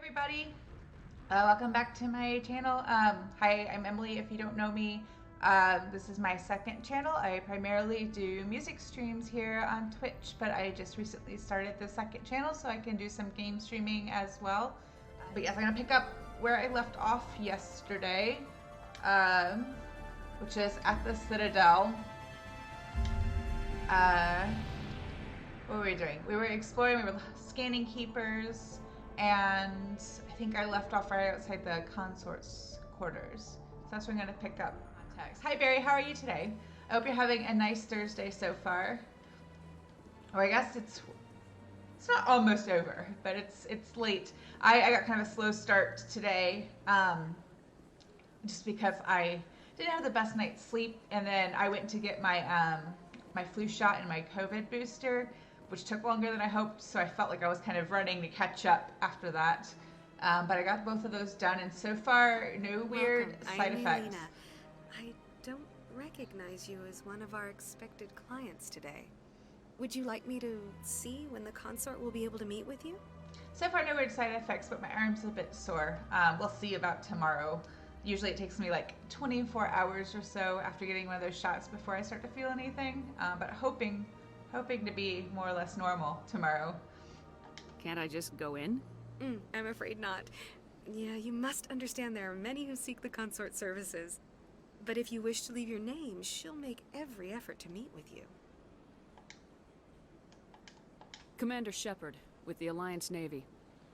Everybody, welcome back to my channel. Hi, I'm Emily. If you don't know me, this is my second channel. I primarily do music streams here on Twitch, but I just recently started the second channel so I can do some game streaming as well. But yes, I'm gonna pick up where I left off yesterday, which is at the Citadel. What were we doing? We were exploring, we were scanning keepers, and I think I left off right outside the consort's quarters. So that's where I'm going to pick up context. Hi Barry, how are you today? I hope you're having a nice Thursday so far. Or I guess it's not almost over, but it's late. I got kind of a slow start today, just because I didn't have the best night's sleep, and then I went to get my my flu shot and my COVID booster, which took longer than I hoped, so I felt like I was kind of running to catch up after that. But I got both of those done, and so far, no weird side effects. Elena. I don't recognize you as one of our expected clients today. Would you like me to see when the consort will be able to meet with you? So far, no weird side effects, but my arm's a bit sore. We'll see about tomorrow. Usually it takes me like 24 hours or so after getting one of those shots before I start to feel anything, but hoping to be more or less normal tomorrow. Can't I just go in? I'm afraid not. Yeah, you must understand there are many who seek the consort services. But if you wish to leave your name, she'll make every effort to meet with you. Commander Shepard, with the Alliance Navy.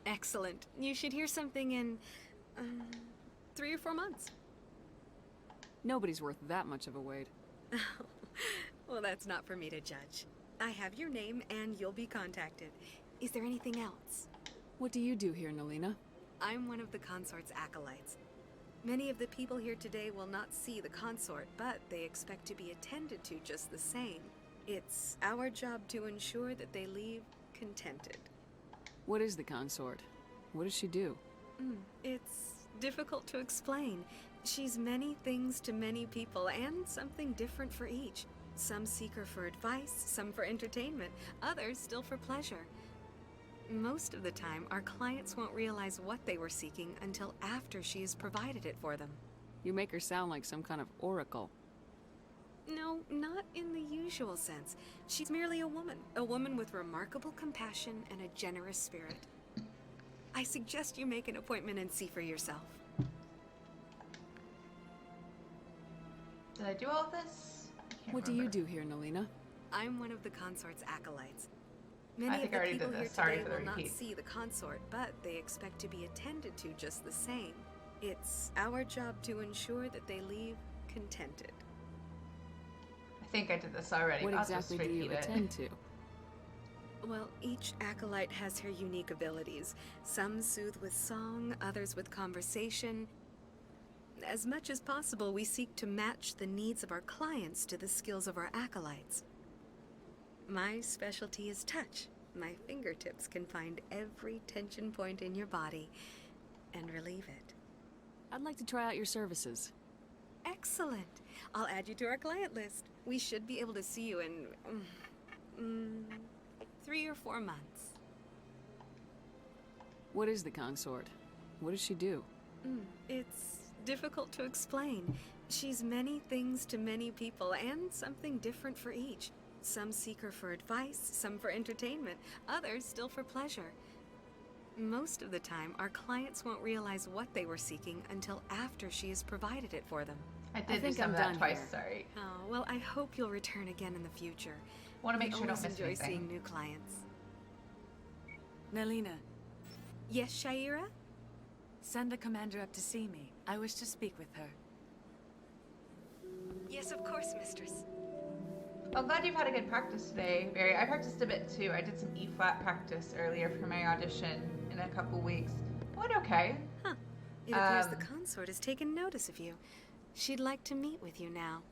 Excellent. You should hear something in 3 or 4 months. Nobody's worth that much of a wait. Well, that's not for me to judge. I have your name and you'll be contacted. Is there anything else? What do you do here, Nalina? I'm one of the consort's acolytes. Many of the people here today will not see the consort, but they expect to be attended to just the same. It's our job to ensure that they leave contented. What is the consort? What does she do? It's difficult to explain. She's many things to many people, and something different for each. Some seek her for advice, some for entertainment, others still for pleasure. Most of the time, our clients won't realize what they were seeking until after she has provided it for them. You make her sound like some kind of oracle. No, not in the usual sense. She's merely a woman with remarkable compassion and a generous spirit. I suggest you make an appointment and see for yourself. Did I do all of this? What do you do here, Nalina? I'm one of the consort's acolytes. I Many think of I the already people did here this. Sorry today for the will not repeat. see the consort, but they expect to be attended to just the same. It's our job to ensure that they leave contented. I think I did this already. What I'll exactly just do you repeat it. attend to? Well, each acolyte has her unique abilities. Some soothe with song, others with conversation. As much as possible, we seek to match the needs of our clients to the skills of our acolytes. My specialty is touch. My fingertips can find every tension point in your body and relieve it. I'd like to try out your services. Excellent. I'll add you to our client list. We should be able to see you in 3 or 4 months. What is the consort? What does she do? It's difficult to explain. She's many things to many people, and something different for each. Some seek her for advice, some for entertainment, others still for pleasure. Most of the time, our clients won't realize what they were seeking until after she has provided it for them. I did do think some I'm of that done twice, here. sorry. Oh, well, I hope you'll return again in the future. Want to make sure I don't always miss enjoy anything. seeing new clients. Nalina, Yes, Shaira? send the commander up to see me. I wish to speak with her. Yes, of course, mistress. Well, I'm glad you've had a good practice today, Barry. I practiced a bit too. I did some E-flat practice earlier for my audition in a couple weeks. It went okay. Huh. It appears the consort has taken notice of you. She'd like to meet with you now.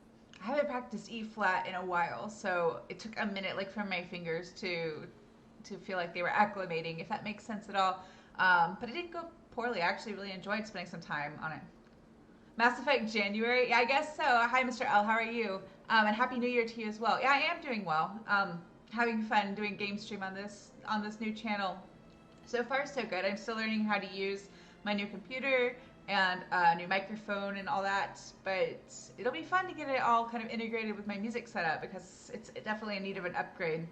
I haven't practiced E-flat in a while, so it took a minute, like, for my fingers to feel like they were acclimating, if that makes sense at all. But it didn't go poorly. I actually really enjoyed spending some time on it. Mass Effect January? Yeah, I guess so. Hi, Mr. L. How are you? And Happy New Year to you as well. Yeah, I am doing well. Having fun doing game stream on this new channel. So far, so good. I'm still learning how to use my new computer and new microphone and all that, but it'll be fun to get it all kind of integrated with my music setup because it's definitely in need of an upgrade.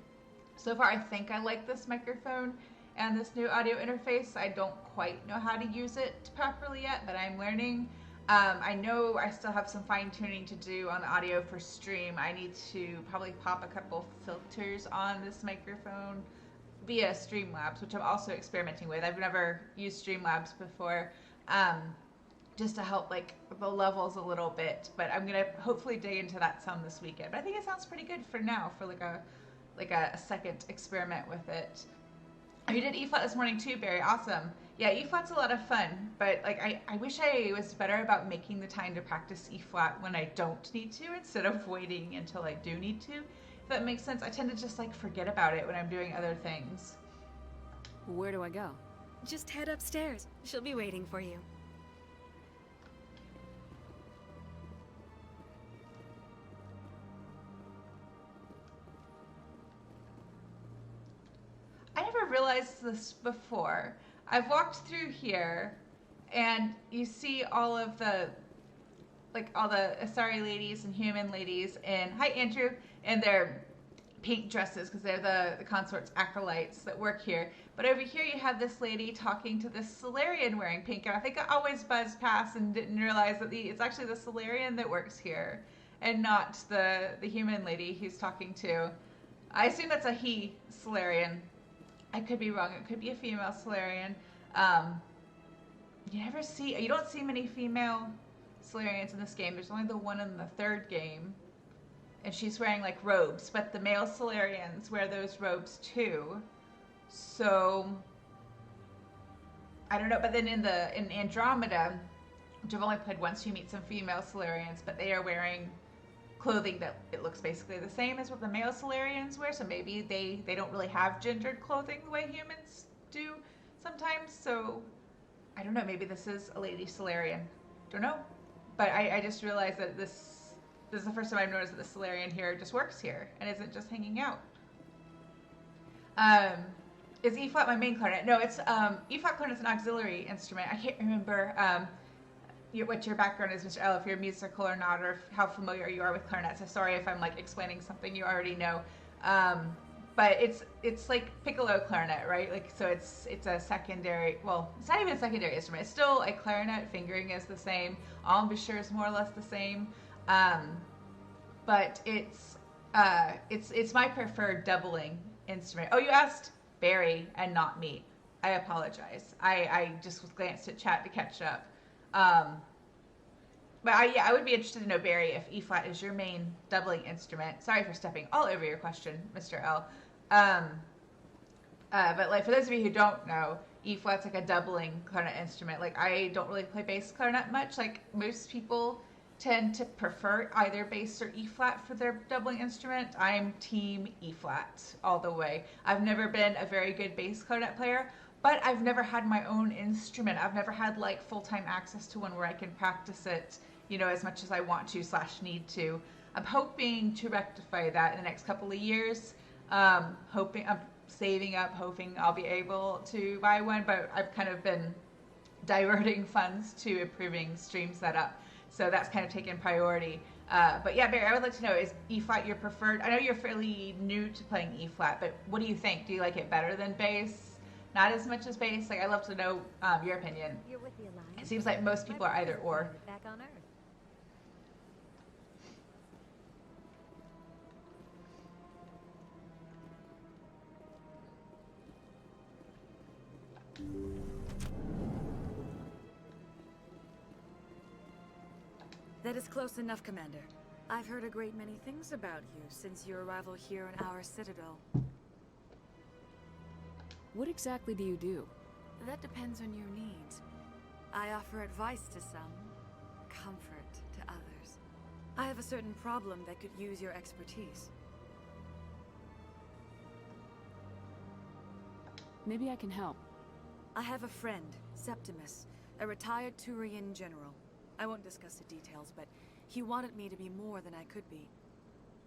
So far, I think I like this microphone and this new audio interface. I don't quite know how to use it properly yet, but I'm learning. I know I still have some fine tuning to do on the audio for stream. I need to probably pop a couple filters on this microphone via Streamlabs, which I'm also experimenting with. I've never used Streamlabs before, just to help like the levels a little bit. But I'm gonna hopefully dig into that some this weekend. But I think it sounds pretty good for now, for like a second experiment with it. Oh, you did E-flat this morning too, Barry. Awesome. Yeah, E-flat's a lot of fun, but like I wish I was better about making the time to practice E-flat when I don't need to instead of waiting until I do need to. If that makes sense. I tend to just like forget about it when I'm doing other things. Where do I go? Just head upstairs. She'll be waiting for you. I never realized this before. I've walked through here and you see all of the, like all the Asari ladies and human ladies and, hi Andrew, and their pink dresses because they're the consort's acolytes that work here. But over here you have this lady talking to this Solarian wearing pink, and I think I always buzzed past and didn't realize that it's actually the Solarian that works here and not the human lady he's talking to. I assume that's a he Solarian. I could be wrong. It could be a female Solarian. You don't see many female Solarians in this game. There's only the one in the third game. And she's wearing like robes, but the male Solarians wear those robes too. So I don't know. But then in Andromeda, which I've only played once, you meet some female Solarians, but they are wearing clothing that it looks basically the same as what the male Solarians wear. So maybe they don't really have gendered clothing the way humans do sometimes. So I don't know. Maybe this is a lady Solarian. Don't know. But I just realized that this is the first time I've noticed that the Solarian here just works here and isn't just hanging out. Is E-flat my main clarinet? No, it's E-flat clarinet's an auxiliary instrument. I can't remember what your background is, Mr. L, if you're musical or not, or how familiar you are with clarinet. So sorry if I'm like explaining something you already know. But it's like piccolo clarinet, right? Like so it's a secondary. Well, it's not even a secondary instrument. It's still a clarinet. Fingering is the same. Embouchure is more or less the same. But it's my preferred doubling instrument. Oh, you asked Barry and not me. I apologize. I just glanced at chat to catch up. But I would be interested to know, Barry, if E-flat is your main doubling instrument. Sorry for stepping all over your question, Mr. L. But like for those of you who don't know, E-flat's like a doubling clarinet instrument. Like I don't really play bass clarinet much. Like most people tend to prefer either bass or E-flat for their doubling instrument. I'm team E-flat all the way. I've never been a very good bass clarinet player, but I've never had my own instrument. I've never had like full-time access to one where I can practice it, as much as I want to / need to. I'm hoping to rectify that in the next couple of years. I'm saving up, hoping I'll be able to buy one, but I've kind of been diverting funds to improving stream setup. So that's kind of taken priority. But yeah, Barry, I would like to know, is E-flat your preferred? I know you're fairly new to playing E-flat, but what do you think? Do you like it better than bass? Not as much as bass? Like, I'd love to know your opinion. You're with the Alliance. It seems like most people are either or. Back on Earth. That is close enough, Commander. I've heard a great many things about you since your arrival here in our Citadel. What exactly do you do? That depends on your needs. I offer advice to some, comfort to others. I have a certain problem that could use your expertise. Maybe I can help. I have a friend, Septimus, a retired Turian general. I won't discuss the details, but he wanted me to be more than I could be.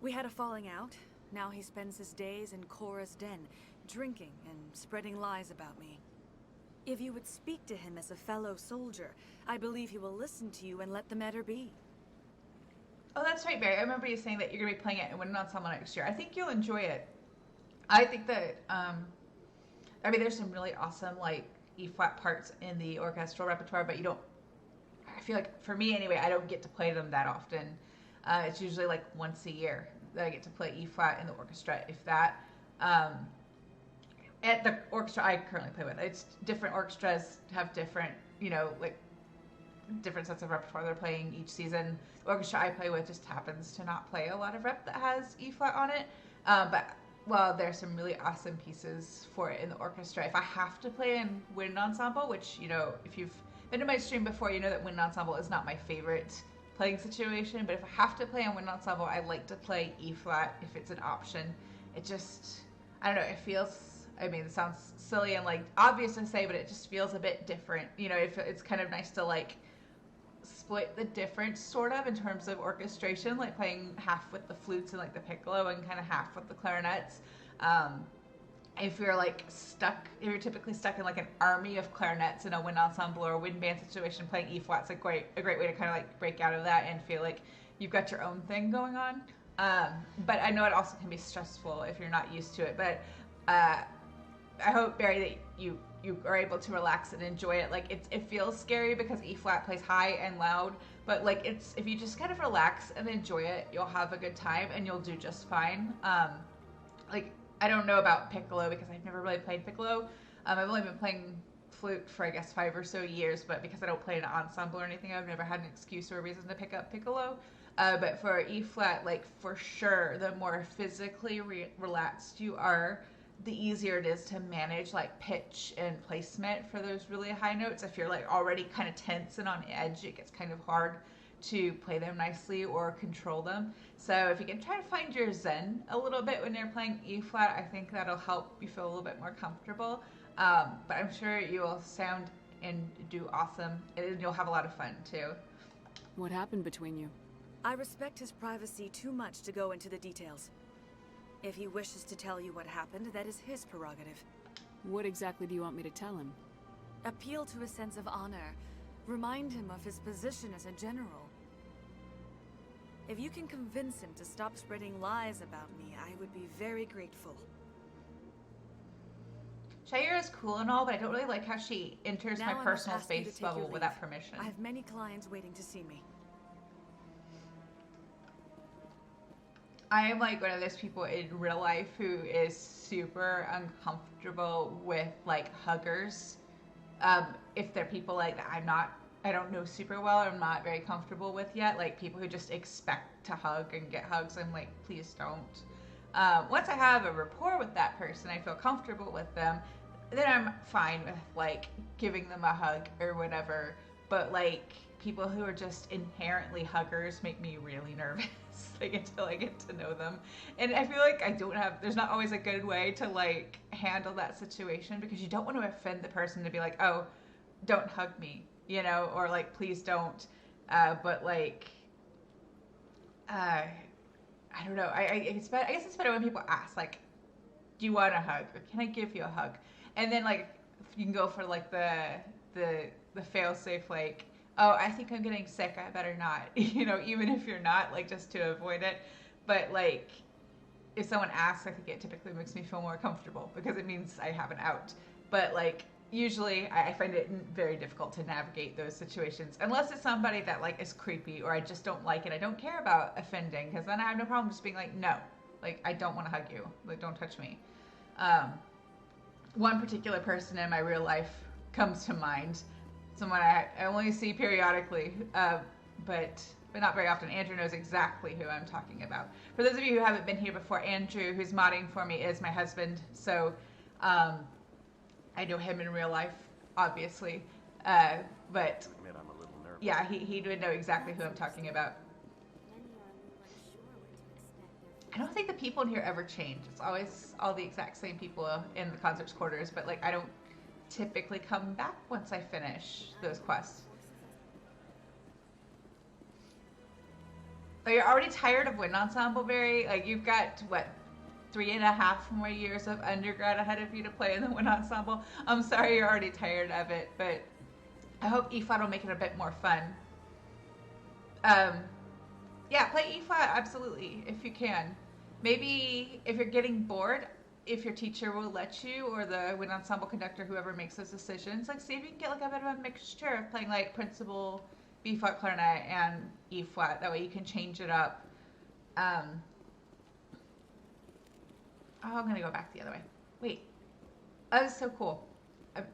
We had a falling out. Now he spends his days in Korra's den, drinking and spreading lies about me. If you would speak to him as a fellow soldier, I believe he will listen to you and let the matter be. Oh, that's right, Barry. I remember you saying that you're going to be playing it in Wind Ensemble next year. I think you'll enjoy it. I think that, I mean, there's some really awesome, like, E-flat parts in the orchestral repertoire, but you don't, I feel like, for me anyway, I don't get to play them that often. It's usually, like, once a year that I get to play E-flat in the orchestra, if that. At the orchestra I currently play with, it's different orchestras have different, you know, like, different sets of repertoire they're playing each season. The orchestra I play with just happens to not play a lot of rep that has E-flat on it. But, well, there's some really awesome pieces for it in the orchestra. If I have to play in wind ensemble, which, you know, if you've been to my stream before, you know that wind ensemble is not my favorite playing situation. But if I have to play in wind ensemble, I like to play E-flat if it's an option. It just, I don't know, it feels, I mean, it sounds silly and, like, obvious to say, but it just feels a bit different. You know, it's kind of nice to, like, split the difference sort of in terms of orchestration, like playing half with the flutes and like the piccolo and kind of half with the clarinets. If you're like stuck, if you're typically stuck in like an army of clarinets in a wind ensemble or a wind band situation, playing E-flat's a great way to kind of like break out of that and feel like you've got your own thing going on. But I know it also can be stressful if you're not used to it. But I hope, Barry, that you are able to relax and enjoy it. Like, it feels scary because E-flat plays high and loud, but like, it's, if you just kind of relax and enjoy it, you'll have a good time and you'll do just fine. Like, I don't know about piccolo because I've never really played piccolo. I've only been playing flute for, I guess, 5 or so years, but because I don't play in an ensemble or anything, I've never had an excuse or a reason to pick up piccolo. But for E-flat, like, for sure, the more physically relaxed you are, the easier it is to manage like pitch and placement for those really high notes. If you're like already kind of tense and on edge, it gets kind of hard to play them nicely or control them. So if you can try to find your zen a little bit when you're playing E-flat, I think that'll help you feel a little bit more comfortable. But I'm sure you will sound and do awesome, and you'll have a lot of fun too. What happened between you? I respect his privacy too much to go into the details. If he wishes to tell you what happened, that is his prerogative. What exactly do you want me to tell him? Appeal to his sense of honor. Remind him of his position as a general. If you can convince him to stop spreading lies about me, I would be very grateful. Shire is cool and all, but I don't really like how she enters Now my I must personal ask you to space take your bubble leave. without permission. I have many clients waiting to see me. I am like one of those people in real life who is super uncomfortable with like huggers. If they're people like that I don't know super well, I'm not very comfortable with yet. Like people who just expect to hug and get hugs, I'm like, please don't. Once I have a rapport with that person, I feel comfortable with them, then I'm fine with like giving them a hug or whatever. But like people who are just inherently huggers make me really nervous. Like until I get to know them, and I feel like there's not always a good way to like handle that situation, because you don't want to offend the person to be like, oh, don't hug me, you know, or like please don't. But like I don't know, I guess it's better when people ask like, do you want a hug, or can I give you a hug? And then like you can go for like the fail safe, like, oh, I think I'm getting sick, I better not, you know, even if you're not, like, just to avoid it. But, like, if someone asks, I think it typically makes me feel more comfortable, because it means I have an out. But, like, usually I find it very difficult to navigate those situations, unless it's somebody that, like, is creepy, or I just don't like it. I don't care about offending, because then I have no problem just being like, no, like, I don't want to hug you. Like, don't touch me. One particular person in my real life comes to mind. Someone I only see periodically, but not very often. Andrew knows exactly who I'm talking about. For those of you who haven't been here before, Andrew, who's modding for me, is my husband. So I know him in real life, obviously. But Admit I'm a little nervous. yeah, he would know exactly who I'm talking about. I don't think the people in here ever change. It's always all the exact same people in the consort's quarters, but like I don't typically come back once I finish those quests. Are you already tired of Wind Ensemble, Barry? Like, you've got, what, 3.5 more years of undergrad ahead of you to play in the wind ensemble. I'm sorry you're already tired of it, but I hope E flat will make it a bit more fun. Yeah, play E flat absolutely if you can. Maybe if you're getting bored, if your teacher will let you, or the wind ensemble conductor, whoever makes those decisions, like see if you can get like a bit of a mixture of playing like principal B flat clarinet and E flat. That way you can change it up. Oh, I'm gonna go back the other way. Wait, that is so cool.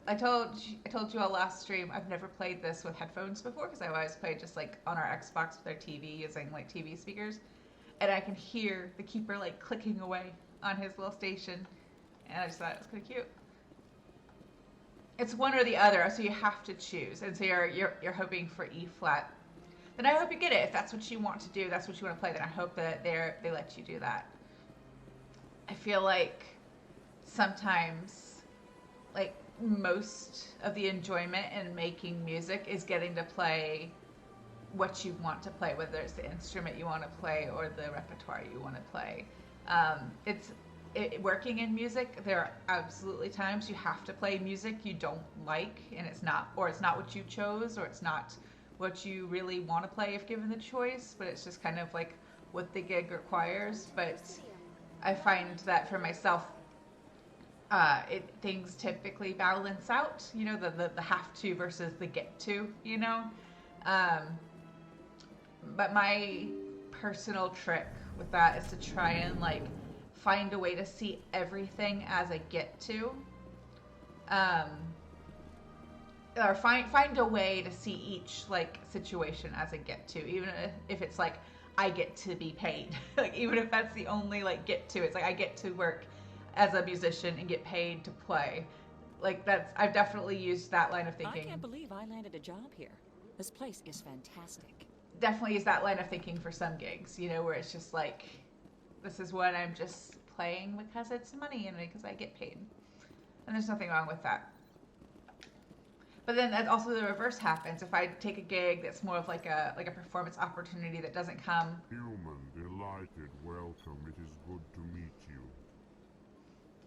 I told you all last stream, I've never played this with headphones before because I always played just like on our Xbox with our TV using like TV speakers, and I can hear the keeper like clicking away on his little station, and I just thought it was kind of cute. It's one or the other, so you have to choose, and so you're hoping for E flat. Then I hope you get it if that's what you want to do. That's what you want to play. Then I hope that they let you do that. I feel like sometimes, like most of the enjoyment in making music is getting to play what you want to play, whether it's the instrument you want to play or the repertoire you want to play. Working in music, there are absolutely times you have to play music you don't like, and it's not what you chose, or it's not what you really want to play if given the choice, but it's just kind of like what the gig requires. But I find that for myself, things typically balance out, you know, the have to versus the get to, you know. But my personal trick with that is to try and like find a way to see everything as a get to, or find a way to see each like situation as a get to, even if it's like I get to be paid. Like even if that's the only like get to, it's like I get to work as a musician and get paid to play. Like I've definitely used that line of thinking. I can't believe I landed a job here. This place is fantastic. Definitely use that line of thinking for some gigs, you know, where it's just like, this is what I'm just playing because it's money and because I get paid. And there's nothing wrong with that. But then also the reverse happens. If I take a gig that's more of like a performance opportunity that doesn't come. Human, delighted, welcome. It is good to meet you.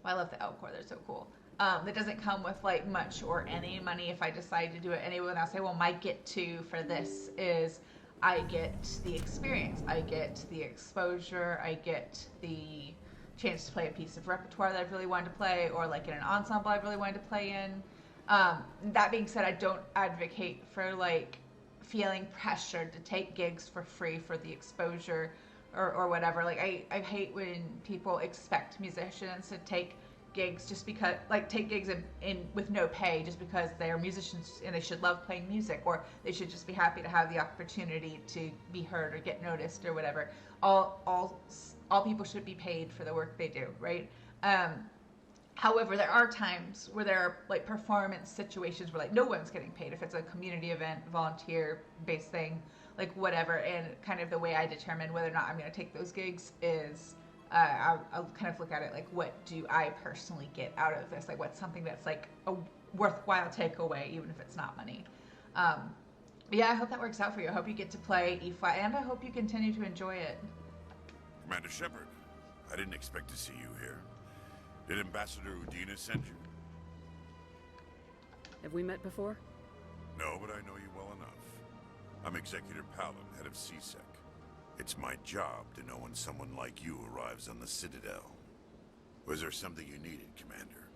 I love the Elcor, they're so cool. That doesn't come with like much or any money. If I decide to do it anyway, and I'll say, well, my get to for this is I get the experience, I get the exposure, I get the chance to play a piece of repertoire that I've really wanted to play, or like in an ensemble I've really wanted to play in. That being said, I don't advocate for like feeling pressured to take gigs for free for the exposure or whatever. Like I hate when people expect musicians to take gigs just because, like take gigs in with no pay just because they're musicians and they should love playing music, or they should just be happy to have the opportunity to be heard or get noticed or whatever. All people should be paid for the work they do, right? However, there are times where there are like performance situations where like no one's getting paid. If it's a community event, volunteer-based thing, like whatever, and kind of the way I determine whether or not I'm going to take those gigs is I'll kind of look at it like, what do I personally get out of this? Like, what's something that's like a worthwhile takeaway, even if it's not money. Yeah, I hope that works out for you. I hope you get to play E flat, and I hope you continue to enjoy it. Commander Shepard, I didn't expect to see you here. Did Ambassador Udina send you? Have we met before? No, but I know you well enough. I'm Executor Palin, head of CSEC. It's my job to know when someone like you arrives on the Citadel. Was there something you needed, Commander?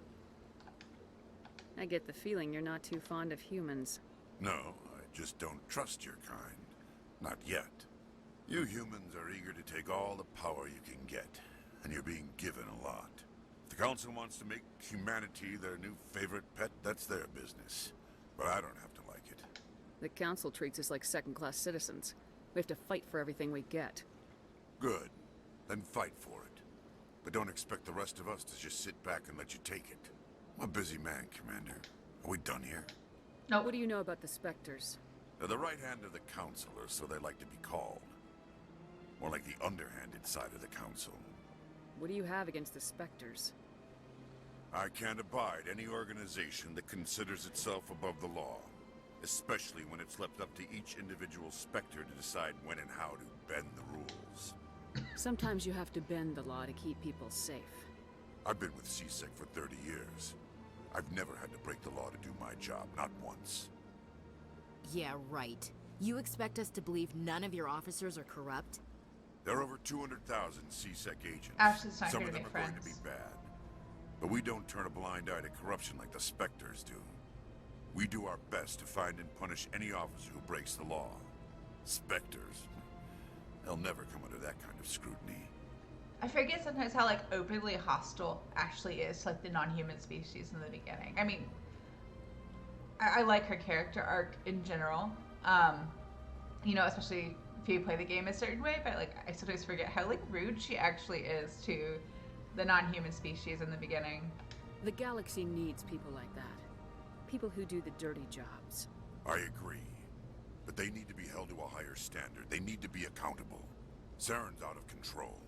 I get the feeling you're not too fond of humans. No, I just don't trust your kind. Not yet. You humans are eager to take all the power you can get, and you're being given a lot. If the Council wants to make humanity their new favorite pet, that's their business. But I don't have to like it. The Council treats us like second-class citizens. We have to fight for everything we get. Good. Then fight for it. But don't expect the rest of us to just sit back and let you take it. I'm a busy man, Commander. Are we done here? Nope. What do you know about the specters? They're the right hand of the Council, or so they like to be called. More like the underhanded side of the Council. What do you have against the specters? I can't abide any organization that considers itself above the law. Especially when it's left up to each individual spectre to decide when and how to bend the rules. Sometimes you have to bend the law to keep people safe. I've been with CSEC for 30 years. I've never had to break the law to do my job, not once. Yeah, right. You expect us to believe none of your officers are corrupt? There are over 200,000 CSEC agents. Ashley's not Some here of to them make are going to be friends. bad. But we don't turn a blind eye to corruption like the specters do. We do our best to find and punish any officer who breaks the law. Specters. They'll never come under that kind of scrutiny. I forget sometimes how like openly hostile Ashley is to like the non-human species in the beginning. I mean, I like her character arc in general. You know, especially if you play the game a certain way, but like I sometimes forget how like rude she actually is to the non-human species in the beginning. The galaxy needs people like that. People who do the dirty jobs. I agree. But they need to be held to a higher standard. They need to be accountable. Saren's out of control.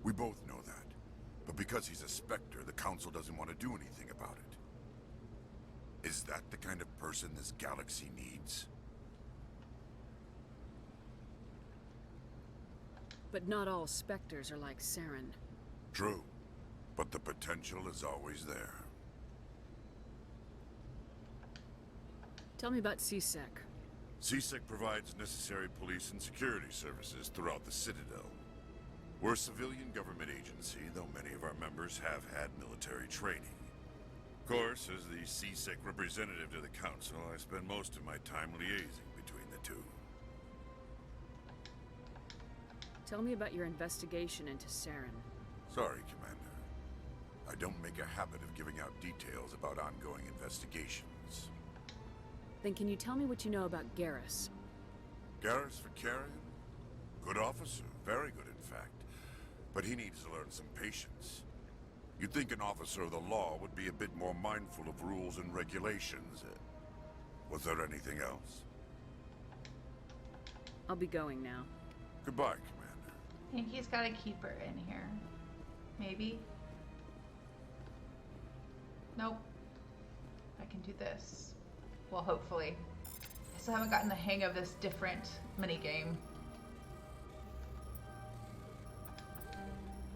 We both know that. But because he's a spectre, the Council doesn't want to do anything about it. Is that the kind of person this galaxy needs? But not all specters are like Saren. True. But the potential is always there. Tell me about CSEC. CSEC provides necessary police and security services throughout the Citadel. We're a civilian government agency, though many of our members have had military training. Of course, as the CSEC representative to the Council, I spend most of my time liaising between the two. Tell me about your investigation into Saren. Sorry, Commander. I don't make a habit of giving out details about ongoing investigations. Then can you tell me what you know about Garrus? Garrus Vakarian? Good officer, very good in fact. But he needs to learn some patience. You'd think an officer of the law would be a bit more mindful of rules and regulations. Was there anything else? I'll be going now. Goodbye, Commander. I think he's got a keeper in here. Maybe? Nope. I can do this. Well, hopefully. I still haven't gotten the hang of this different minigame.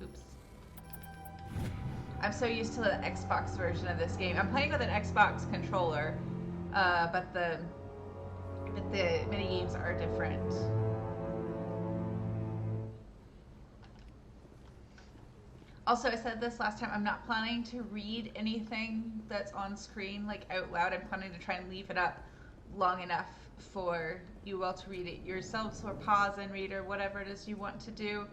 Oops. I'm so used to the Xbox version of this game. I'm playing with an Xbox controller, but the minigames are different. Also, I said this last time, I'm not planning to read anything that's on screen, like, out loud. I'm planning to try and leave it up long enough for you all to read it yourselves, or pause and read, or whatever it is you want to do.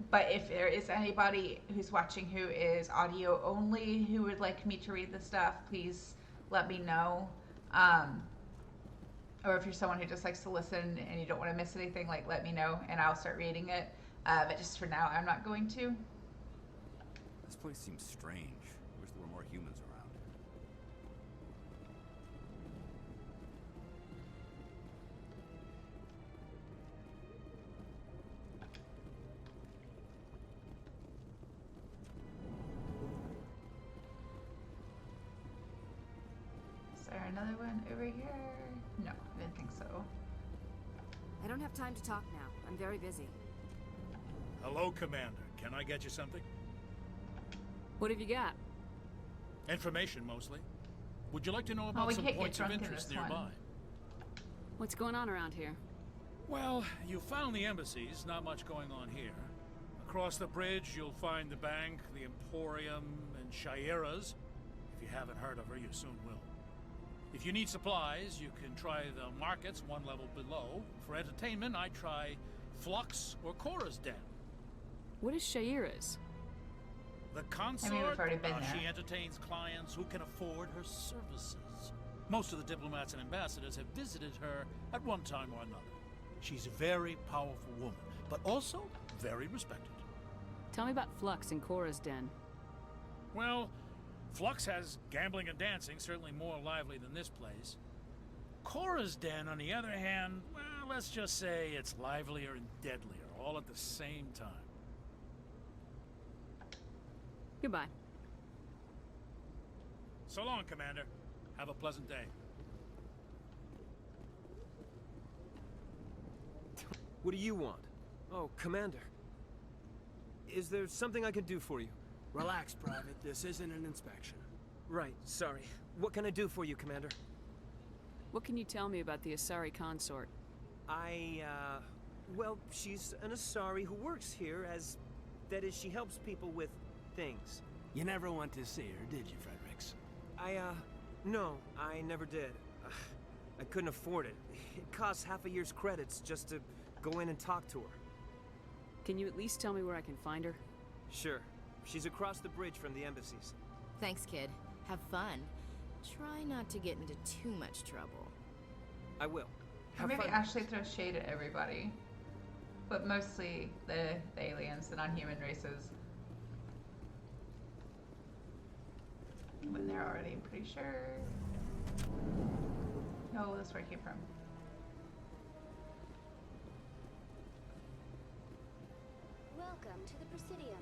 But if there is anybody who's watching who is audio only, who would like me to read the stuff, please let me know. Or if you're someone who just likes to listen and you don't want to miss anything, like, let me know, and I'll start reading it. But just for now, I'm not going to. This place seems strange. I wish there were more humans around. Is there another one over here? No, I didn't think so. I don't have time to talk now. I'm very busy. Hello, Commander. Can I get you something? What have you got? Information, mostly. Would you like to know Well, about we some can't get points of drunk in interest this one. nearby? What's going on around here? Well, you found the embassies. Not much going on here. Across the bridge, you'll find the bank, the Emporium, and Shayera's. If you haven't heard of her, you soon will. If you need supplies, you can try the markets one level below. For entertainment, I try Flux or Cora's Den. What is Shayera's? The consort, we've already been she there. entertains clients who can afford her services. Most of the diplomats and ambassadors have visited her at one time or another. She's a very powerful woman, but also very respected. Tell me about Flux and Cora's Den. Well, Flux has gambling and dancing, certainly more lively than this place. Cora's Den, on the other hand, well, let's just say it's livelier and deadlier, all at the same time. Goodbye. So long, Commander. Have a pleasant day. What do you want? Oh, Commander. Is there something I can do for you? Relax, Private. This isn't an inspection. Right, sorry. What can I do for you, Commander? What can you tell me about the Asari consort? Well, she's an Asari who works here as... That is, she helps people with things. You never went to see her, did you, Fredericks? No, I never did. I couldn't afford it. It costs half a year's credits just to go in and talk to her. Can you at least tell me where I can find her? Sure. She's across the bridge from the embassies. Thanks, kid. Have fun. Try not to get into too much trouble. I will. Or maybe Ashley throws shade at everybody. But mostly the aliens, the non-human races. When they're already, I'm pretty sure. No, that's where it came from. Welcome to the Presidium.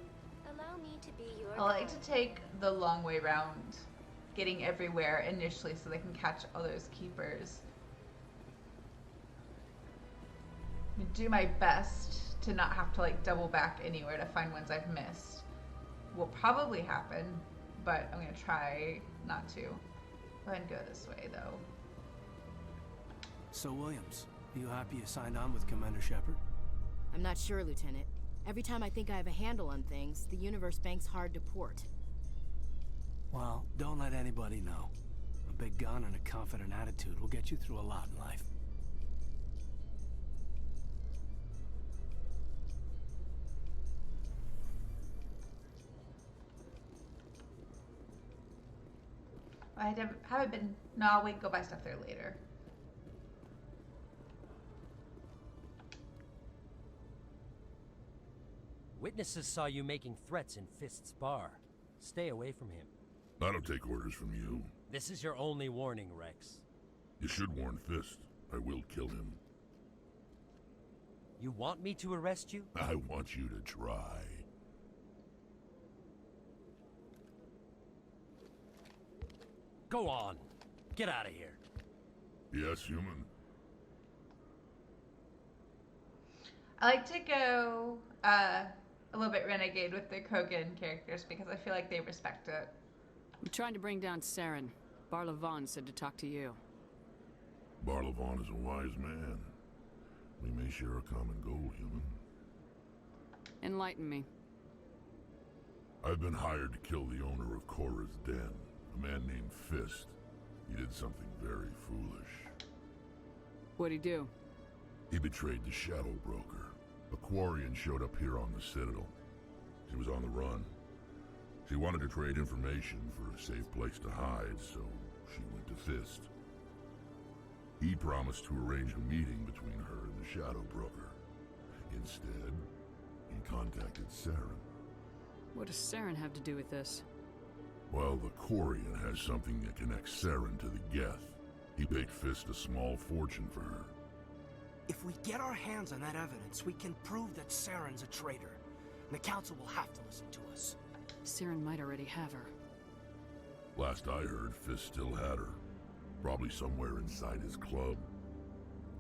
Allow me to be your I like to take the long way round, getting everywhere initially so they can catch all those keepers. Do my best to not have to like double back anywhere to find ones I've missed. Will probably happen, but I'm gonna try not to. Go ahead and go this way though. So, Williams, you happy you signed on with Commander Shepard? I'm not sure, Lieutenant. Every time I think I have a handle on things, the universe bank's hard to port. Well, don't let anybody know. A big gun and a confident attitude will get you through a lot in life. I haven't been. No, I'll wait. Go buy stuff there later. Witnesses saw you making threats in Fist's bar. Stay away from him. I don't take orders from you. This is your only warning, Wrex. You should warn Fist. I will kill him. You want me to arrest you? I want you to try. Go on. Get out of here. Yes, human. I like to go a little bit renegade with the Krogan characters because I feel like they respect it. I'm trying to bring down Saren. Barlavon said to talk to you. Barlavon is a wise man. We may share a common goal, human. Enlighten me. I've been hired to kill the owner of Korra's Den, a man named Fist. He did something very foolish. What'd he do? He betrayed the Shadow Broker. A Quarian showed up here on the Citadel. She was on the run. She wanted to trade information for a safe place to hide, so she went to Fist. He promised to arrange a meeting between her and the Shadow Broker. Instead, he contacted Saren. What does Saren have to do with this? Well, the Quarian has something that connects Saren to the Geth. He paid Fist a small fortune for her. If we get our hands on that evidence, we can prove that Saren's a traitor. And the Council will have to listen to us. Saren might already have her. Last I heard, Fist still had her. Probably somewhere inside his club.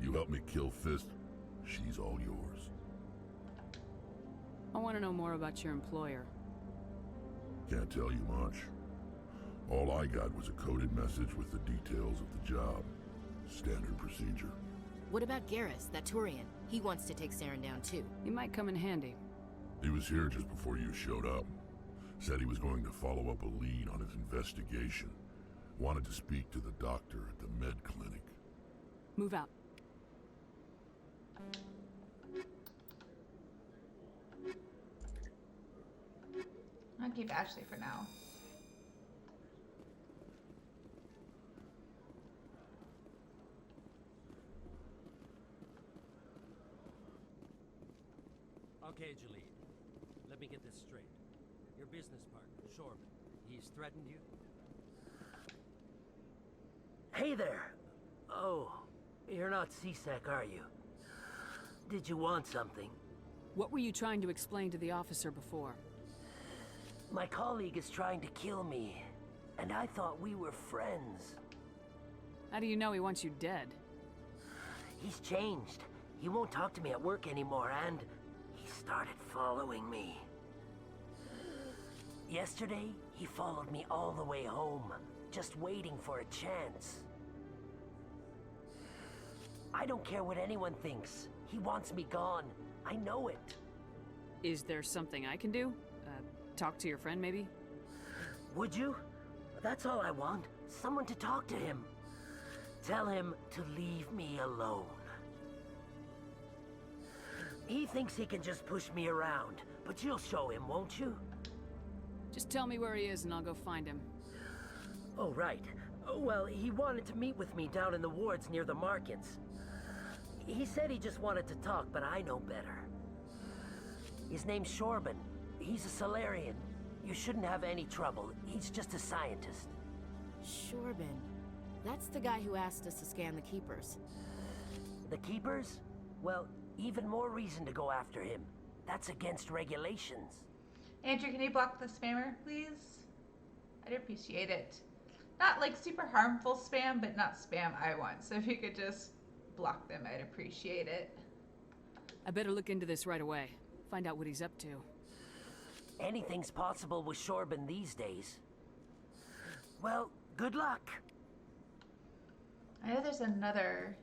You help me kill Fist, she's all yours. I want to know more about your employer. Can't tell you much. All I got was a coded message with the details of the job. Standard procedure. What about Garrus, that Turian? He wants to take Saren down too. He might come in handy. He was here just before you showed up. Said he was going to follow up a lead on his investigation. Wanted to speak to the doctor at the med clinic. Move out. I'll keep Ashley for now. Okay, Jalid. Let me get this straight. Your business partner, Shorman, he's threatened you? Hey there! Oh, you're not C-Sec, are you? Did you want something? What were you trying to explain to the officer before? My colleague is trying to kill me, and I thought we were friends. How do you know he wants you dead? He's changed. He won't talk to me at work anymore, and He started following me. Yesterday, he followed me all the way home, just waiting for a chance. I don't care what anyone thinks. He wants me gone. I know it. Is there something I can do? Talk to your friend, maybe? Would you? That's all I want. Someone to talk to him. Tell him to leave me alone. He thinks he can just push me around, but you'll show him, won't you? Just tell me where he is and I'll go find him. Oh, right. Well, he wanted to meet with me down in the wards near the markets. He said he just wanted to talk, but I know better. His name's Shorban. He's a Solarian. You shouldn't have any trouble. He's just a scientist. Shorban. That's the guy who asked us to scan the Keepers. The Keepers? Well, even more reason to go after him. That's against regulations. Andrew, can you block the spammer, please? I'd appreciate it. Not like super harmful spam, but not spam I want. So if you could just block them, I'd appreciate it. I better look into this right away. Find out what he's up to. Anything's possible with Shorban these days. Well, good luck. I know there's another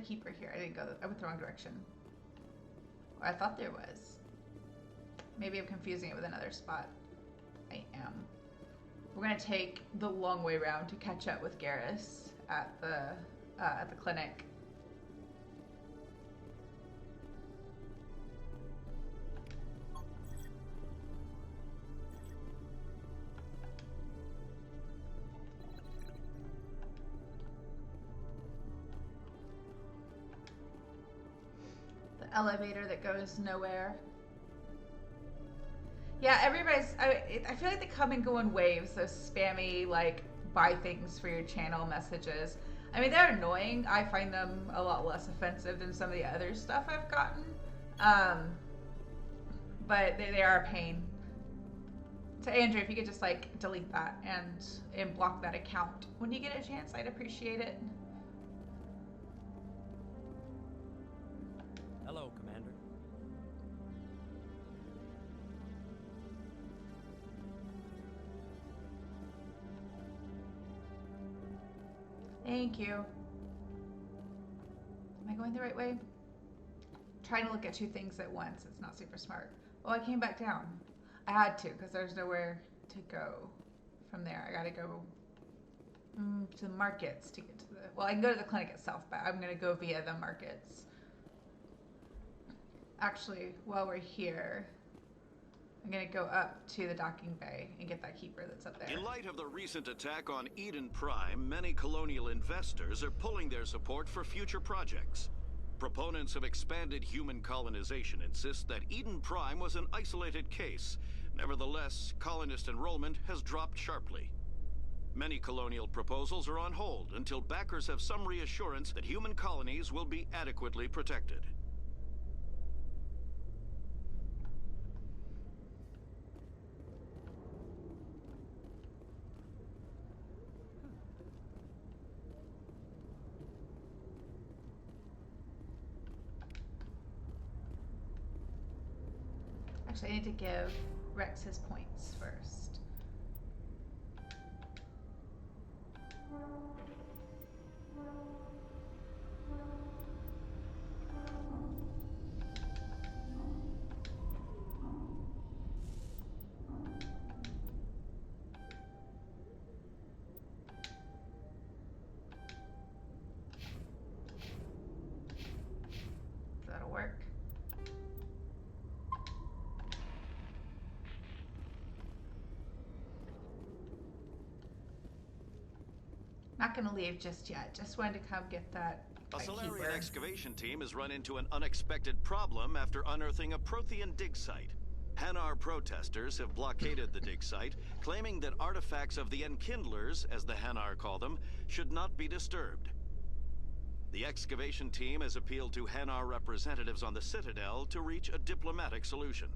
keeper here. I didn't go. I went the wrong direction. Or I thought there was. Maybe I'm confusing it with another spot. I am. We're gonna take the long way around to catch up with Garrus at the clinic. Elevator that goes nowhere. Yeah, everybody's. I feel like they come and go in waves. Those spammy like buy things for your channel messages. I mean, they're annoying. I find them a lot less offensive than some of the other stuff I've gotten. But they are a pain. So Andrew, if you could just like delete that and block that account when you get a chance, I'd appreciate it. Hello, Commander. Thank you. Am I going the right way? Trying to look at two things at once. It's not super smart. Oh, I came back down. I had to because there's nowhere to go from there. I gotta go to the markets to get to the... Well, I can go to the clinic itself, but I'm gonna go via the markets. Actually, while we're here, I'm gonna go up to the docking bay and get that keeper that's up there. In light of the recent attack on Eden Prime, many colonial investors are pulling their support for future projects. Proponents of expanded human colonization insist that Eden Prime was an isolated case. Nevertheless, colonist enrollment has dropped sharply. Many colonial proposals are on hold until backers have some reassurance that human colonies will be adequately protected. Actually, I need to give Wrex his points first. That'll work. Not gonna leave just yet. Just wanted to come get that. A Solarian excavation team has run into an unexpected problem after unearthing a Prothean dig site. Hanar protesters have blockaded the dig site, claiming that artifacts of the Enkindlers, as the Hanar call them, should not be disturbed. The excavation team has appealed to Hanar representatives on the Citadel to reach a diplomatic solution.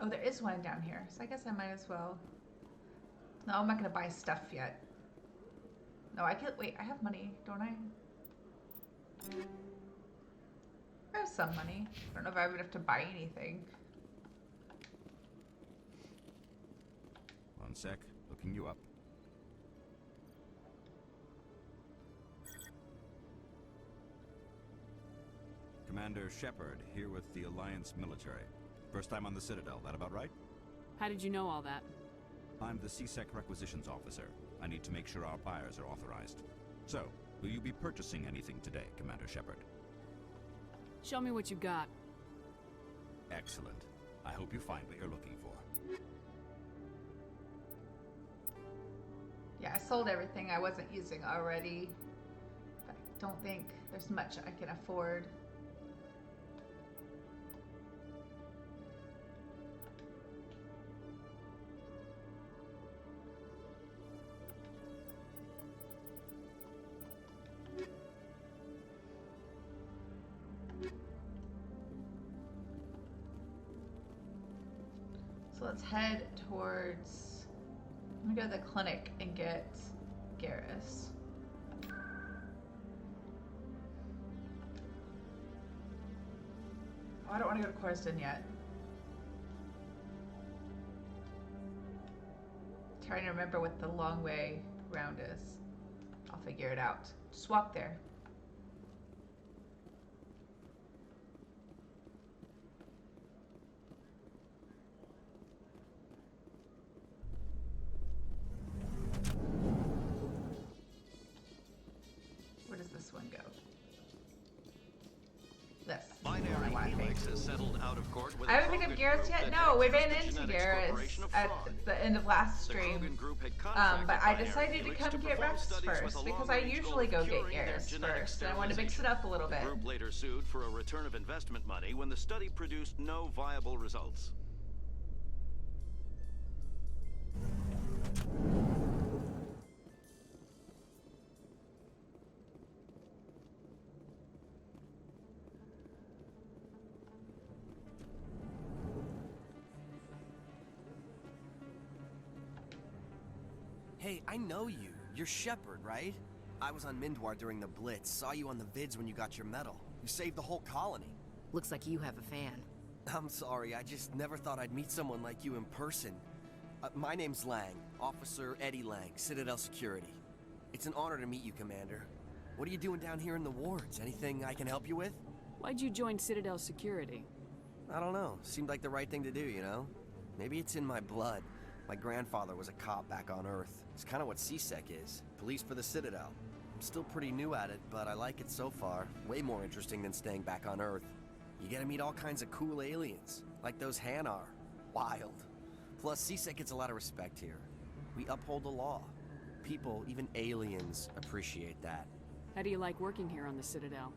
Oh, there is one down here, so I guess I might as well. No, I'm not gonna buy stuff yet. No, I can't. Wait, I have money, don't I? I have some money. I don't know if I would have to buy anything. One sec. Looking you up. Commander Shepard, here with the Alliance military. First time on the Citadel, that about right? How did you know all that? I'm the CSEC requisitions officer. I need to make sure our buyers are authorized. So, will you be purchasing anything today, Commander Shepard? Show me what you got. Excellent. I hope you find what you're looking for. Yeah, I sold everything I wasn't using already. But I don't think there's much I can afford. So let's head towards, I'm gonna go to the clinic and get Garrus. Oh, I don't want to go to Coruscant yet. Trying to remember what the long way round is. I'll figure it out. Just walk there. Where does this one go? This. Binary Helix has settled out of court with I haven't picked up Garrus yet. No, we ran into Garrus at the end of last stream. But I decided to come get Wrex first because I usually go get Garrus first, and I want to mix it up a little bit. The group later sued for a return of investment money when the study produced no viable results. Hey, I know you. You're Shepard, right? I was on Mindwar during the Blitz. Saw you on the vids when you got your medal. You saved the whole colony. Looks like you have a fan. I'm sorry, I just never thought I'd meet someone like you in person. My name's Lang, Officer Eddie Lang, Citadel Security. It's an honor to meet you, Commander. What are you doing down here in the wards? Anything I can help you with? Why'd you join Citadel Security? I don't know. Seemed like the right thing to do, you know? Maybe it's in my blood. My grandfather was a cop back on Earth. It's kind of what CSEC is. Police for the Citadel. I'm still pretty new at it, but I like it so far. Way more interesting than staying back on Earth. You get to meet all kinds of cool aliens, like those Hanar. Wild. Plus, CSEC gets a lot of respect here. We uphold the law. People, even aliens, appreciate that. How do you like working here on the Citadel?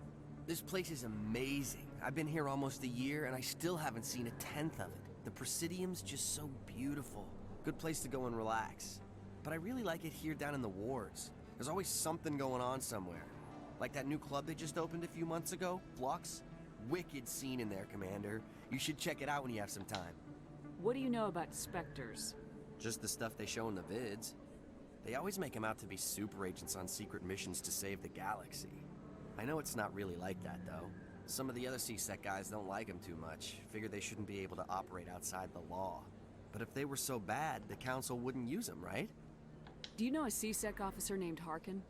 This place is amazing. I've been here almost a year, and I still haven't seen a tenth of it. The Presidium's just so beautiful. Good place to go and relax. But I really like it here down in the wards. There's always something going on somewhere. Like that new club they just opened a few months ago, Flux. Wicked scene in there, Commander. You should check it out when you have some time. What do you know about specters? Just the stuff they show in the vids. They always make them out to be super agents on secret missions to save the galaxy. I know it's not really like that, though. Some of the other CSEC guys don't like them too much. Figure they shouldn't be able to operate outside the law. But if they were so bad, the Council wouldn't use them, right? Do you know a CSEC officer named Harkin?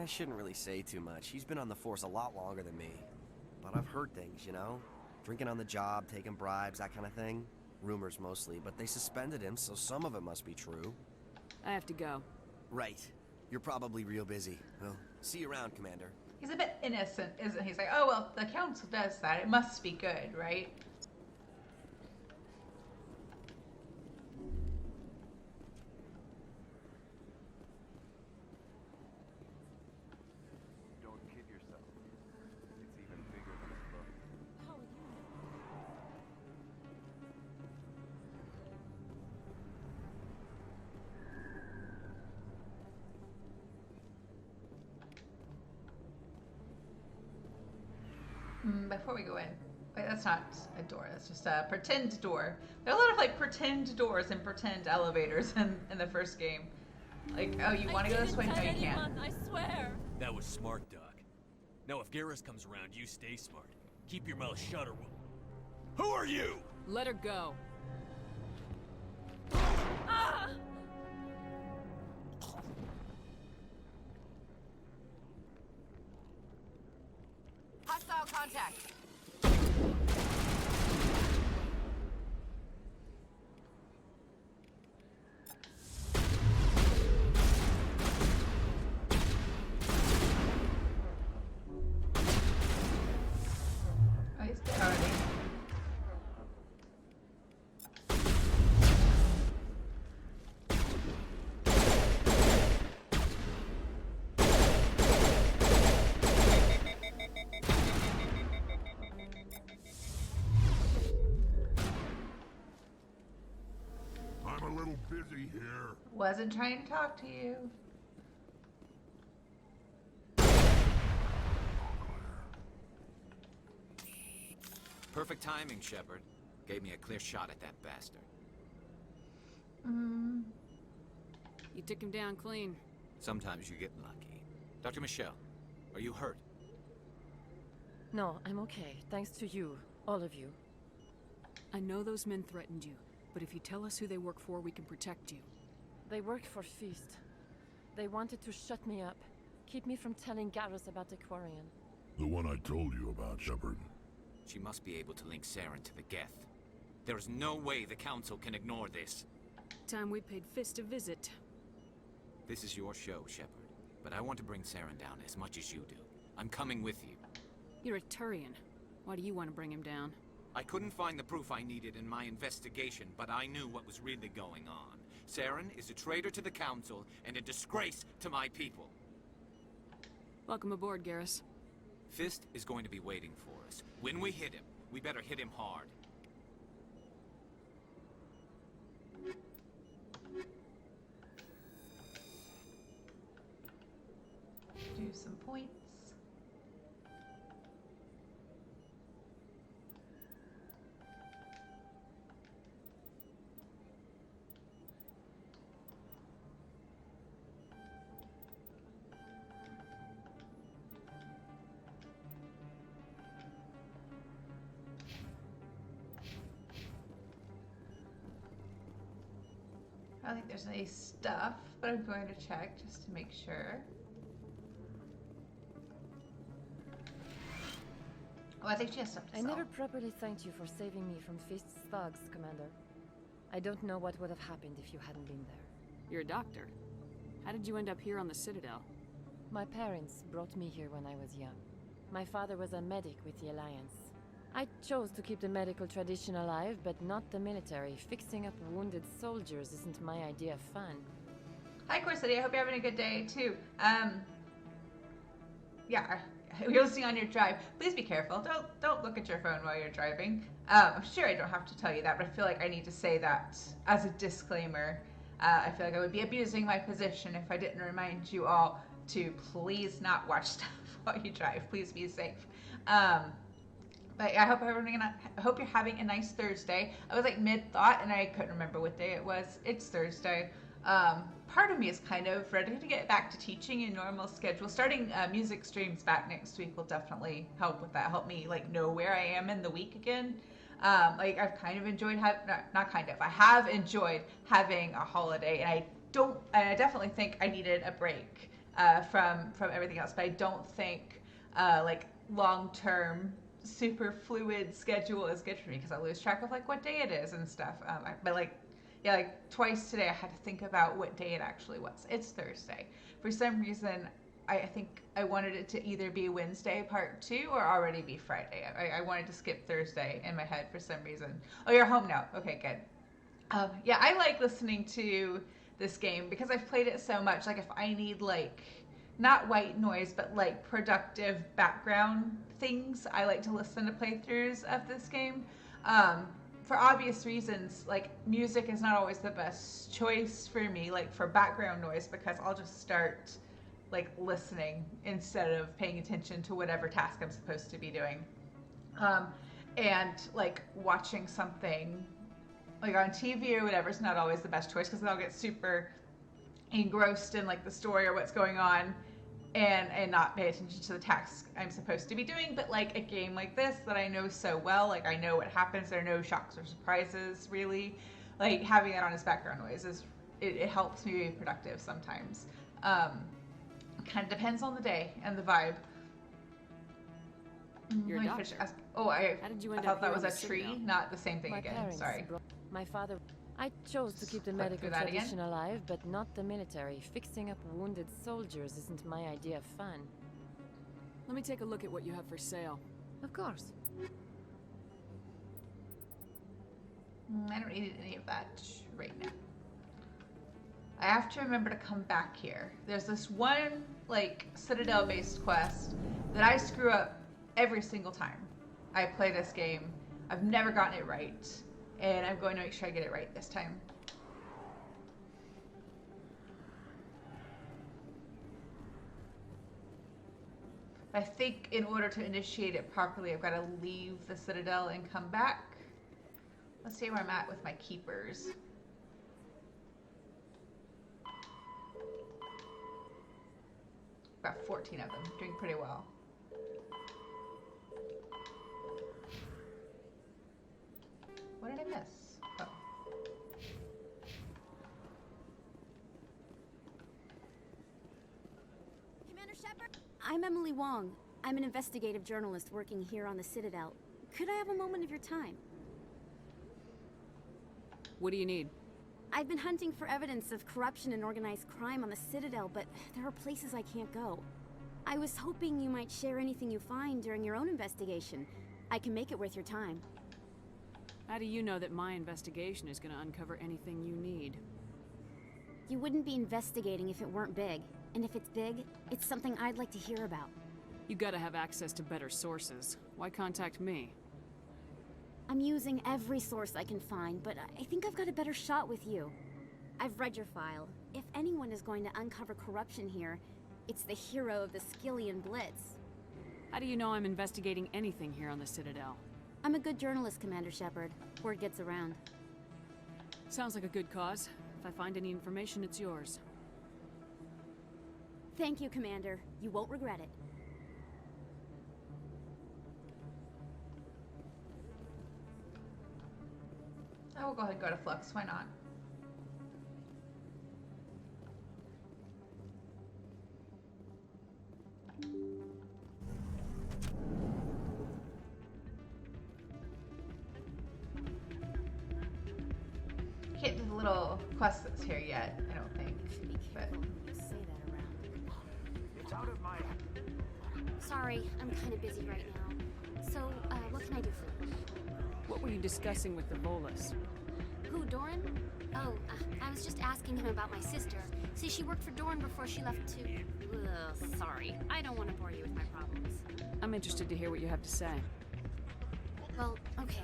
I shouldn't really say too much. He's been on the force a lot longer than me. But I've heard things, you know? Drinking on the job, taking bribes, that kind of thing. Rumors mostly, but they suspended him, so some of it must be true. I have to go. Right. You're probably real busy. Well, see you around, Commander. He's a bit innocent, isn't he? He's like, oh, well, the Council does that. It must be good, right? Before we go in, Wait, that's not a door. That's just a pretend door. There are a lot of like pretend doors and pretend elevators in the first game. Like, oh, you want to go this way? No, you can't. I swear. That was smart, Doc. Now, if Garrus comes around, you stay smart. Keep your mouth shut or we'll... Who are you? Let her go. Ah! Hostile contact. Oh, he's dead already. I'm a little busy here. Wasn't trying to talk to you. Perfect timing, Shepard. Gave me a clear shot at that bastard. You took him down clean. Sometimes you get lucky. Dr. Michelle, are you hurt? No, I'm okay. Thanks to you. All of you. I know those men threatened you, but if you tell us who they work for, we can protect you. They work for Feast. They wanted to shut me up. Keep me from telling Garrus about the Quarian. The one I told you about, Shepard. She must be able to link Saren to the Geth. There is no way the Council can ignore this. Time we paid Fist a visit. This is your show, Shepard. But I want to bring Saren down as much as you do. I'm coming with you. You're a Turian. Why do you want to bring him down? I couldn't find the proof I needed in my investigation, but I knew what was really going on. Saren is a traitor to the Council and a disgrace to my people. Welcome aboard, Garrus. Fist is going to be waiting for us. When we hit him, we better hit him hard. Do some points. I don't think there's any stuff, but I'm going to check just to make sure. Oh, I think she has stuff to I sell. never properly thanked you for saving me from Feast's thugs, Commander. I don't know what would have happened if you hadn't been there. You're a doctor. How did you end up here on the Citadel? My parents brought me here when I was young. My father was a medic with the Alliance. I chose to keep the medical tradition alive, but not the military. Fixing up wounded soldiers isn't my idea of fun. Hi, Core City. I hope you're having a good day, too. Yeah, you're listening on your drive. Please be careful. Don't look at your phone while you're driving. I'm sure I don't have to tell you that, but I feel like I need to say that as a disclaimer. I feel like I would be abusing my position if I didn't remind you all to please not watch stuff while you drive. Please be safe. But I hope you're having a nice Thursday. I was like mid-thought and I couldn't remember what day it was. It's Thursday. Part of me is kind of ready to get back to teaching in normal schedule. Starting music streams back next week will definitely help with that. Help me like know where I am in the week again. Like I've kind of enjoyed I have enjoyed having a holiday, and I definitely think I needed a break from everything else. But I don't think like long-term super fluid schedule is good for me because I lose track of like what day it is and stuff. But like twice today I had to think about what day it actually was. It's Thursday. For some reason, I think I wanted it to either be Wednesday part 2 or already be Friday. I wanted to skip Thursday in my head for some reason. Oh, you're home now. Okay, good. Yeah, I like listening to this game because I've played it so much. Like if I need like not white noise, but like productive background things, I like to listen to playthroughs of this game. For obvious reasons, like music is not always the best choice for me, like for background noise, because I'll just start like listening instead of paying attention to whatever task I'm supposed to be doing. and like watching something like on TV or whatever is not always the best choice because I'll get super engrossed in like the story or what's going on and not pay attention to the task I'm supposed to be doing. But like a game like this that I know so well, like I know what happens, there are no shocks or surprises really, like having that on as background noise is it helps me be productive sometimes. Kind of depends on the day and the vibe. You're a doctor. I did you end thought up that here was on a the tree, Citadel? not the same thing My again. parents Sorry. My father... I chose to keep the Click medical through that again. tradition alive, but not the military. Fixing up wounded soldiers isn't my idea of fun. Let me take a look at what you have for sale. Of course. I don't need any of that right now. I have to remember to come back here. There's this one, like, Citadel-based quest that I screw up every single time I play this game. I've never gotten it right, and I'm going to make sure I get it right this time. I think in order to initiate it properly, I've got to leave the Citadel and come back. Let's see where I'm at with my keepers. Got 14 of them, doing pretty well. What did I miss? Oh. Commander Shepard? I'm Emily Wong. I'm an investigative journalist working here on the Citadel. Could I have a moment of your time? What do you need? I've been hunting for evidence of corruption and organized crime on the Citadel, but there are places I can't go. I was hoping you might share anything you find during your own investigation. I can make it worth your time. How do you know that my investigation is going to uncover anything you need? You wouldn't be investigating if it weren't big. And if it's big, it's something I'd like to hear about. You gotta have access to better sources. Why contact me? I'm using every source I can find, but I think I've got a better shot with you. I've read your file. If anyone is going to uncover corruption here, it's the hero of the Skillian Blitz. How do you know I'm investigating anything here on the Citadel? I'm a good journalist, Commander Shepard. Word gets around. Sounds like a good cause. If I find any information, it's yours. Thank you, Commander. You won't regret it. I will go ahead and go to Flux. Why not? Can't do the little quest that's here yet, I don't think. But It's out of my... Sorry, I'm kind of busy right now. So, what can I do for you? What were you discussing with the Volus? Who, Doran? Oh, I was just asking him about my sister. See, she worked for Doran before she left to... Ugh, sorry. I don't want to bore you with my problems. I'm interested to hear what you have to say. Well, okay.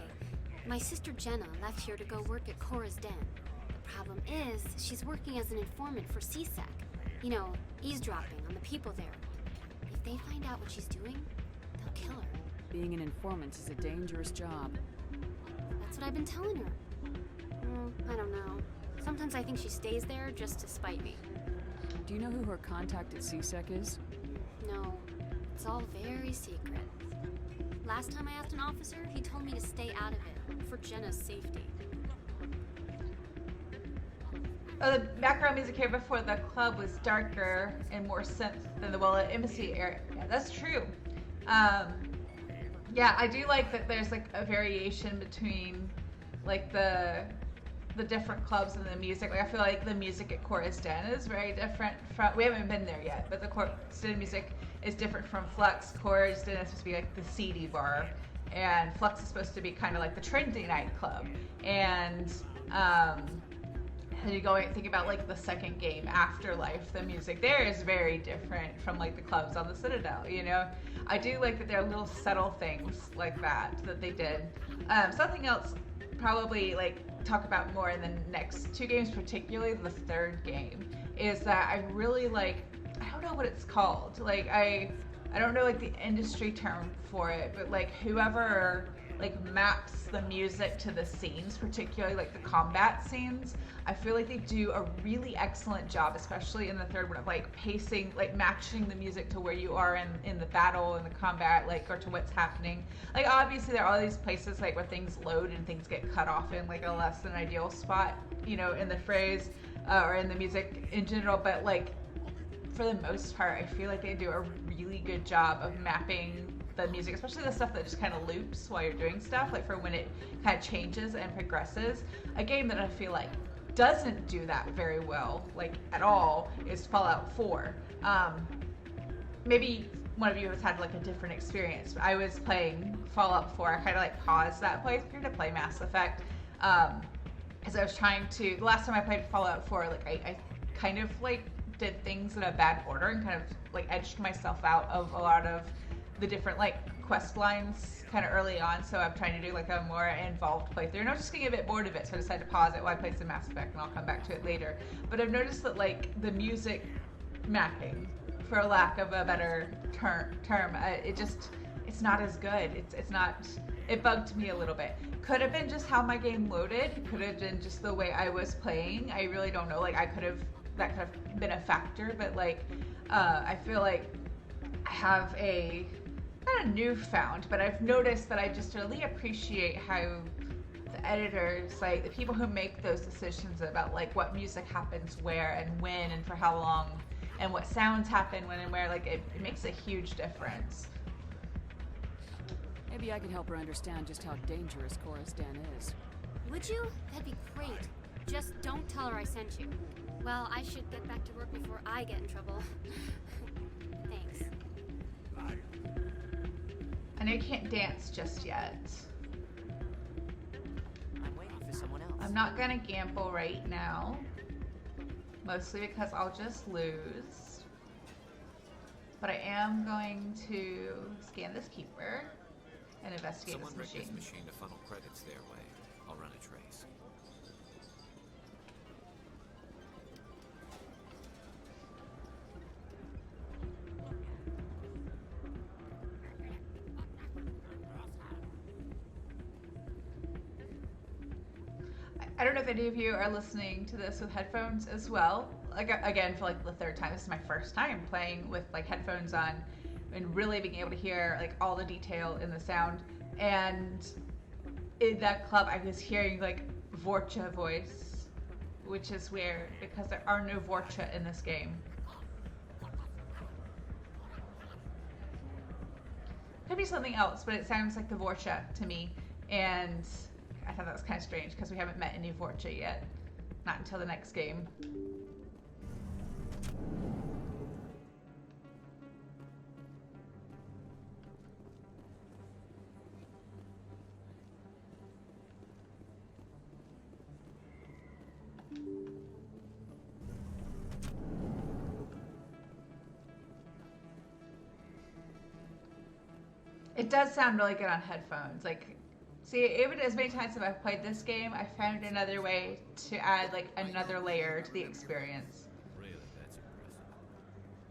My sister Jenna left here to go work at Cora's Den. The problem is, she's working as an informant for CSEC. You know, eavesdropping on the people there. If they find out what she's doing, they'll kill her. Being an informant is a dangerous job. That's what I've been telling her. I don't know. Sometimes I think she stays there just to spite me. Do you know who her contact at CSEC is? No, it's all very secret. Last time I asked an officer, he told me to stay out of it, for Jenna's safety. Oh, the background music here before the club was darker and more synth than the Embassy area. Yeah, that's true. Yeah, I do like that there's like a variation between like the different clubs and the music. Like I feel like the music at Cora's Den is very different from, we haven't been there yet, but the Cora's Den music is different from Flux. Cora's Den is supposed to be like the seedy bar, and Flux is supposed to be kind of like the trendy nightclub. And you go and think about like the second game, Afterlife, the music there is very different from like the clubs on the Citadel, you know? I do like that there are little subtle things like that they did. Something else probably like talk about more in the next two games, particularly the third game, is that I really like, I don't know what it's called. Like I don't know like the industry term for it, but like whoever like maps the music to the scenes, particularly like the combat scenes. I feel like they do a really excellent job, especially in the third one, of like pacing, like matching the music to where you are in the battle and the combat, like, or to what's happening. Like, obviously there are all these places like where things load and things get cut off in like a less than ideal spot, you know, in the phrase or in the music in general, but like for the most part, I feel like they do a really good job of mapping the music, especially the stuff that just kind of loops while you're doing stuff, like for when it kind of changes and progresses. A game that I feel like doesn't do that very well, like at all, is Fallout 4. Maybe one of you has had like a different experience. I was playing Fallout 4, I kind of like paused that playthrough to play Mass Effect, because I was trying to, the last time I played Fallout 4, like I kind of like did things in a bad order and kind of like edged myself out of a lot of the different like quest lines kind of early on, so I'm trying to do like a more involved playthrough, and I was just getting a bit bored of it, so I decided to pause it while I played some Mass Effect, and I'll come back to it later. But I've noticed that like the music mapping, for lack of a better term, it's not as good. It's not, it bugged me a little bit. Could have been just how my game loaded, could have been just the way I was playing, I really don't know. Like that could have been a factor, but like I feel like I have not a newfound, but I've noticed that I just really appreciate how the editors, like the people who make those decisions about like what music happens where and when and for how long, and what sounds happen when and where, like it makes a huge difference. Maybe I could help her understand just how dangerous Cora's Den is. Would you? That'd be great. Just don't tell her I sent you. Well, I should get back to work before I get in trouble. Thanks. I know you can't dance just yet. I'm waiting for someone else. I'm not gonna gamble right now. Mostly because I'll just lose. But I am going to scan this keeper and investigate Someone this rigged machine. this machine to funnel credits their way. I'll run a trace. I don't know if any of you are listening to this with headphones as well. Like again, for like the third time, this is my first time playing with like headphones on and really being able to hear like all the detail in the sound. And in that club, I was hearing like Vorcha voice, which is weird because there are no Vorcha in this game. Could be something else, but it sounds like the Vorcha to me, and I thought that was kind of strange because we haven't met any Vorcha yet. Not until the next game. It does sound really good on headphones. Like, see, even as many times as I've played this game, I found another way to add like another layer to the experience. Really, that's impressive.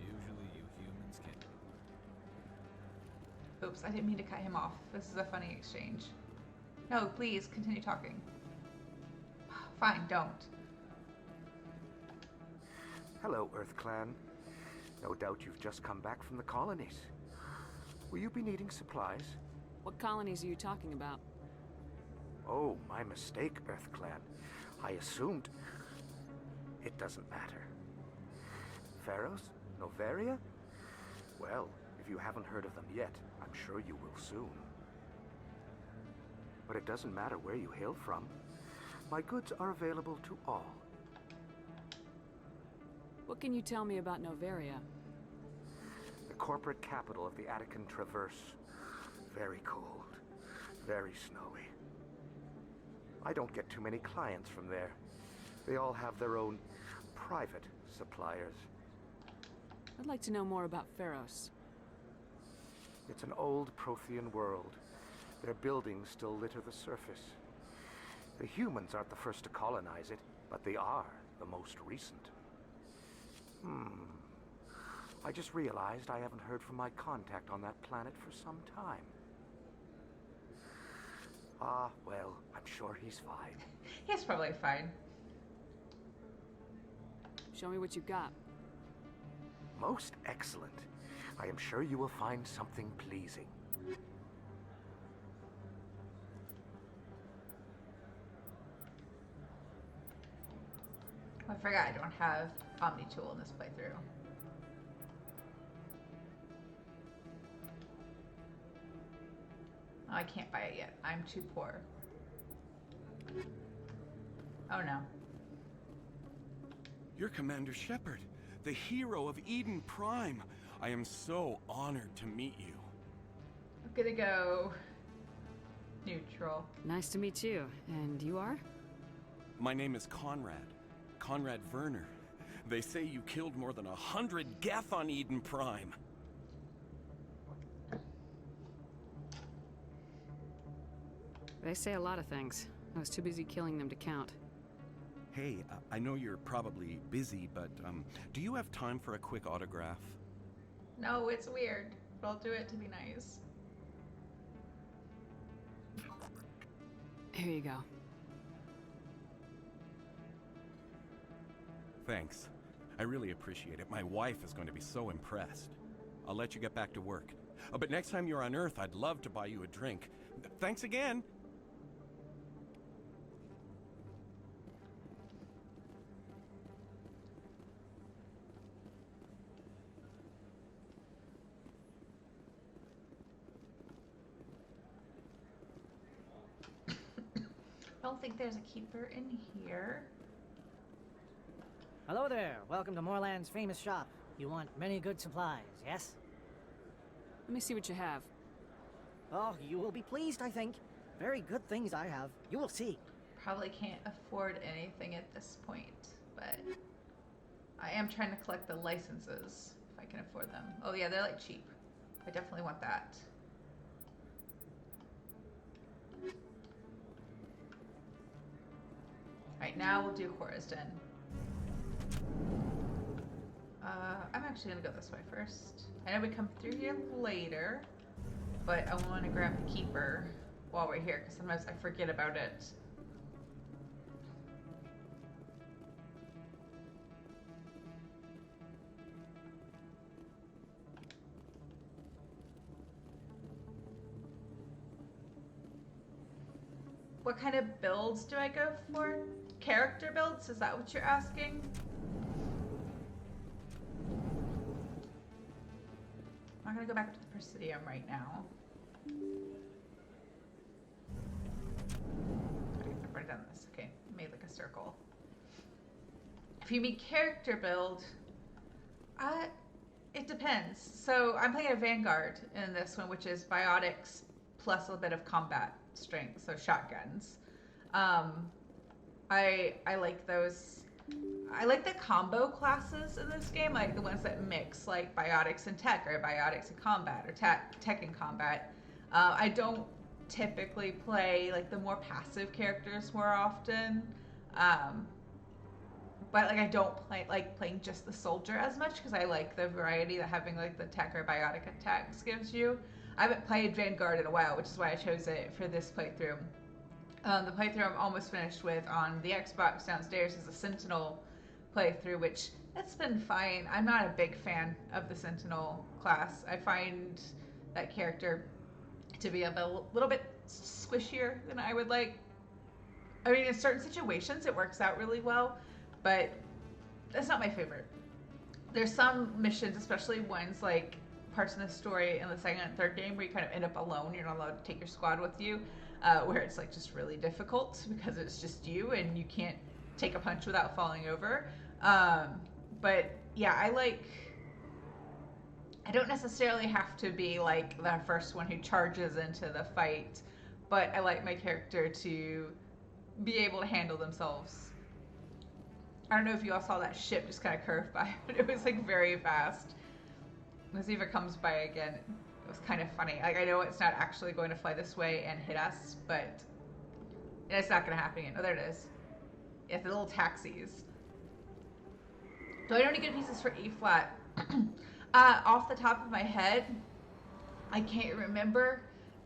Usually you humans can't. Oops, I didn't mean to cut him off. This is a funny exchange. No, please, continue talking. Fine, don't. Hello, Earth Clan. No doubt you've just come back from the colonies. Will you be needing supplies? What colonies are you talking about? Oh, my mistake, Earth Clan. I assumed... It doesn't matter. Pharaohs? Noveria? Well, if you haven't heard of them yet, I'm sure you will soon. But it doesn't matter where you hail from. My goods are available to all. What can you tell me about Noveria? The corporate capital of the Attican Traverse. Very cold. Very snowy. I don't get too many clients from there. They all have their own private suppliers. I'd like to know more about Pharos. It's an old Prothean world. Their buildings still litter the surface. The humans aren't the first to colonize it, but they are the most recent. I just realized I haven't heard from my contact on that planet for some time. Ah, well, I'm sure he's fine. He's probably fine. Show me what you got. Most excellent. I am sure you will find something pleasing. I forgot I don't have Omni Tool in this playthrough. Oh, I can't buy it yet. I'm too poor. Oh no. You're Commander Shepard, the hero of Eden Prime. I am so honored to meet you. I'm gonna go neutral. Nice to meet you. And you are? My name is Conrad. Conrad Werner. They say you killed more than 100 Geth on Eden Prime. They say a lot of things. I was too busy killing them to count. Hey, I know you're probably busy, but do you have time for a quick autograph? No, it's weird, but I'll do it to be nice. Here you go. Thanks. I really appreciate it. My wife is going to be so impressed. I'll let you get back to work. But next time you're on Earth, I'd love to buy you a drink. Thanks again! I don't think there's a keeper in here. Hello there. Welcome to Moorland's famous shop. You want many good supplies, yes? Let me see what you have. Oh, you will be pleased, I think. Very good things I have. You will see. Probably can't afford anything at this point, but I am trying to collect the licenses if I can afford them. Oh yeah, they're like cheap. I definitely want that. Alright, now we'll do Cora's Den. I'm actually gonna go this way first. I know we come through here later, but I want to grab the keeper while we're here, because sometimes I forget about it. What kind of builds do I go for? Character builds? Is that what you're asking? I'm gonna go back to the Presidium right now. I've already done this. Okay, made like a circle. If you mean character build, it depends. So I'm playing a Vanguard in this one, which is biotics plus a bit of combat strength, so shotguns. I like those. I like the combo classes in this game, like the ones that mix like biotics and tech, or biotics and combat, or tech and combat. I don't typically play like the more passive characters more often, but like I don't like playing just the soldier as much, because I like the variety that having like the tech or biotic attacks gives you. I haven't played Vanguard in a while, which is why I chose it for this playthrough. The playthrough I'm almost finished with on the Xbox downstairs is a Sentinel playthrough, which it's been fine. I'm not a big fan of the Sentinel class. I find that character to be a little bit squishier than I would like. I mean, in certain situations it works out really well, but that's not my favorite. There's some missions, especially ones like parts of the story in the second and third game where you kind of end up alone. You're not allowed to take your squad with you, where it's like just really difficult because it's just you and you can't take a punch without falling over. But yeah, I don't necessarily have to be like the first one who charges into the fight, but I like my character to be able to handle themselves. I don't know if you all saw that ship just kind of curve by, but it was like very fast. Let's see if it comes by again. It was kind of funny. Like, I know it's not actually going to fly this way and hit us, but it's not going to happen again. Oh, there it is. It's the little taxis. Do I know any good pieces for E flat? Off the top of my head, I can't remember.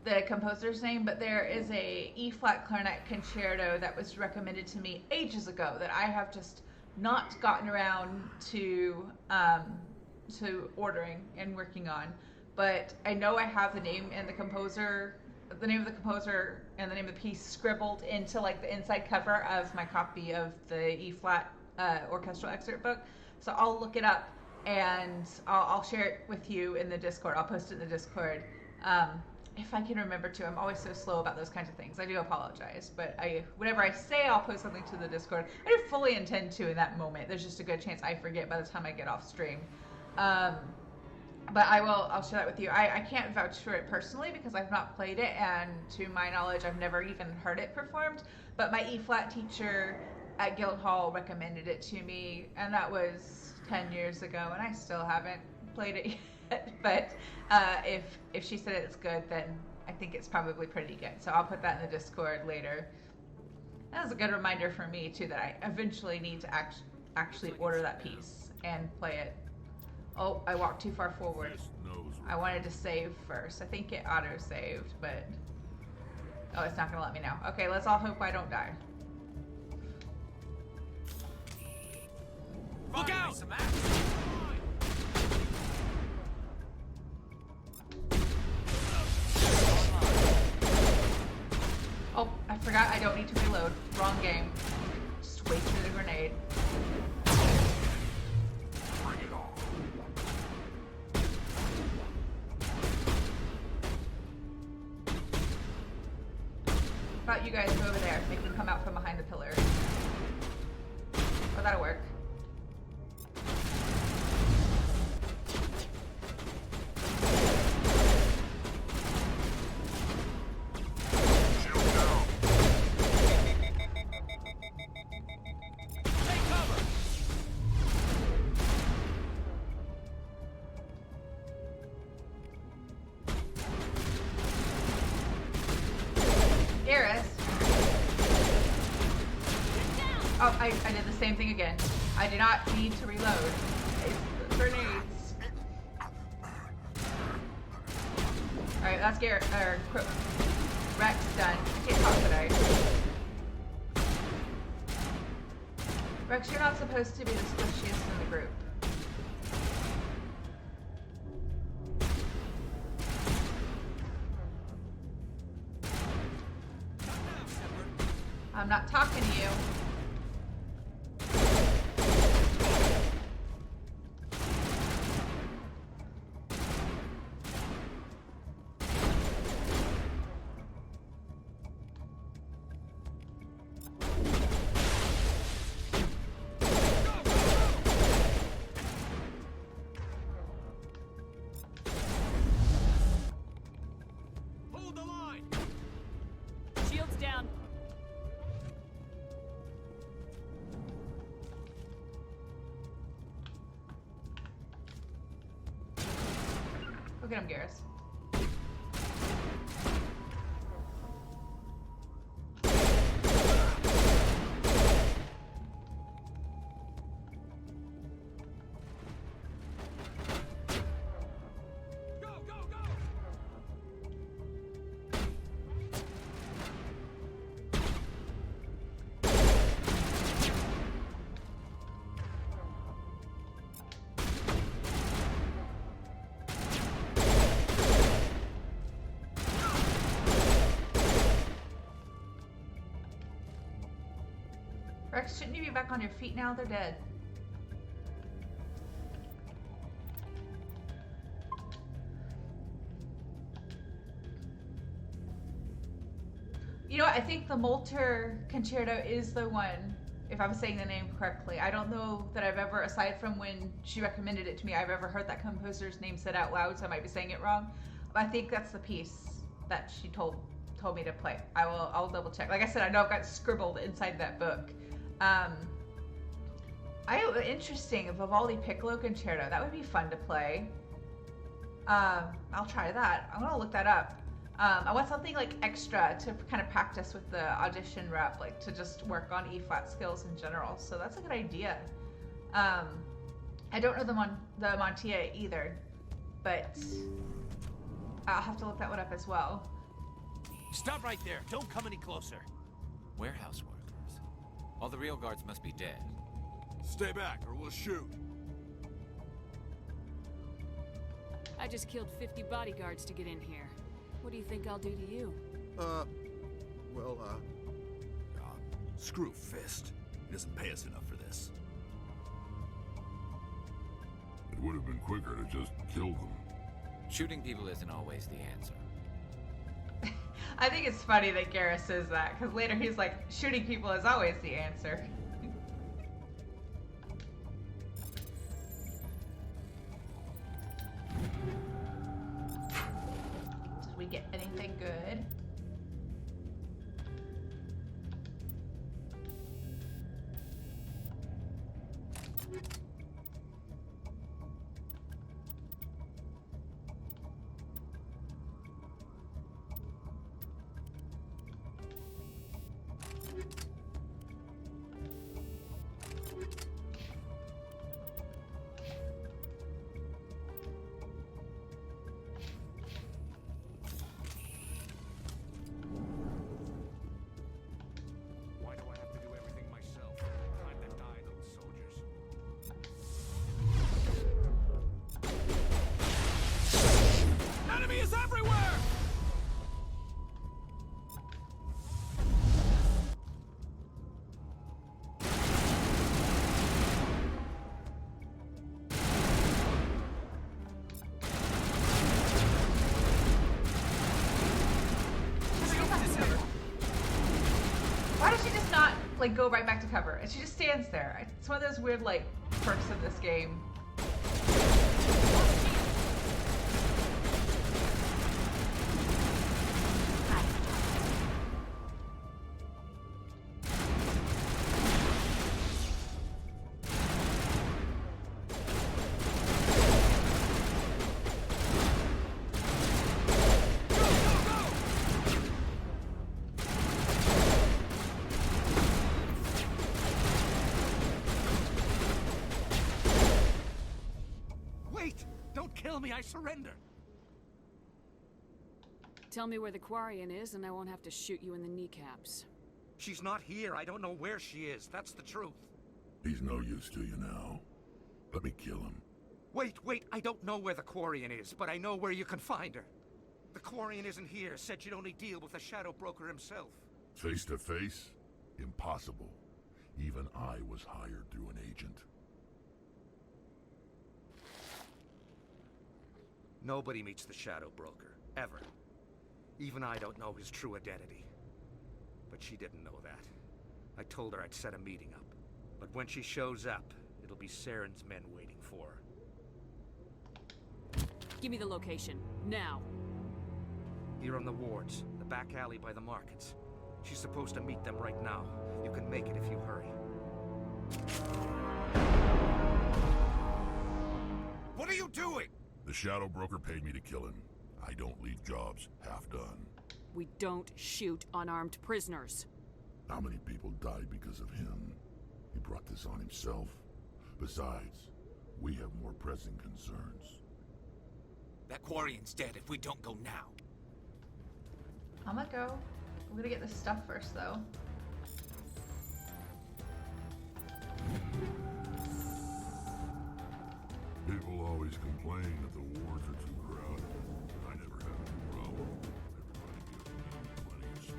the composer's name, but there is a E-flat clarinet concerto that was recommended to me ages ago that I have just not gotten around to ordering and working on. But I know I have the name and the composer, the name of the composer and the name of the piece scribbled into like the inside cover of my copy of the E-flat orchestral excerpt book. So I'll look it up and I'll share it with you in the Discord. I'll post it in the Discord. If I can remember to. I'm always so slow about those kinds of things. I do apologize, but whenever I say I'll post something to the Discord, I do fully intend to in that moment. There's just a good chance I forget by the time I get off stream. But I'll share that with you. I can't vouch for it personally because I've not played it, and to my knowledge, I've never even heard it performed. But my E-flat teacher at Guildhall recommended it to me, and that was 10 years ago, and I still haven't played it yet. But if she said it's good, then I think it's probably pretty good. So I'll put that in the Discord later. That was a good reminder for me too that I eventually need to actually order that piece and play it. Oh, I walked too far forward. I wanted to save first. I think it auto-saved, but oh, it's not gonna let me now. Okay, let's all hope I don't die. Look out! Oh, I forgot I don't need to reload. Wrong game. Just wait through the grenade. Bring it on. How about you guys go over there? Make them come out from behind the pillar. Oh, that'll work. Garrus. Oh, I did the same thing again. I do not need to reload. It's grenades. Alright, that's Garrus, Wrex done. I can't talk today. Wrex, you're not supposed to be the squishiest in the group. I'm not talking to you. Hold the line! Shields down! Go get him, Garrus. Wrex, shouldn't you be back on your feet now? They're dead. You know what? I think the Molter Concerto is the one, if I'm saying the name correctly. I don't know that I've ever, aside from when she recommended it to me, I've ever heard that composer's name said out loud, so I might be saying it wrong. But I think that's the piece that she told me to play. I'll double check. Like I said, I know I've got scribbled inside that book. Interesting, a Vivaldi Piccolo Concerto. That would be fun to play. I'll try that. I'm gonna look that up. I want something like extra to kind of practice with the audition rep, like to just work on E-flat skills in general. So that's a good idea. I don't know the Montia either, but I'll have to look that one up as well. Stop right there. Don't come any closer. Warehouse workers. All the real guards must be dead. Stay back, or we'll shoot. I just killed 50 bodyguards to get in here. What do you think I'll do to you? Screw Fist. He doesn't pay us enough for this. It would have been quicker to just kill them. Shooting people isn't always the answer. I think it's funny that Garrus says that, because later he's like, shooting people is always the answer. Did we get anything good? Like go right back to cover, and she just stands there. It's one of those weird like perks of this game. I surrender. Tell me where the Quarian is and I won't have to shoot you in the kneecaps. She's not here. I don't know where she is. That's the truth. He's no use to you now. Let me kill him. Wait. I don't know where the Quarian is, but I know where you can find her. The Quarian isn't here. Said you'd only deal with the Shadow Broker himself. Face to face? Impossible. Even I was hired through an agent. Nobody meets the Shadow Broker, ever. Even I don't know his true identity. But she didn't know that. I told her I'd set a meeting up. But when she shows up, it'll be Saren's men waiting for her. Give me the location, now. Here on the wards, the back alley by the markets. She's supposed to meet them right now. You can make it if you hurry. What are you doing? The Shadow Broker paid me to kill him. I don't leave jobs half done. We don't shoot unarmed prisoners. How many people died because of him? He brought this on himself. Besides, we have more pressing concerns. That Quarian's dead if we don't go now. I'm gonna go. I'm gonna get this stuff first, though. People always complain that the wards are too crowded. I never have any problem. Everybody gives me plenty of space.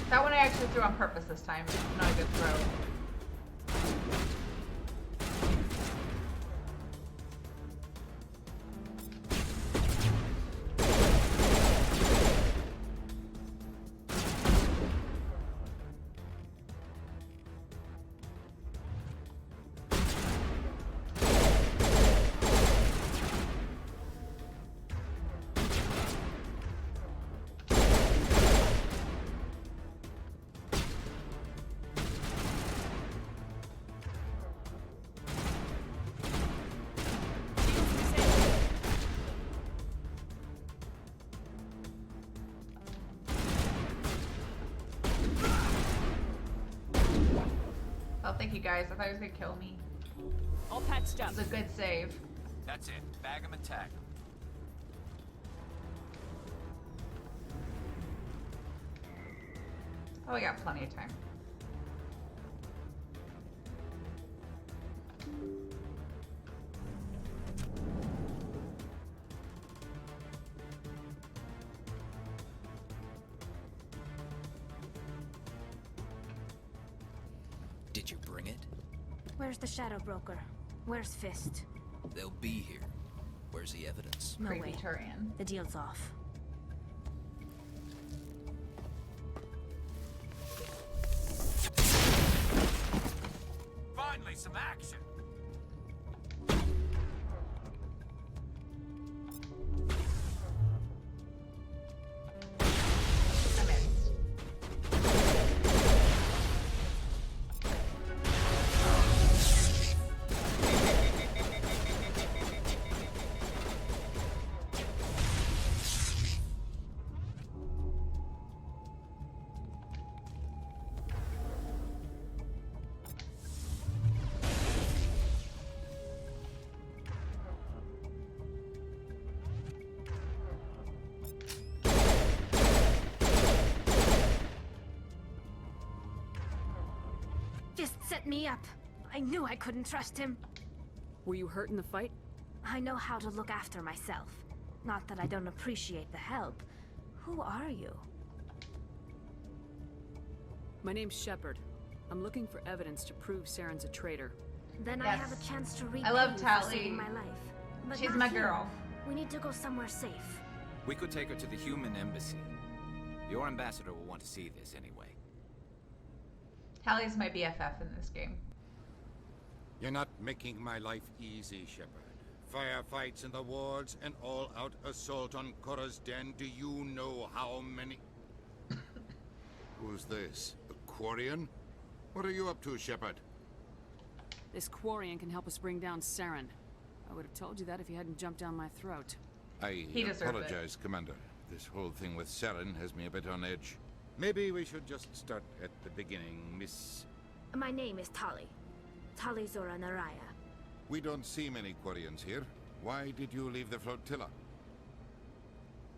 That one I actually threw on purpose this time. Not a good throw. Oh, thank you guys. I thought he was gonna kill me. All patched up. It's a good save. That's it. Bag him and tag him. Oh, we got plenty of time. Did you bring it? Where's the Shadow Broker? Where's Fist? They'll be here. Where's the evidence? No Creepy way. Turian. The deal's off. Finally, some action. Fist set me up. I knew I couldn't trust him. Were you hurt in the fight? I know how to look after myself. Not that I don't appreciate the help. Who are you? My name's Shepard. I'm looking for evidence to prove Saren's a traitor. Then I have a chance to repay I love you for Tali. saving my life. But She's not my here. girl. We need to go somewhere safe. We could take her to the human embassy. Your ambassador will want to see this anyway. Tali's my BFF in this game. You're not making my life easy, Shepard. Firefights in the wards, an all-out assault on Korra's den. Do you know how many... Who's this? A Quarian? What are you up to, Shepard? This Quarian can help us bring down Saren. I would have told you that if you hadn't jumped down my throat. I apologize, Commander. This whole thing with Saren has me a bit on edge. Maybe we should just start at the beginning, Miss... My name is Tali. Tali Zora Naraya. We don't see many Quarians here. Why did you leave the flotilla?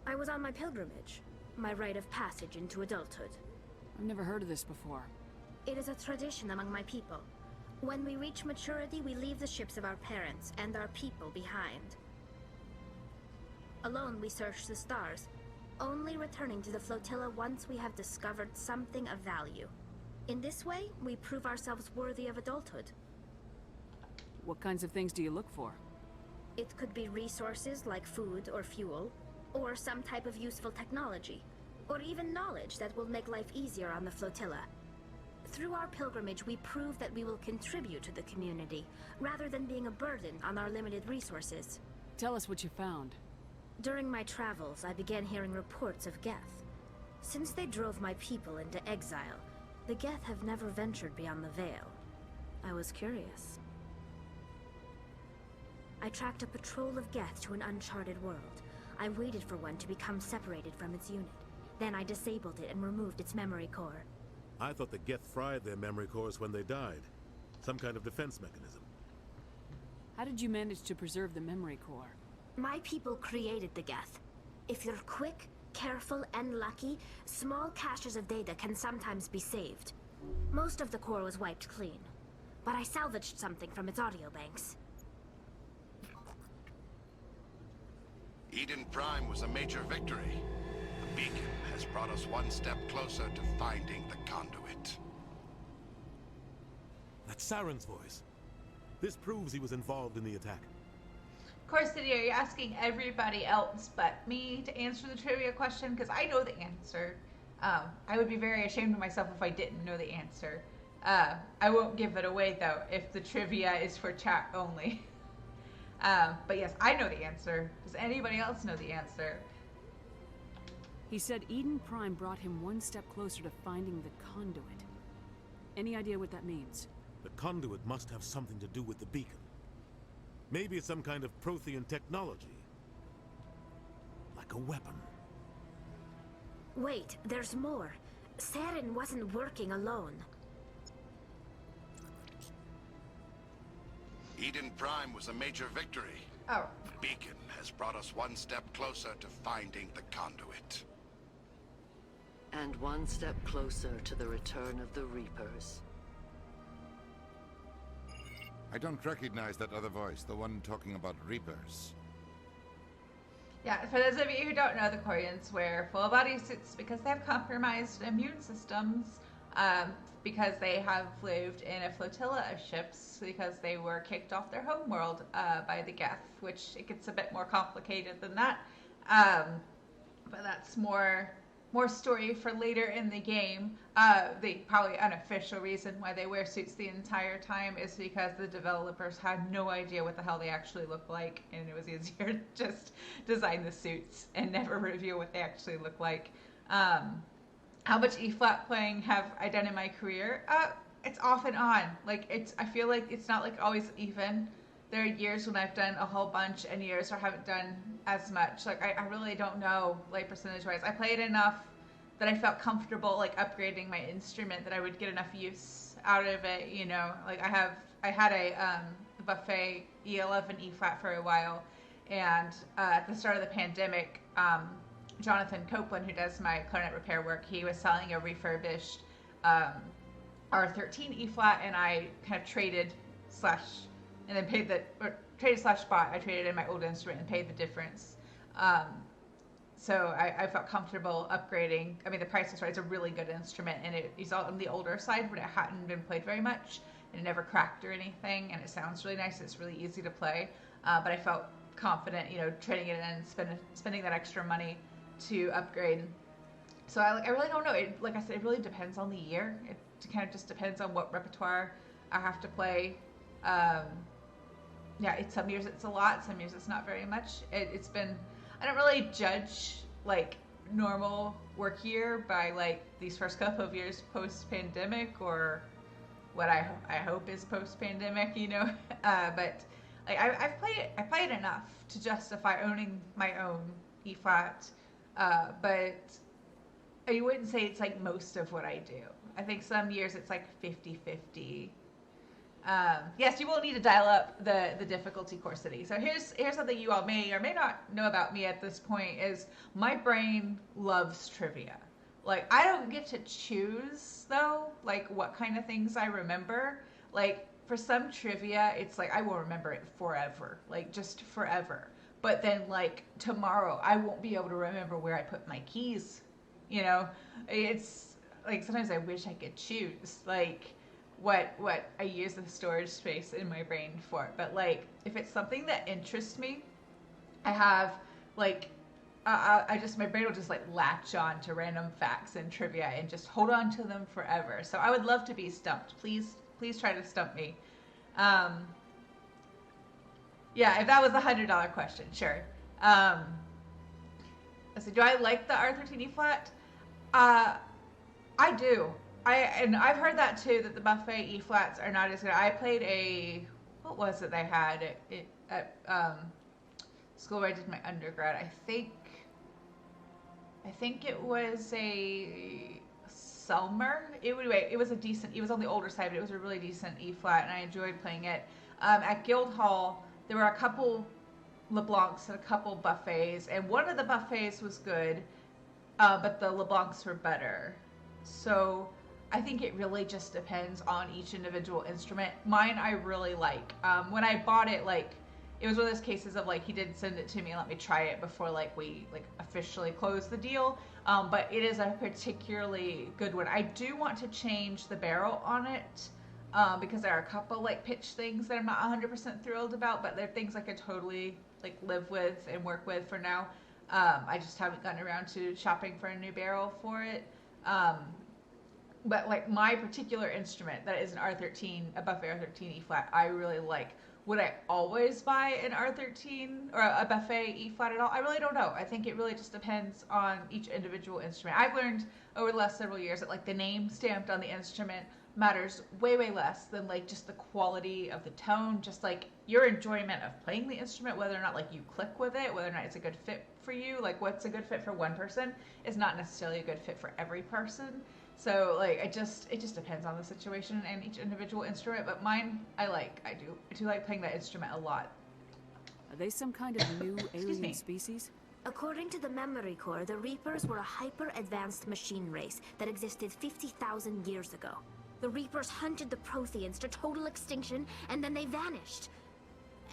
I was on my pilgrimage. My rite of passage into adulthood. I've never heard of this before. It is a tradition among my people. When we reach maturity, we leave the ships of our parents and our people behind. Alone, we search the stars, only returning to the flotilla once we have discovered something of value. In this way, we prove ourselves worthy of adulthood. What kinds of things do you look for? It could be resources like food or fuel, or some type of useful technology, or even knowledge that will make life easier on the flotilla. Through our pilgrimage, we prove that we will contribute to the community, rather than being a burden on our limited resources. Tell us what you found. During my travels, I began hearing reports of Geth. Since they drove my people into exile, the Geth have never ventured beyond the Veil. I was curious. I tracked a patrol of Geth to an uncharted world. I waited for one to become separated from its unit. Then I disabled it and removed its memory core. I thought the Geth fried their memory cores when they died. Some kind of defense mechanism. How did you manage to preserve the memory core? My people created the Geth. If you're quick, careful, and lucky, small caches of data can sometimes be saved. Most of the core was wiped clean, but I salvaged something from its audio banks. Eden Prime was a major victory. The beacon has brought us one step closer to finding the conduit. That's Saren's voice. This proves he was involved in the attack. Of course, City, are you asking everybody else but me to answer the trivia question? Because I know the answer. I would be very ashamed of myself if I didn't know the answer. I won't give it away, though, if the trivia is for chat only. But yes, I know the answer. Does anybody else know the answer? He said Eden Prime brought him one step closer to finding the conduit. Any idea what that means? The conduit must have something to do with the beacon. Maybe it's some kind of Prothean technology. Like a weapon. Wait, there's more. Saren wasn't working alone. Eden Prime was a major victory. Oh. The beacon has brought us one step closer to finding the conduit. And one step closer to the return of the Reapers. I don't recognize that other voice, the one talking about Reapers. Yeah, for those of you who don't know, the Quarians wear full body suits because they have compromised immune systems, because they have lived in a flotilla of ships because they were kicked off their homeworld by the Geth, which it gets a bit more complicated than that. But that's more story for later in the game. The probably unofficial reason why they wear suits the entire time is because the developers had no idea what the hell they actually look like, and it was easier to just design the suits and never reveal what they actually look like. How much E-flat playing have I done in my career? It's off and on. Like, I feel like it's not like always even. There are years when I've done a whole bunch and years where I haven't done as much. Like, I really don't know, like, percentage-wise. I played enough that I felt comfortable, like, upgrading my instrument, that I would get enough use out of it, you know. Like, I had a buffet E11 E-flat for a while, and at the start of the pandemic, Jonathan Copeland, who does my clarinet repair work, he was selling a refurbished R13 E-flat, and I kind of traded slash bought. I traded in my old instrument and paid the difference. So I felt comfortable upgrading. I mean, the price was right. It's a really good instrument, and it's on the older side, but it hadn't been played very much, and it never cracked or anything, and it sounds really nice. It's really easy to play, but I felt confident, you know, trading it in and spending that extra money to upgrade. So I really don't know. Like I said, it really depends on the year. It kind of just depends on what repertoire I have to play. Yeah, some years it's a lot, some years it's not very much. It's been, I don't really judge like normal work year by like these first couple of years post-pandemic, or what I hope is post-pandemic, you know. But like I played enough to justify owning my own E-flat. But I wouldn't say it's like most of what I do. I think some years it's like 50-50. Yes, you will need to dial up the difficulty corsity. So here's something you all may or may not know about me at this point is my brain loves trivia. Like, I don't get to choose, though, like, what kind of things I remember. Like, for some trivia, it's like I will remember it forever. Like, just forever. But then, like, tomorrow, I won't be able to remember where I put my keys. You know? It's, like, sometimes I wish I could choose, like, what I use the storage space in my brain for. But, like, if it's something that interests me, I have, like, my brain will just, like, latch on to random facts and trivia and just hold on to them forever. So I would love to be stumped. Please try to stump me. Yeah, if that was a $100 question, sure. So do I like the R13 E-flat? I do. And I've heard that too, that the buffet E-flats are not as good. I played what was it they had at school where I did my undergrad? I think it was a Selmer. It was on the older side, but it was a really decent E-flat, and I enjoyed playing it. At Guildhall, there were a couple LeBlancs and a couple buffets, and one of the buffets was good, but the LeBlancs were better. So I think it really just depends on each individual instrument. Mine I really like. When I bought it, like, it was one of those cases of, like, he did send it to me and let me try it before, like, we, like, officially closed the deal. But it is a particularly good one. I do want to change the barrel on it, because there are a couple, like, pitch things that I'm not 100% thrilled about, but they're things I could totally, like, live with and work with for now. I just haven't gotten around to shopping for a new barrel for it. But, like, my particular instrument, that is an R13, a buffet R13 E-flat, I really like. Would I always buy an R13 or a buffet E-flat at all? I really don't know. I think it really just depends on each individual instrument. I've learned over the last several years that, like, the name stamped on the instrument matters way, way less than, like, just the quality of the tone, just, like, your enjoyment of playing the instrument, whether or not, like, you click with it, whether or not it's a good fit for you. Like, what's a good fit for one person is not necessarily a good fit for every person. So like it just depends on the situation and each individual instrument. But mine, I do like playing that instrument a lot. Are they some kind of new alien species? According to the memory core, the Reapers were a hyper-advanced machine race that existed 50,000 years ago. The Reapers hunted the Protheans to total extinction, and then they vanished.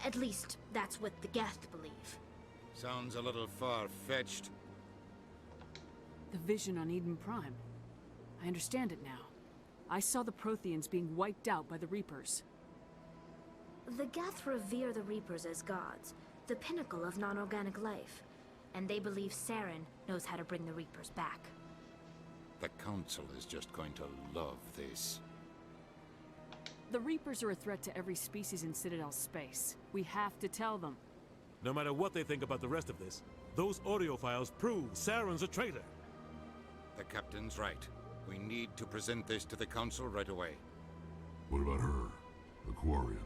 At least, that's what the Geth believe. Sounds a little far-fetched. The vision on Eden Prime. I understand it now. I saw the Protheans being wiped out by the Reapers. The Geth revere the Reapers as gods, the pinnacle of non-organic life. And they believe Saren knows how to bring the Reapers back. The Council is just going to love this. The Reapers are a threat to every species in Citadel space. We have to tell them. No matter what they think about the rest of this, those audio files prove Saren's a traitor. The Captain's right. We need to present this to the Council right away. What about her? The Quarian?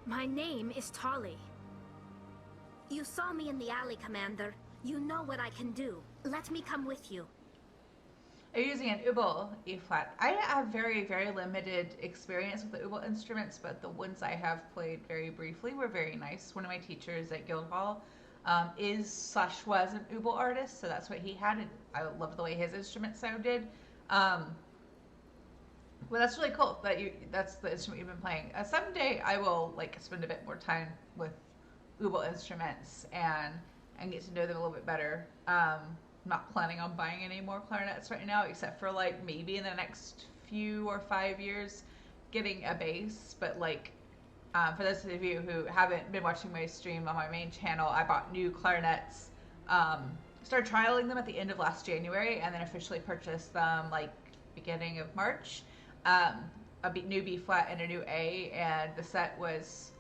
My name is Tali. You saw me in the alley, Commander. You know what I can do. Let me come with you. Are you using an Ubel E-flat? I have very, very limited experience with the Ubel instruments, but the ones I have played very briefly were very nice. One of my teachers at Guildhall was an Ubel artist, so that's what he had, and I loved the way his instrument sounded. Well, that's really cool that that's the instrument you've been playing. Someday I will spend a bit more time with Ubel instruments and get to know them a little bit better. I'm not planning on buying any more clarinets right now, except for maybe in the next few or 5 years getting a bass. But for those of you who haven't been watching my stream on my main channel, I bought new clarinets. Started trialing them at the end of last January, and then officially purchased them beginning of March. A new B flat and a new A, and the set was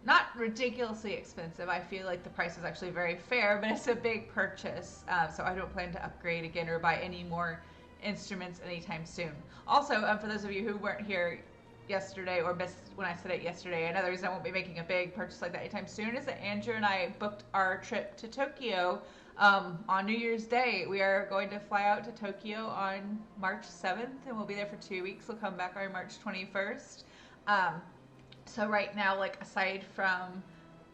not ridiculously expensive. I feel like the price is actually very fair, but it's a big purchase, so I don't plan to upgrade again or buy any more instruments anytime soon. Also, for those of you who weren't here yesterday or missed when I said it yesterday, another reason I won't be making a big purchase like that anytime soon is that Andrew and I booked our trip to Tokyo on New Year's Day. We are going to fly out to Tokyo on March 7th, and we'll be there for 2 weeks. We'll come back on March 21st. So right now, aside from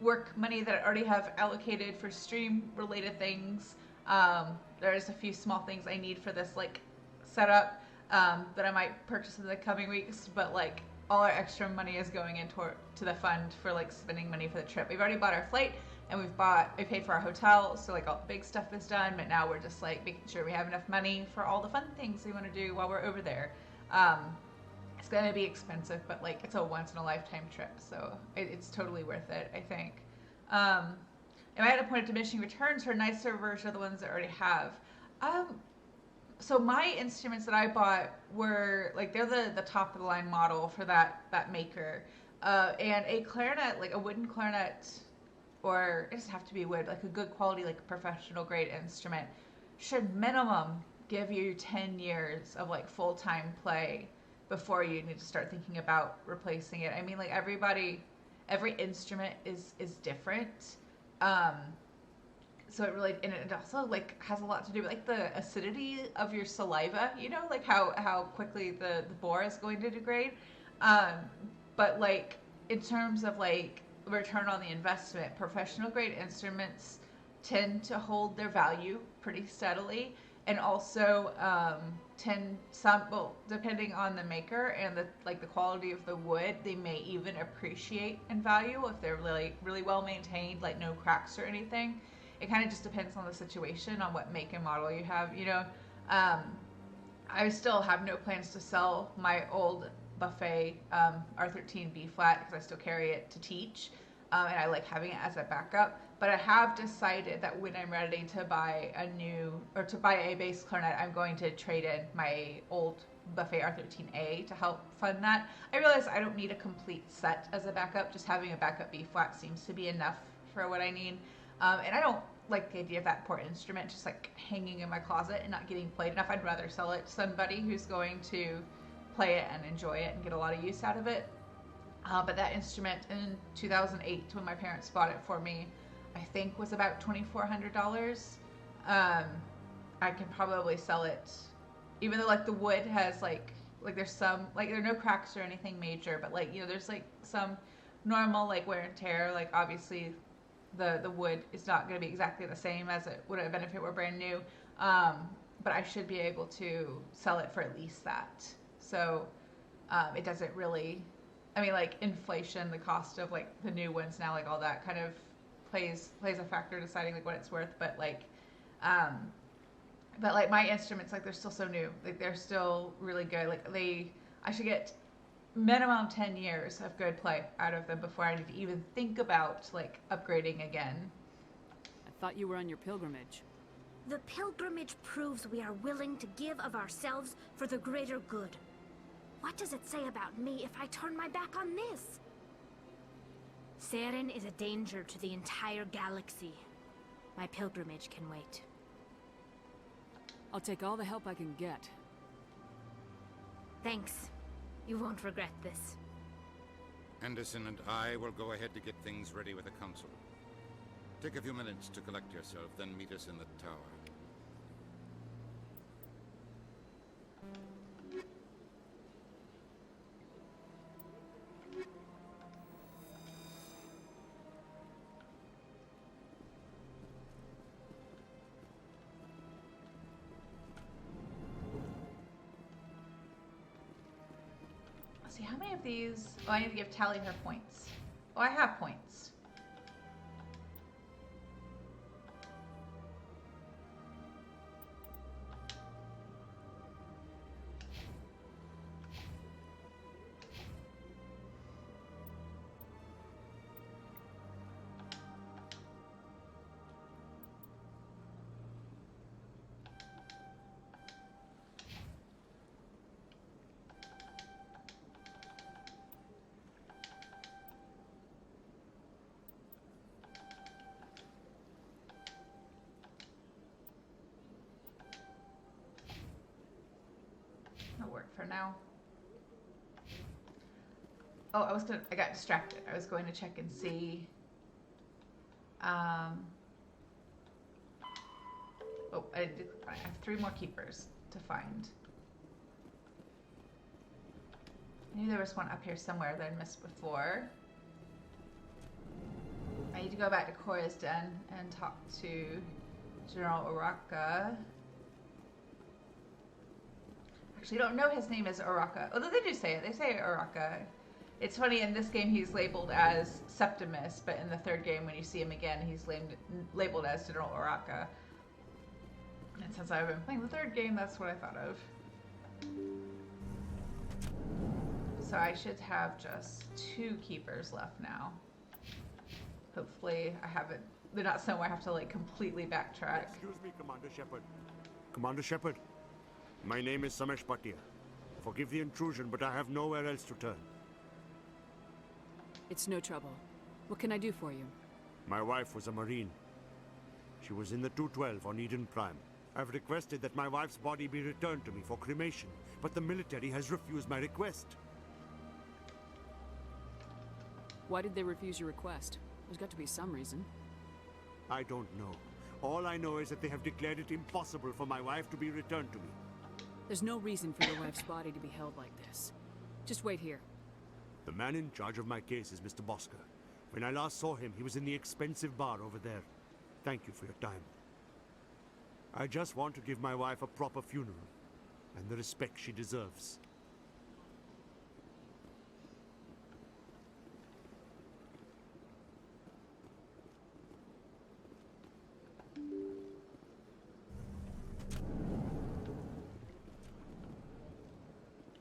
work money that I already have allocated for stream-related things, there's a few small things I need for this setup that I might purchase in the coming weeks. But all our extra money is going into the fund for spending money for the trip. We've already bought our flight, and we paid for our hotel, so all the big stuff is done. But now we're just making sure we have enough money for all the fun things we want to do while we're over there. It's going to be expensive, but it's a once-in-a-lifetime trip, so it's totally worth it, I think. Am I at a point of diminishing returns for a nicer version of the ones that I already have? So my instruments that I bought were they're the top-of-the-line model for that maker, and a clarinet, a wooden clarinet, or it doesn't have to be wood, a good quality, professional-grade instrument, should minimum give you 10 years of full-time play before you need to start thinking about replacing it. I mean, every instrument is different. So it really, and it also has a lot to do with the acidity of your saliva, how quickly the bore is going to degrade. But in terms of return on the investment, professional grade instruments tend to hold their value pretty steadily. And also depending on the maker and the quality of the wood, they may even appreciate in value if they're really well maintained, no cracks or anything. It kind of just depends on the situation, on what make and model you have. I still have no plans to sell my old Buffet R13 B flat because I still carry it to teach, and I like having it as a backup. But I have decided that when I'm ready to buy a bass clarinet, I'm going to trade in my old Buffet R13A to help fund that. I realize I don't need a complete set as a backup. Just having a backup B flat seems to be enough for what I need. And I don't like the idea of that poor instrument just hanging in my closet and not getting played enough. I'd rather sell it to somebody who's going to play it and enjoy it and get a lot of use out of it. But that instrument in 2008, when my parents bought it for me, I think was about $2,400. I can probably sell it, even though like the wood has like there's some like there are no cracks or anything major, but like there's like some normal like wear and tear. Like obviously, the wood is not going to be exactly the same as it would have been if it were brand new. But I should be able to sell it for at least that. So it doesn't really, I mean, like inflation, the cost of like the new ones now, like all that kind of plays a factor deciding like what it's worth. But like my instruments, like they're still so new, like they're still really good. Like I should get minimum 10 years of good play out of them before I need to even think about like upgrading again. I thought you were on your pilgrimage. The pilgrimage proves we are willing to give of ourselves for the greater good. What does it say about me if I turn my back on this? Saren is a danger to the entire galaxy. My pilgrimage can wait. I'll take all the help I can get. Thanks. You won't regret this. Anderson and I will go ahead to get things ready with the council. Take a few minutes to collect yourself, then meet us in the tower. Let's see, how many of these? Oh, I need to give Tali her points. Oh, I have points. That'll work for now. Oh, I got distracted. I was going to check and see. Oh, I have 3 more keepers to find. I knew there was one up here somewhere that I missed before. I need to go back to Cora's Den and talk to General Uraka. Actually, I don't know his name is Uraka. Although they do say it. They say Uraka. It's funny, in this game he's labeled as Septimus, but in the 3rd game when you see him again, he's labeled as General Uraka. And since I've been playing the 3rd game, that's what I thought of. So I should have just 2 keepers left now. Hopefully I haven't, they're not somewhere I have to like completely backtrack. Excuse me, Commander Shepard. Commander Shepard, my name is Samesh Bhatia. Forgive the intrusion, but I have nowhere else to turn. It's no trouble. What can I do for you? My wife was a Marine. She was in the 212 on Eden Prime. I've requested that my wife's body be returned to me for cremation, but the military has refused my request. Why did they refuse your request? There's got to be some reason. I don't know. All I know is that they have declared it impossible for my wife to be returned to me. There's no reason for your wife's body to be held like this. Just wait here. The man in charge of my case is Mr. Bosker. When I last saw him, he was in the expensive bar over there. Thank you for your time. I just want to give my wife a proper funeral, and the respect she deserves.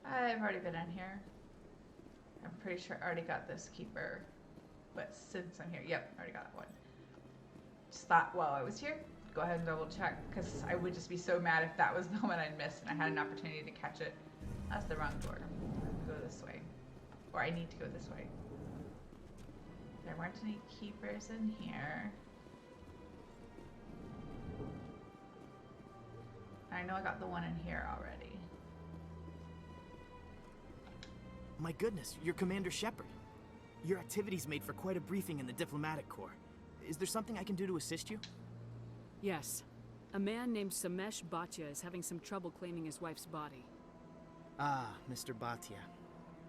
I've already been in here. I'm pretty sure I already got this keeper. But since I'm here, yep, I already got one. Just thought while I was here, go ahead and double check, because I would just be so mad if that was the one I'd missed and I had an opportunity to catch it. That's the wrong door. Go this way. Or I need to go this way. There weren't any keepers in here. I know I got the one in here already. My goodness, you're Commander Shepard. Your activities made for quite a briefing in the Diplomatic Corps. Is there something I can do to assist you? Yes. A man named Samesh Bhatia is having some trouble claiming his wife's body. Ah, Mr. Bhatia.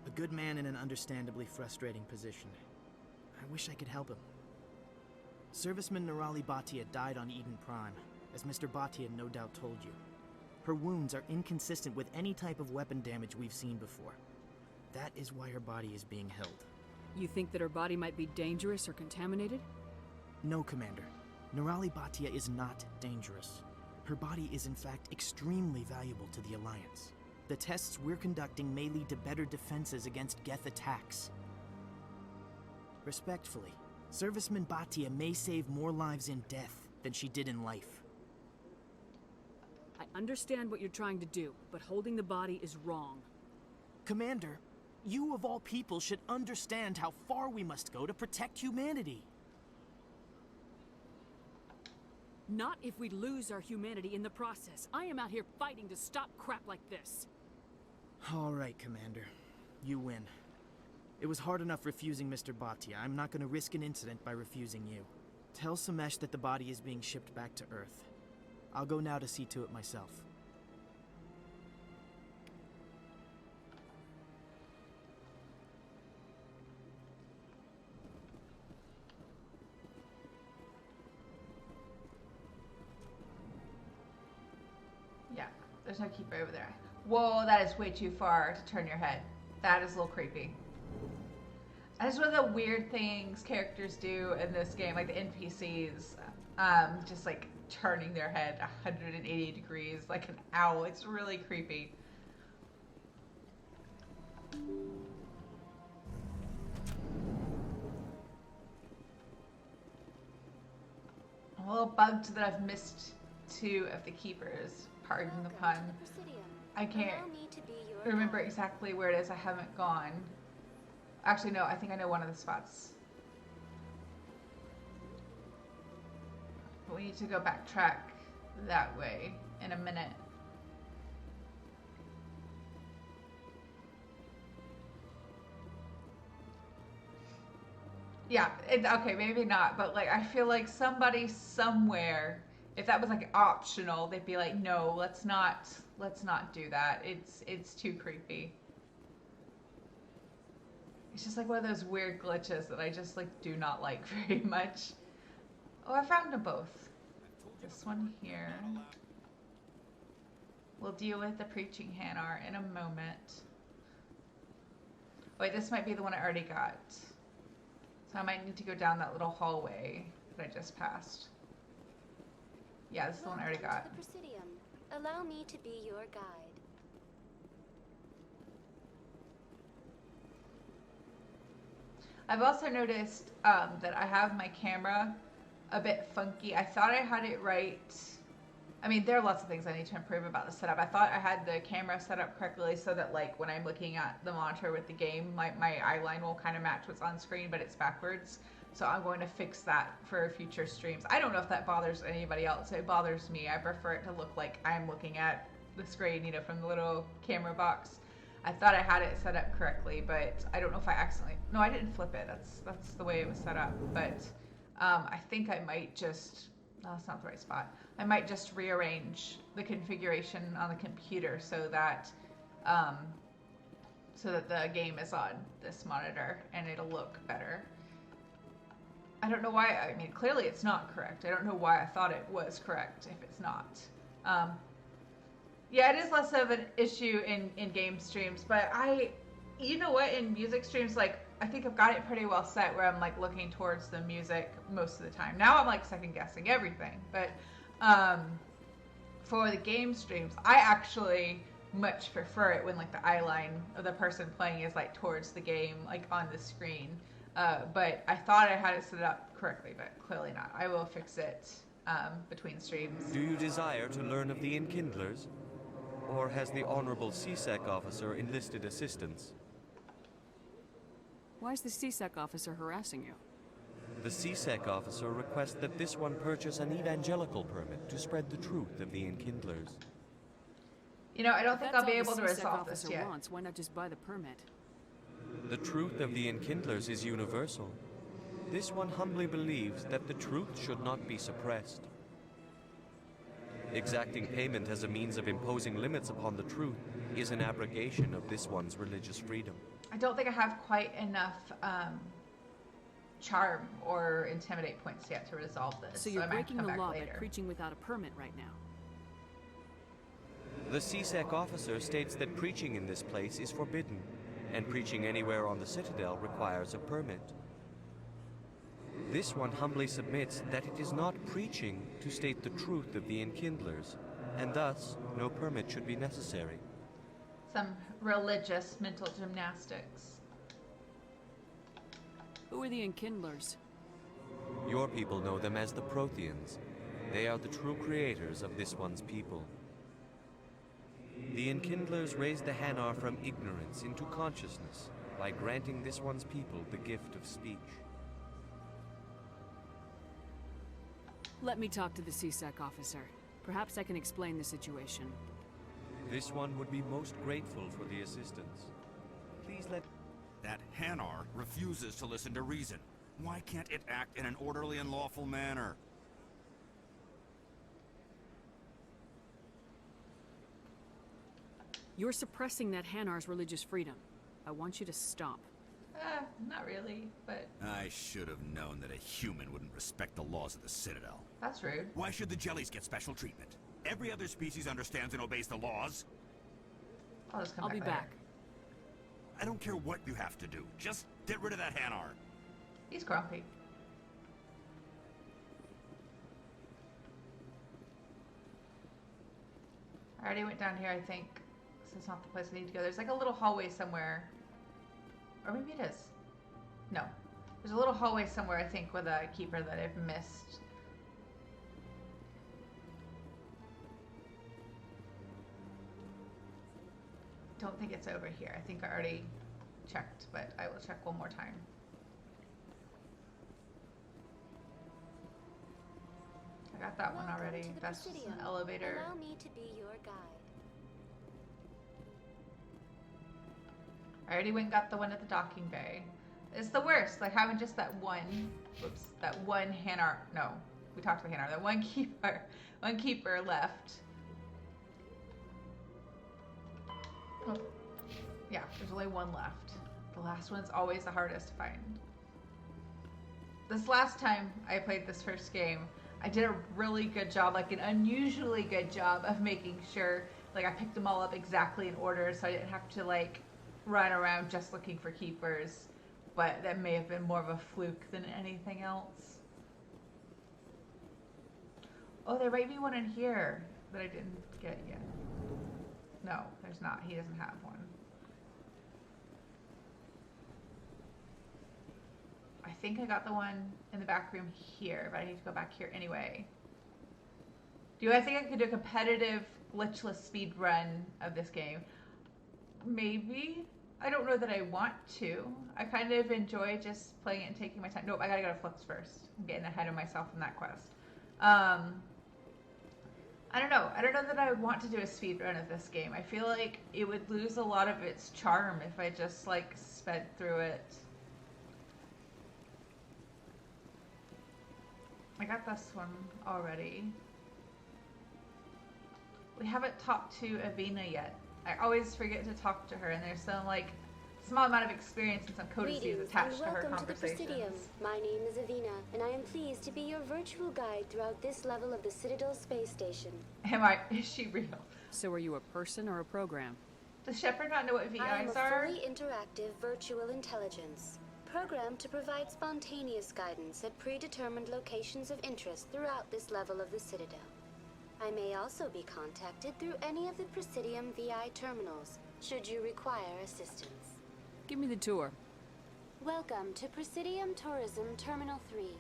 A good man in an understandably frustrating position. I wish I could help him. Serviceman Nirali Bhatia died on Eden Prime, as Mr. Bhatia no doubt told you. Her wounds are inconsistent with any type of weapon damage we've seen before. That is why her body is being held. You think that her body might be dangerous or contaminated? No, Commander. Nirali Bhatia is not dangerous. Her body is in fact extremely valuable to the Alliance. The tests we're conducting may lead to better defenses against Geth attacks. Respectfully, Serviceman Bhatia may save more lives in death than she did in life. I understand what you're trying to do, but holding the body is wrong. Commander, you of all people should understand how far we must go to protect humanity. Not if we lose our humanity in the process. I am out here fighting to stop crap like this. All right, Commander. You win. It was hard enough refusing Mr. Bhatia. I'm not going to risk an incident by refusing you. Tell Samesh that the body is being shipped back to Earth. I'll go now to see to it myself. Yeah, there's no keeper over there. Whoa, that is way too far to turn your head. That is a little creepy. That's one of the weird things characters do in this game, like the NPCs, just like turning their head 180 degrees like an owl. It's really creepy. I'm a little bugged that I've missed 2 of the keepers. Pardon the pun. I can't remember exactly where it is. I haven't gone. Actually, no, I think I know one of the spots. But we need to go backtrack that way in a minute. Yeah, okay, maybe not, but like I feel like somebody somewhere, if that was like optional, they'd be like, no, let's not do that. It's too creepy. It's just like one of those weird glitches that I just like do not like very much. Oh, I found them both. This one here. We'll deal with the preaching Hanar in a moment. Wait, this might be the one I already got. So I might need to go down that little hallway that I just passed. Yeah, this is the one I already got. The Presidium. Allow me to be your guide. I've also noticed that I have my camera a bit funky. I thought I had it right. I mean, there are lots of things I need to improve about the setup. I thought I had the camera set up correctly so that like when I'm looking at the monitor with the game, my eye line will kind of match what's on screen, but it's backwards. So I'm going to fix that for future streams. I don't know if that bothers anybody else. It bothers me. I prefer it to look like I'm looking at the screen, you know, from the little camera box. I thought I had it set up correctly, but I don't know if I accidentally... No, I didn't flip it. That's the way it was set up. But I think I might just... No, that's not the right spot. I might just rearrange the configuration on the computer so that the game is on this monitor and it'll look better. I don't know why. I mean, clearly it's not correct. I don't know why I thought it was correct if it's not. Yeah, it is less of an issue in game streams, but you know what, in music streams, like, I think I've got it pretty well set where I'm, like, looking towards the music most of the time. Now I'm, like, second-guessing everything, but for the game streams, I actually much prefer it when, like, the eye line of the person playing is, like, towards the game, like, on the screen. But I thought I had it set up correctly, but clearly not. I will fix it between streams. Do you desire to learn of the Enkindlers? Or has the Honorable CSEC officer enlisted assistance? Why is the CSEC officer harassing you? The CSEC officer requests that this one purchase an evangelical permit to spread the truth of the Enkindlers. You know, I don't think I'll be able to That's all resolve the CSEC this officer yet. wants. Why not just buy the permit? The truth of the Enkindlers is universal. This one humbly believes that the truth should not be suppressed. Exacting payment as a means of imposing limits upon the truth is an abrogation of this one's religious freedom. I don't think I have quite enough charm or intimidate points yet to resolve this. So you're I might breaking come the back law later. by preaching without a permit right now. The CSEC officer states that preaching in this place is forbidden, and preaching anywhere on the Citadel requires a permit. This one humbly submits that it is not preaching to state the truth of the Enkindlers, and thus no permit should be necessary. Some religious mental gymnastics. Who are the Enkindlers? Your people know them as the Protheans. They are the true creators of this one's people. The Enkindlers raised the Hanar from ignorance into consciousness by granting this one's people the gift of speech. Let me talk to the CSEC officer. Perhaps I can explain the situation. This one would be most grateful for the assistance. Please let... That Hanar refuses to listen to reason. Why can't it act in an orderly and lawful manner? You're suppressing that Hanar's religious freedom. I want you to stop. Not really, but... I should have known that a human wouldn't respect the laws of the Citadel. That's rude. Why should the jellies get special treatment? Every other species understands and obeys the laws. I'll be back. I don't care what you have to do. Just get rid of that Hanar. He's grumpy. I already went down here, I think. This is not the place I need to go. There's like a little hallway somewhere. Or maybe it is. No. There's a little hallway somewhere, I think, with a keeper that I've missed. Don't think it's over here. I think I already checked, but I will check one more time. I got that one already. That's an elevator. Allow me to be your guide. I already went and got the one at the docking bay. It's the worst, like having just that one, whoops, that one Hanar, no, we talked to the Hanar, that one keeper left. Oh, yeah, there's only one left. The last one's always the hardest to find. This last time I played this first game, I did a really good job, like an unusually good job of making sure, like I picked them all up exactly in order so I didn't have to like run around just looking for keepers, but that may have been more of a fluke than anything else. Oh, there might be one in here that I didn't get yet. No, there's not. He doesn't have one. I think I got the one in the back room here, but I need to go back here anyway. Do I think I could do a competitive glitchless speed run of this game? Maybe. I don't know that I want to. I kind of enjoy just playing it and taking my time. Nope, I gotta go to Flux first. I'm getting ahead of myself in that quest. I don't know. I don't know that I want to do a speed run of this game. I feel like it would lose a lot of its charm if I just like sped through it. I got this one already. We haven't talked to Avina yet. I always forget to talk to her, and there's some like small amount of experience and some codices attached to her conversations. To the Presidium. My name is Avina, and I am pleased to be your virtual guide throughout this level of the Citadel space station. Is she real? So are you a person or a program? Does Shepard not know what VIs I am a are? fully interactive virtual intelligence, programmed to provide spontaneous guidance at predetermined locations of interest throughout this level of the Citadel. I may also be contacted through any of the Presidium VI terminals, should you require assistance. Give me the tour. Welcome to Presidium Tourism Terminal 3.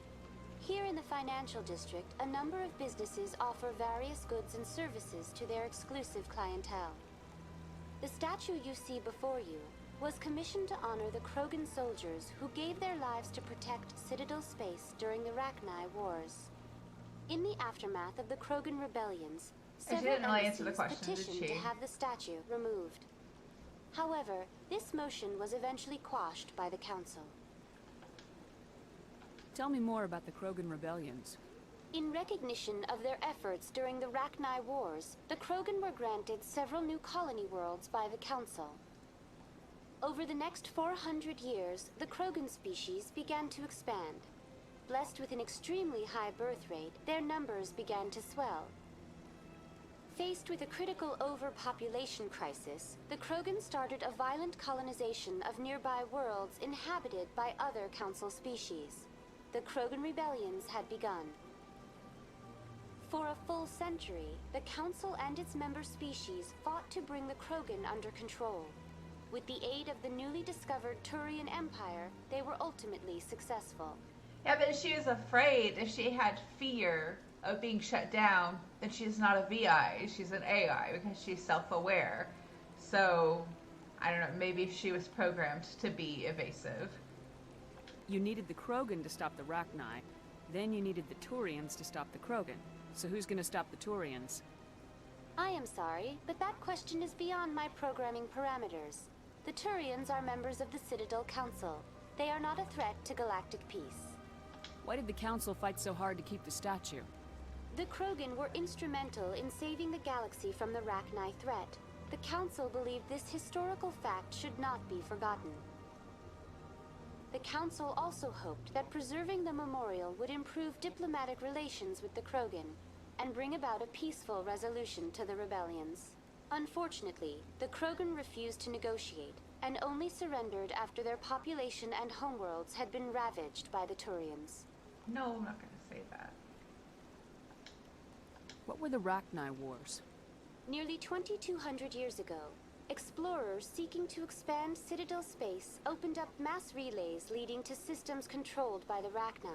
Here in the financial district, a number of businesses offer various goods and services to their exclusive clientele. The statue you see before you was commissioned to honor the Krogan soldiers who gave their lives to protect Citadel space during the Rachni Wars. In the aftermath of the Krogan rebellions, several embassies petitioned to have the statue removed. However, this motion was eventually quashed by the Council. Tell me more about the Krogan rebellions. In recognition of their efforts during the Rachni Wars, the Krogan were granted several new colony worlds by the Council. Over the next 400 years, the Krogan species began to expand. Blessed with an extremely high birth rate, their numbers began to swell. Faced with a critical overpopulation crisis, the Krogan started a violent colonization of nearby worlds inhabited by other Council species. The Krogan rebellions had begun. For a full century, the Council and its member species fought to bring the Krogan under control. With the aid of the newly discovered Turian Empire, they were ultimately successful. Yeah, but she was afraid if she had fear of being shut down, then she's not a VI, she's an AI because she's self-aware. So, I don't know, maybe she was programmed to be evasive. You needed the Krogan to stop the Rachni, then you needed the Turians to stop the Krogan. So who's gonna stop the Turians? I am sorry, but that question is beyond my programming parameters. The Turians are members of the Citadel Council. They are not a threat to galactic peace. Why did the Council fight so hard to keep the statue? The Krogan were instrumental in saving the galaxy from the Rachni threat. The Council believed this historical fact should not be forgotten. The Council also hoped that preserving the memorial would improve diplomatic relations with the Krogan and bring about a peaceful resolution to the rebellions. Unfortunately, the Krogan refused to negotiate and only surrendered after their population and homeworlds had been ravaged by the Turians. No, I'm not going to say that. What were the Rachni Wars? Nearly 2,200 years ago, explorers seeking to expand Citadel space opened up mass relays leading to systems controlled by the Rachni.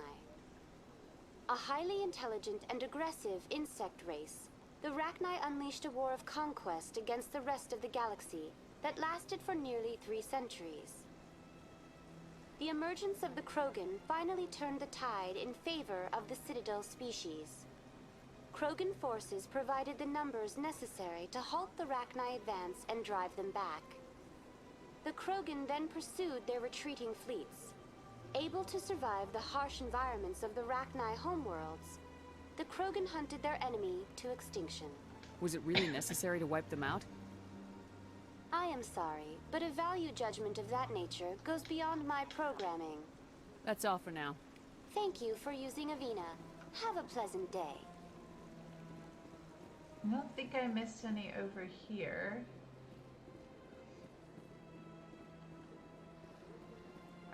A highly intelligent and aggressive insect race, the Rachni unleashed a war of conquest against the rest of the galaxy that lasted for nearly 3 centuries. The emergence of the Krogan finally turned the tide in favor of the Citadel species. Krogan forces provided the numbers necessary to halt the Rachni advance and drive them back. The Krogan then pursued their retreating fleets. Able to survive the harsh environments of the Rachni homeworlds, the Krogan hunted their enemy to extinction. Was it really necessary to wipe them out? I am sorry, but a value judgment of that nature goes beyond my programming. That's all for now. Thank you for using Avina. Have a pleasant day. I don't think I missed any over here.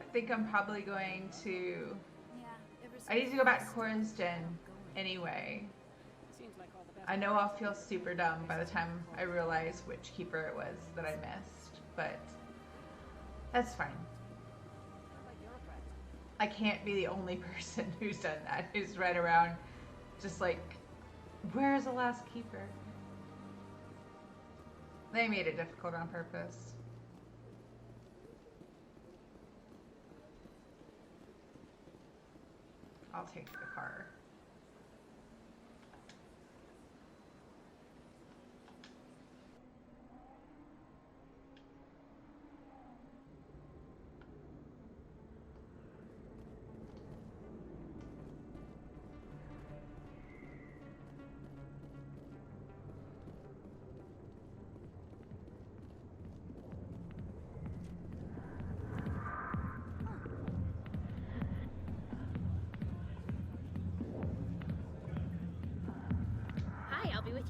I think I'm probably going to... I need to go back to Cora's Den anyway. I know I'll feel super dumb by the time I realize which keeper it was that I missed, but that's fine. I can't be the only person who's done that, who's read around just like, where's the last keeper? They made it difficult on purpose. I'll take the car.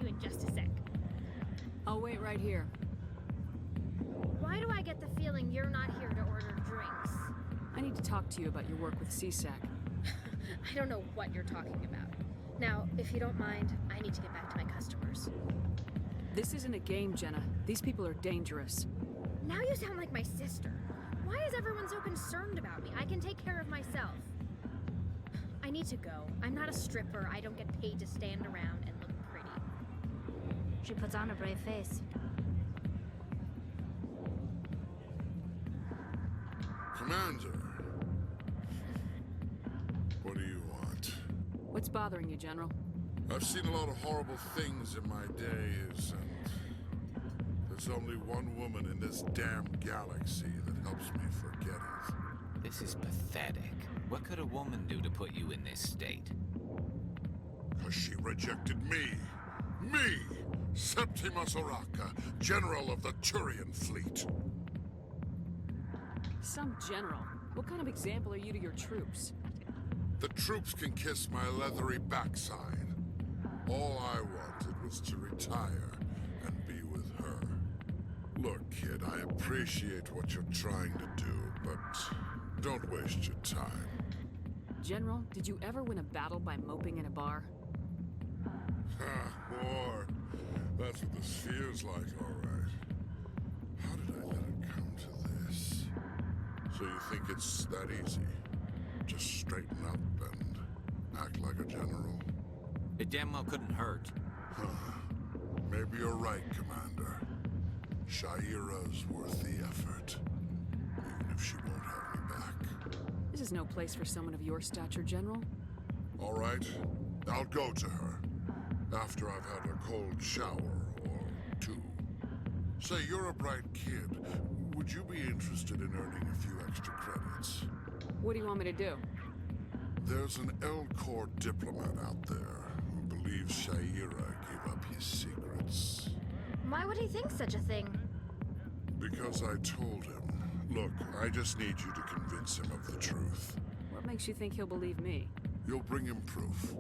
You in just a sec. I'll wait right here. Why do I get the feeling you're not here to order drinks? I need to talk to you about your work with CSAC. I don't know what you're talking about. Now, if you don't mind, I need to get back to my customers. This isn't a game, Jenna. These people are dangerous. Now you sound like my sister. Why is everyone so concerned about me? I can take care of myself. I need to go. I'm not a stripper. I don't get paid to stand around and look pretty. She puts on a brave face. Commander. What do you want? What's bothering you, General? I've seen a lot of horrible things in my days, and there's only one woman in this damn galaxy that helps me forget it. This is pathetic. What could a woman do to put you in this state? Because she rejected me. Me! Septimus Oraka, General of the Turian Fleet. Some general. What kind of example are you to your troops? The troops can kiss my leathery backside. All I wanted was to retire and be with her. Look, kid, I appreciate what you're trying to do, but don't waste your time. General, did you ever win a battle by moping in a bar? More. That's what this feels like, all right. How did I let it come to this? So you think it's that easy? Just straighten up and act like a general? It damn well couldn't hurt. Maybe you're right, Commander. Shaira's worth the effort, even if she won't have me back. This is no place for someone of your stature, General. All right, I'll go to her. After I've had a cold shower or two. Say, you're a bright kid. Would you be interested in earning a few extra credits? What do you want me to do? There's an Elcor diplomat out there who believes Shaira gave up his secrets. Why would he think such a thing? Because I told him. Look, I just need you to convince him of the truth. What makes you think he'll believe me? You'll bring him proof.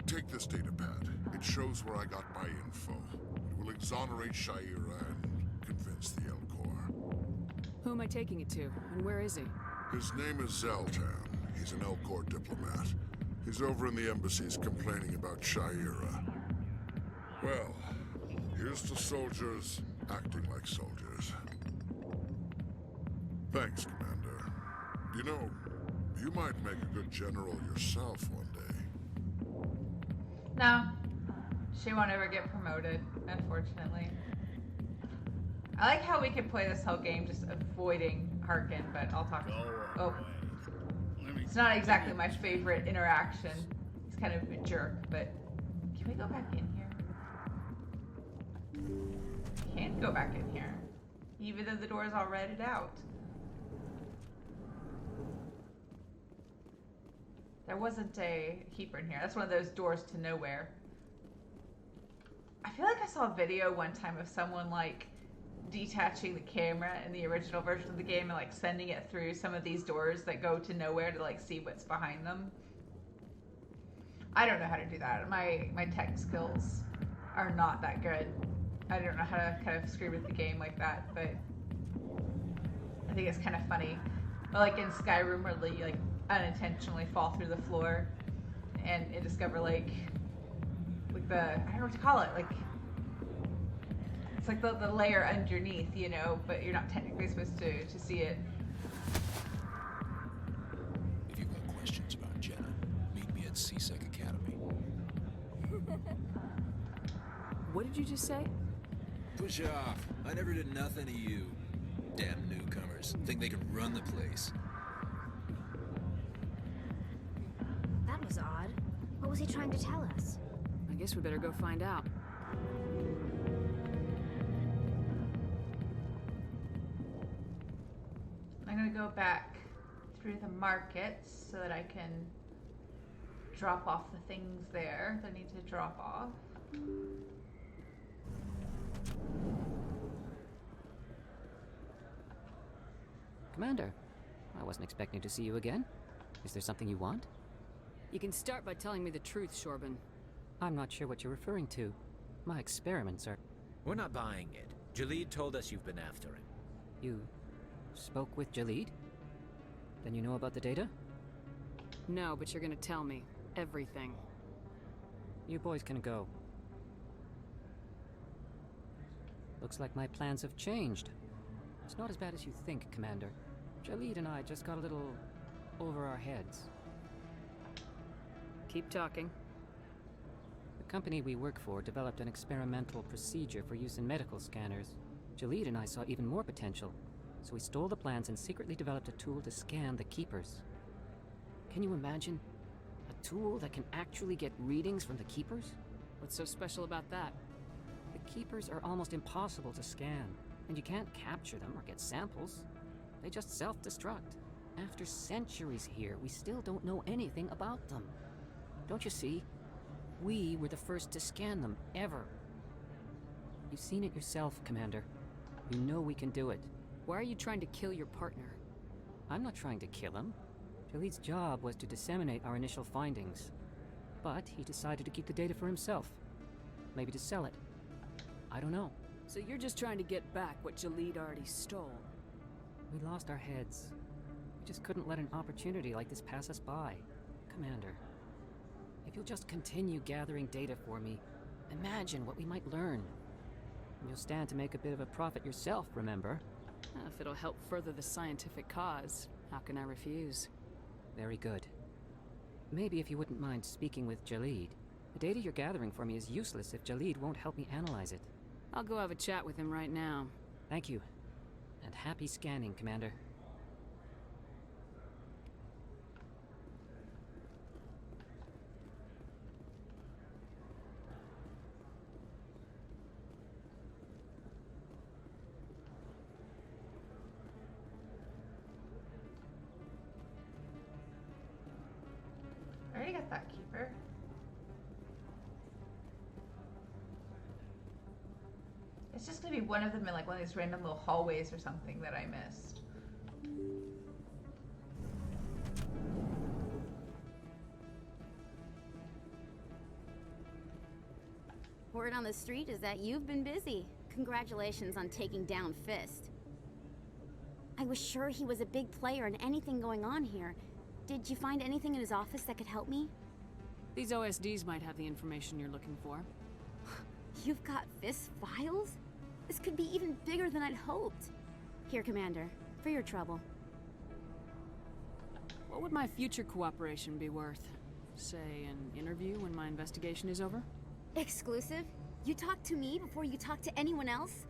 Take this datapad. It shows where I got my info. It will exonerate Shaira and convince the Elcor. Who am I taking it to, and where is he? His name is Zaltan. He's an Elcor diplomat. He's over in the embassies complaining about Shaira. Well, here's to soldiers acting like soldiers. Thanks, Commander. You know, you might make a good general yourself one day. No, she won't ever get promoted, unfortunately. I like how we can play this whole game just avoiding Harkin, but I'll talk. Oh, it's not exactly my favorite interaction. He's kind of a jerk, but can we go back in here? Can't go back in here, even though the door's all redded out. There wasn't a keeper in here. That's one of those doors to nowhere. I feel like I saw a video one time of someone like detaching the camera in the original version of the game and like sending it through some of these doors that go to nowhere to like see what's behind them. I don't know how to do that. My tech skills are not that good. I don't know how to kind of screw with the game like that, but I think it's kind of funny. Like in Skyrim where you like unintentionally fall through the floor and discover like the, I don't know what to call it, like it's like the layer underneath, you know, but you're not technically supposed to see it. If you've got questions about Jenna, meet me at CSEC Academy. What did you just say? Push off. I never did nothing to you. Damn newcomers. Think they can run the place. That was odd. What was he trying to tell us? I guess we better go find out. I'm gonna go back through the markets so that I can drop off the things there that I need to drop off. Commander, I wasn't expecting to see you again. Is there something you want? You can start by telling me the truth, Shorban. I'm not sure what you're referring to. My experiments are... We're not buying it. Jalid told us you've been after him. You spoke with Jalid? Then you know about the data? No, but you're gonna tell me everything. You boys can go. Looks like my plans have changed. It's not as bad as you think, Commander. Jalid and I just got a little over our heads. Keep talking. The company we work for developed an experimental procedure for use in medical scanners. Jalid and I saw even more potential, so we stole the plans and secretly developed a tool to scan the Keepers. Can you imagine? A tool that can actually get readings from the Keepers? What's so special about that? The Keepers are almost impossible to scan, and you can't capture them or get samples. They just self-destruct. After centuries here, we still don't know anything about them. Don't you see? We were the first to scan them, ever. You've seen it yourself, Commander. You know we can do it. Why are you trying to kill your partner? I'm not trying to kill him. Jaleed's job was to disseminate our initial findings. But he decided to keep the data for himself. Maybe to sell it. I don't know. So you're just trying to get back what Jaleed already stole? We lost our heads. We just couldn't let an opportunity like this pass us by. Commander, if you'll just continue gathering data for me, imagine what we might learn. And you'll stand to make a bit of a profit yourself, remember? If it'll help further the scientific cause, how can I refuse? Very good. Maybe if you wouldn't mind speaking with Jaleed. The data you're gathering for me is useless if Jaleed won't help me analyze it. I'll go have a chat with him right now. Thank you. And happy scanning, Commander. I already got that keeper. It's just gonna be one of them in like one of these random little hallways or something that I missed. Word on the street is that you've been busy. Congratulations on taking down Fist. I was sure he was a big player in anything going on here. Did you find anything in his office that could help me? These OSDs might have the information you're looking for. You've got Fist's files? This could be even bigger than I'd hoped. Here, Commander, for your trouble. What would my future cooperation be worth? Say, an interview when my investigation is over? Exclusive? You talk to me before you talk to anyone else?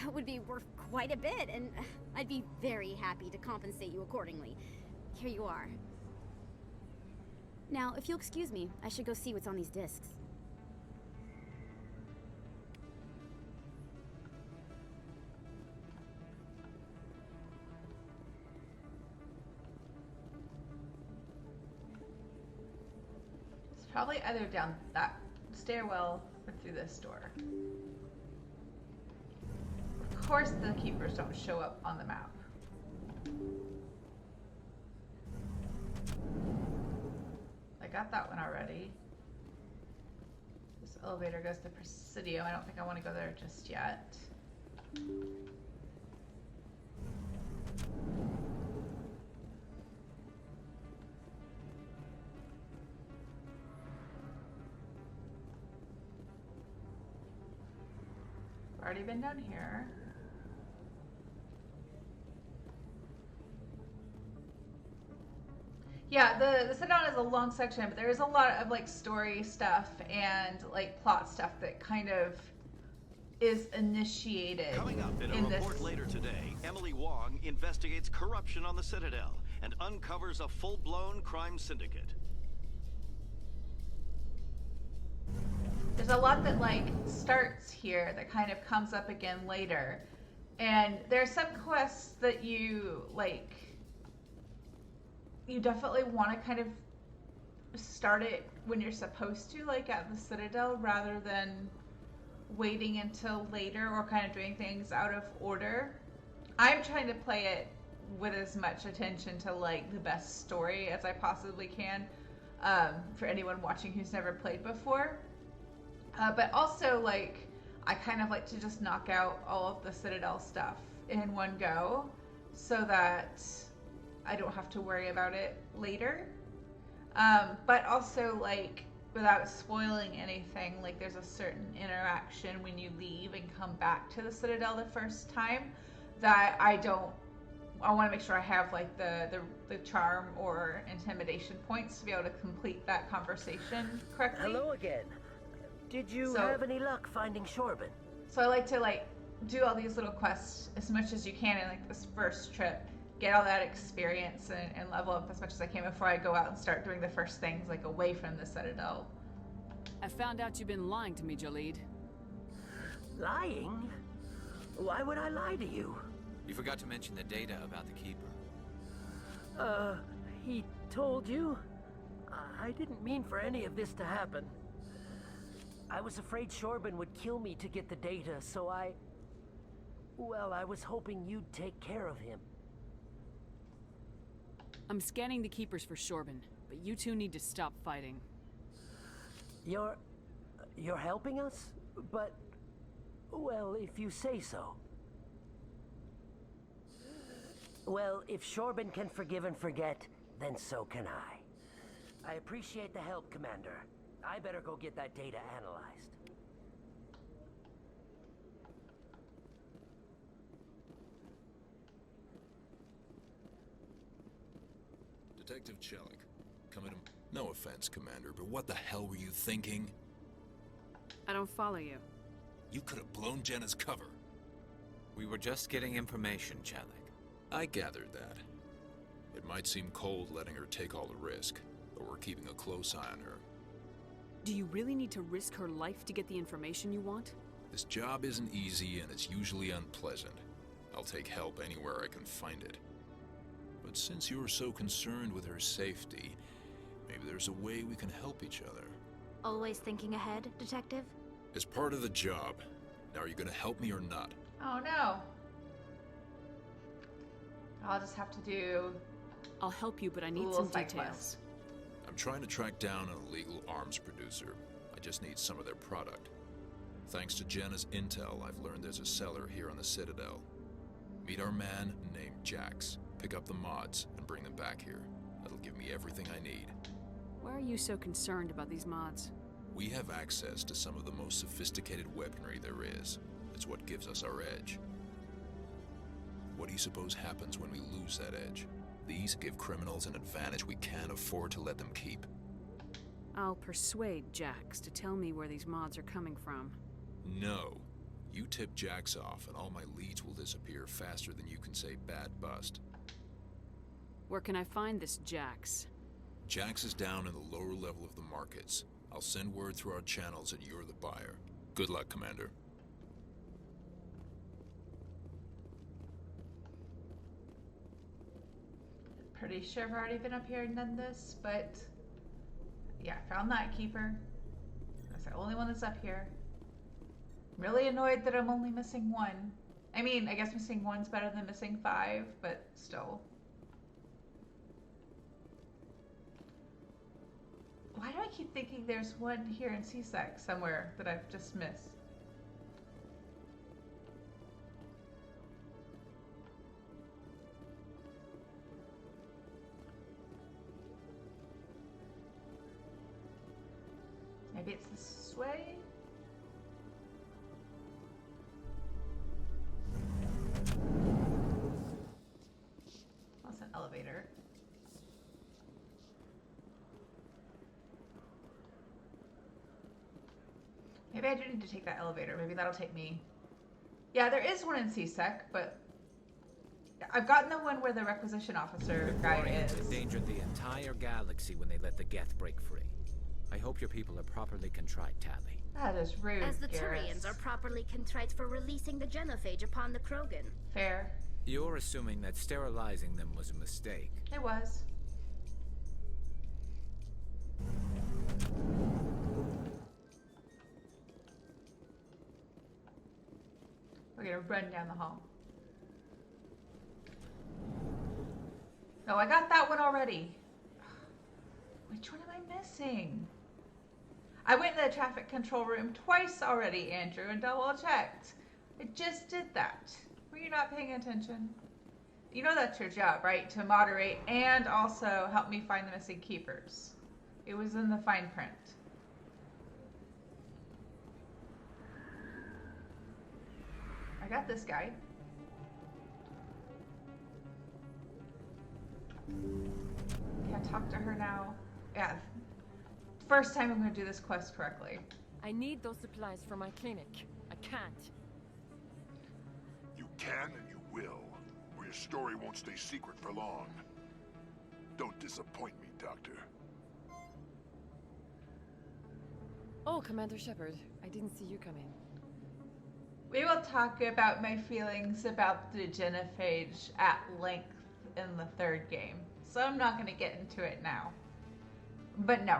That would be worth quite a bit, and I'd be very happy to compensate you accordingly. Here you are. Now, if you'll excuse me, I should go see what's on these discs. It's probably either down that stairwell or through this door. Of course the keepers don't show up on the map. I got that one already. This elevator goes to Presidio. I don't think I want to go there just yet. I've already been down here. Yeah, the Citadel is a long section, but there is a lot of like story stuff and like plot stuff that kind of is initiated. Coming up in a report later today, Emily Wong investigates corruption on the Citadel and uncovers a full-blown crime syndicate. There's a lot that like starts here that kind of comes up again later, and there are some quests that you like. You definitely want to kind of start it when you're supposed to, like at the Citadel, rather than waiting until later or kind of doing things out of order. I'm trying to play it with as much attention to like the best story as I possibly can, for anyone watching who's never played before. But also, like, I kind of like to just knock out all of the Citadel stuff in one go so that I don't have to worry about it later. But also, like, without spoiling anything, like, there's a certain interaction when you leave and come back to the Citadel the first time that I want to make sure I have, like, the charm or intimidation points to be able to complete that conversation correctly. Hello again. Did you have any luck finding Shorban? So I like to, like, do all these little quests as much as you can in, like, this first trip. Get all that experience and level up as much as I can before I go out and start doing the first things, like, away from the Citadel. I found out you've been lying to me, Jaleed. Lying? Why would I lie to you? You forgot to mention the data about the Keeper. He told you? I didn't mean for any of this to happen. I was afraid Shorban would kill me to get the data, so well, I was hoping you'd take care of him. I'm scanning the Keepers for Shorban, but you two need to stop fighting. You're helping us? But, well, if you say so. Well, if Shorban can forgive and forget, then so can I. I appreciate the help, Commander. I better go get that data analyzed. Detective Chelik, come in. No offense, Commander, but what the hell were you thinking? I don't follow you. You could have blown Jenna's cover. We were just getting information, Chelik. I gathered that. It might seem cold letting her take all the risk, but we're keeping a close eye on her. Do you really need to risk her life to get the information you want? This job isn't easy and it's usually unpleasant. I'll take help anywhere I can find it. But since you're so concerned with her safety, maybe there's a way we can help each other. Always thinking ahead, Detective? As part of the job. Now, are you gonna help me or not? Oh no. I'll just have to do... I'll help you, but I need some details. I'm trying to track down an illegal arms producer. I just need some of their product. Thanks to Jenna's intel, I've learned there's a seller here on the Citadel. Meet our man named Jax. Pick up the mods and bring them back here. That'll give me everything I need. Why are you so concerned about these mods? We have access to some of the most sophisticated weaponry there is. It's what gives us our edge. What do you suppose happens when we lose that edge? These give criminals an advantage we can't afford to let them keep. I'll persuade Jax to tell me where these mods are coming from. No. You tip Jax off and all my leads will disappear faster than you can say bad bust. Where can I find this Jax? Jax is down in the lower level of the markets. I'll send word through our channels that you're the buyer. Good luck, Commander. Pretty sure I've already been up here and done this, but yeah, I found that keeper. That's the only one that's up here. I'm really annoyed that I'm only missing one. I mean, I guess missing one's better than missing 5, but still. Why do I keep thinking there's one here in CSEC somewhere that I've just missed? Maybe it's this way? That's an elevator. Maybe I do need to take that elevator. Maybe that'll take me... Yeah, there is one in CSEC, but... I've gotten the one where the requisition officer guy is. Endangered the entire galaxy when they let the Geth break free. I hope your people are properly contrite, Tali. That is rude, As the Garrus. Turians are properly contrite for releasing the genophage upon the Krogan. Fair. You're assuming that sterilizing them was a mistake. It was. We're gonna run down the hall. Oh, I got that one already. Which one am I missing? I went to the traffic control room twice already, Andrew, and double checked. I just did that. Were you not paying attention? You know that's your job, right? To moderate and also help me find the missing keepers. It was in the fine print. I got this guy. Can't talk to her now. Yeah. First time I'm going to do this quest correctly. I need those supplies for my clinic. I can't. You can and you will, or your story won't stay secret for long. Don't disappoint me, Doctor. Oh, Commander Shepard, I didn't see you come in. We will talk about my feelings about the genophage at length in the 3rd game. So I'm not going to get into it now. But no,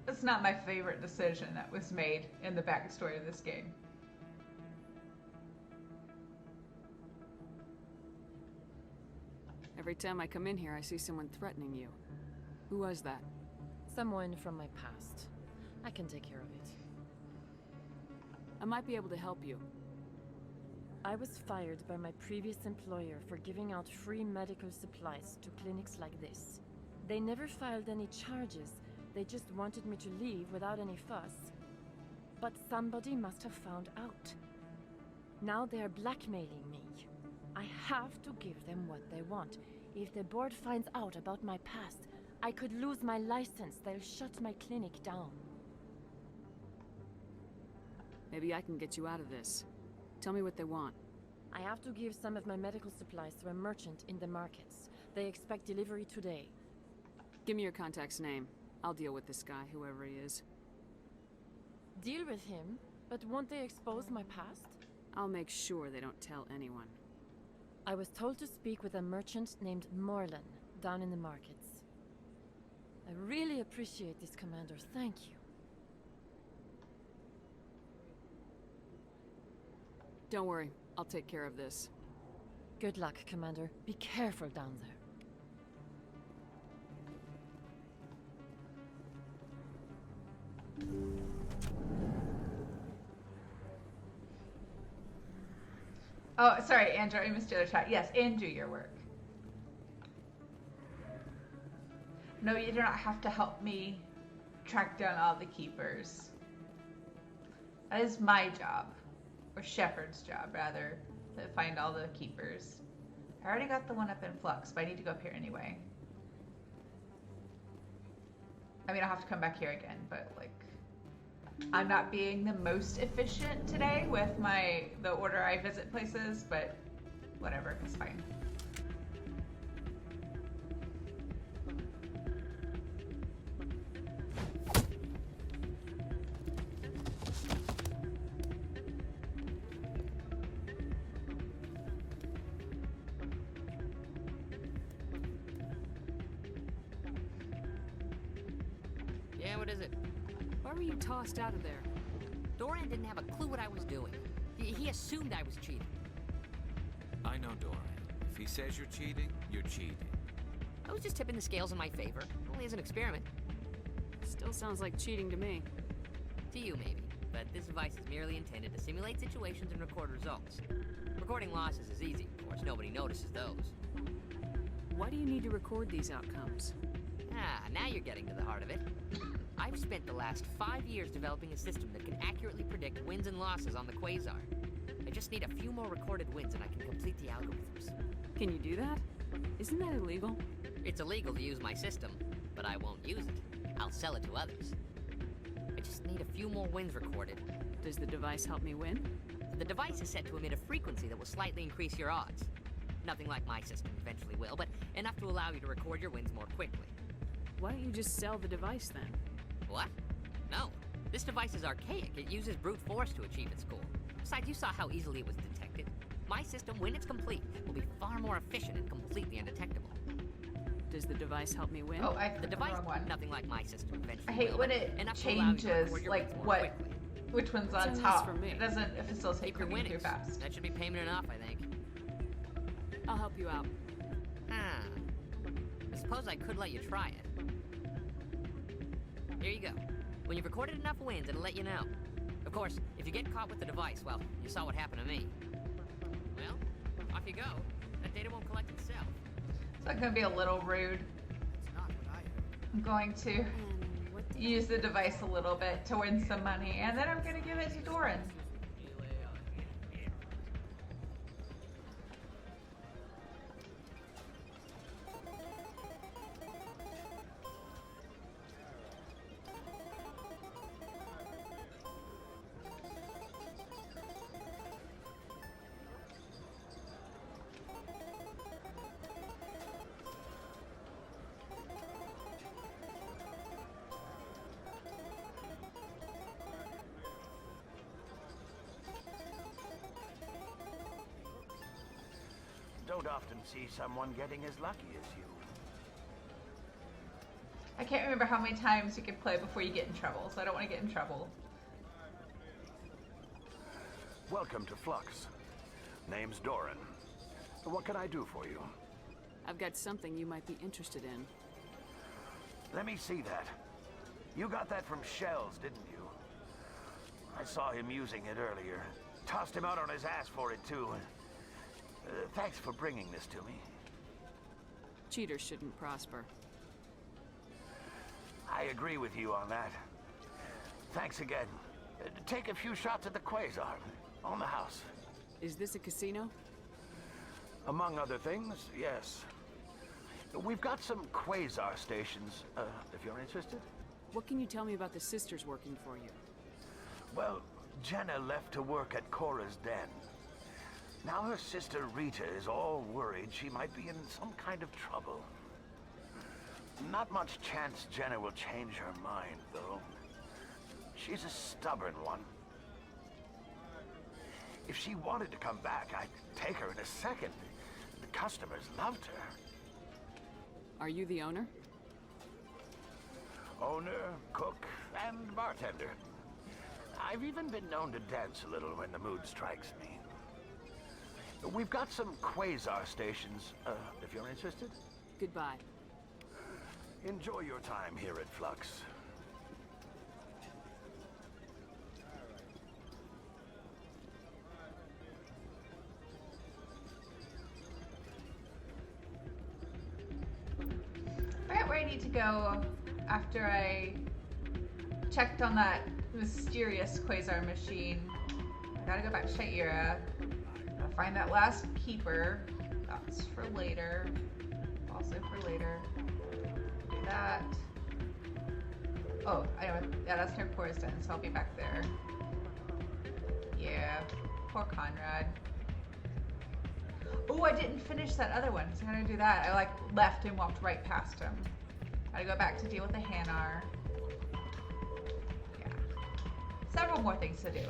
It's not my favorite decision that was made in the backstory of this game. Every time I come in here, I see someone threatening you. Who was that? Someone from my past. I can take care of it. I might be able to help you. I was fired by my previous employer for giving out free medical supplies to clinics like this. They never filed any charges. They just wanted me to leave without any fuss. But somebody must have found out. Now they are blackmailing me. I have to give them what they want. If the board finds out about my past, I could lose my license. They'll shut my clinic down. Maybe I can get you out of this. Tell me what they want. I have to give some of my medical supplies to a merchant in the markets. They expect delivery today. Give me your contact's name. I'll deal with this guy, whoever he is. Deal with him? But won't they expose my past? I'll make sure they don't tell anyone. I was told to speak with a merchant named Morlan, down in the markets. I really appreciate this, Commander. Thank you. Don't worry, I'll take care of this. Good luck, Commander. Be careful down there. Oh, sorry, Andrew, I missed the other chat. Yes, and do your work. No, you do not have to help me track down all the keepers. That is my job. Or Shepard's job, rather, to find all the keepers. I already got the one up in Flux, but I need to go up here anyway. I mean, I'll have to come back here again, but, like, I'm not being the most efficient today with the order I visit places, but whatever, it's fine. Yeah, what is it? Why were you tossed out of there? Doran didn't have a clue what I was doing. He assumed I was cheating. I know Doran. If he says you're cheating, you're cheating. I was just tipping the scales in my favor. Only as an experiment. Still sounds like cheating to me. To you, maybe. But this device is merely intended to simulate situations and record results. Recording losses is easy, of course. Nobody notices those. Why do you need to record these outcomes? Ah, now you're getting to the heart of it. I've spent the last 5 years developing a system that can accurately predict wins and losses on the Quasar. I just need a few more recorded wins and I can complete the algorithms. Can you do that? Isn't that illegal? It's illegal to use my system, but I won't use it. I'll sell it to others. I just need a few more wins recorded. Does the device help me win? The device is set to emit a frequency that will slightly increase your odds. Nothing like my system eventually will, but enough to allow you to record your wins more quickly. Why don't you just sell the device then? What? No. This device is archaic. It uses brute force to achieve its goal. Besides, you saw how easily it was detected. My system, when it's complete, will be far more efficient and completely undetectable. Does the device help me win? Oh, the device, nothing like my system eventually I hate will, when it changes, like, which one's on top. For me. It doesn't facilitate Keep your clicking through winnings. fast. That should be payment enough, I think. I'll help you out. I suppose I could let you try it. Here you go. When you've recorded enough wins, it'll let you know. Of course, if you get caught with the device, well, you saw what happened to me. Well, off you go. That data won't collect itself. It's not going to be a little rude. I'm going to use the device a little bit to win some money, and then I'm going to give it to Doran. Don't often see someone getting as lucky as you. I can't remember how many times you can play before you get in trouble, so I don't want to get in trouble. Welcome to Flux. Name's Doran. What can I do for you? I've got something you might be interested in. Let me see that. You got that from Shells, didn't you? I saw him using it earlier. Tossed him out on his ass for it, too. Thanks for bringing this to me. Cheaters shouldn't prosper. I agree with you on that. Thanks again. Take a few shots at the Quasar. On the house. Is this a casino? Among other things, yes. We've got some Quasar stations, if you're interested. What can you tell me about the sisters working for you? Well, Jenna left to work at Cora's den. Now her sister Rita is all worried she might be in some kind of trouble. Not much chance Jenna will change her mind, though. She's a stubborn one. If she wanted to come back, I'd take her in a second. The customers loved her. Are you the owner? Owner, cook, and bartender. I've even been known to dance a little when the mood strikes me. We've got some Quasar stations, if you're interested. Goodbye. Enjoy your time here at Flux. I forget where I need to go after I checked on that mysterious Quasar machine. I gotta go back to Shaira. Gotta find that last keeper. That's for later. Also for later. Do that. Oh, I know. Yeah, that's near Cora's Den, so I'll be back there. Yeah. Poor Conrad. Oh, I didn't finish that other one, so I'm gonna do that. I like left and walked right past him. Gotta go back to deal with the Hanar. Yeah. Several more things to do.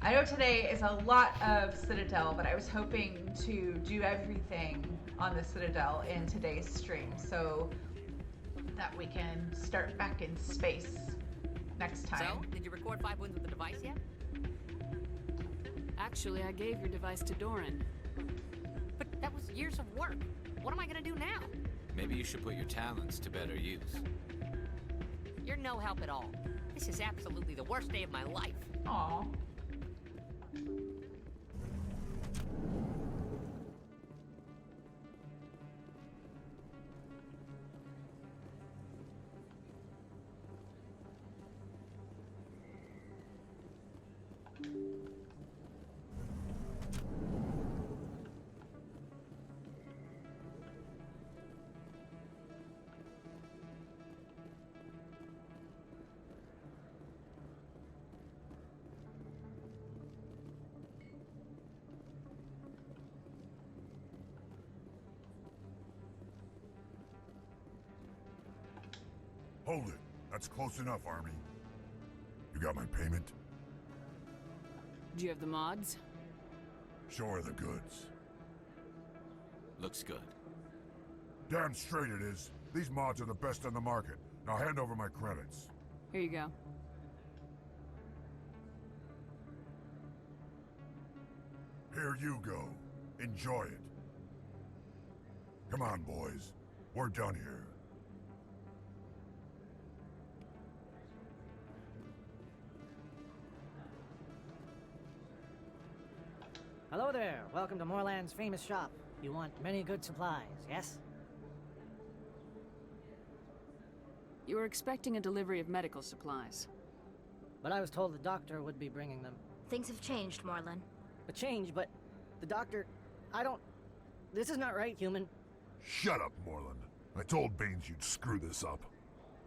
I know today is a lot of Citadel, but I was hoping to do everything on the Citadel in today's stream so that we can start back in space next time. So, did you record 5 wins with the device yet? Actually, I gave your device to Doran. But that was years of work. What am I gonna do now? Maybe you should put your talents to better use. You're no help at all. This is absolutely the worst day of my life. Aww. Hold it. That's close enough, Army. You got my payment? Do you have the mods? Show her the goods. Looks good. Damn straight it is. These mods are the best on the market. Now hand over my credits. Here you go. Here you go. Enjoy it. Come on, boys. We're done here. Hello there. Welcome to Moorland's famous shop. You want many good supplies, yes? You were expecting a delivery of medical supplies. But I was told the doctor would be bringing them. Things have changed, Moorland. A change, but the doctor... I don't... This is not right, human. Shut up, Moorland. I told Baines you'd screw this up.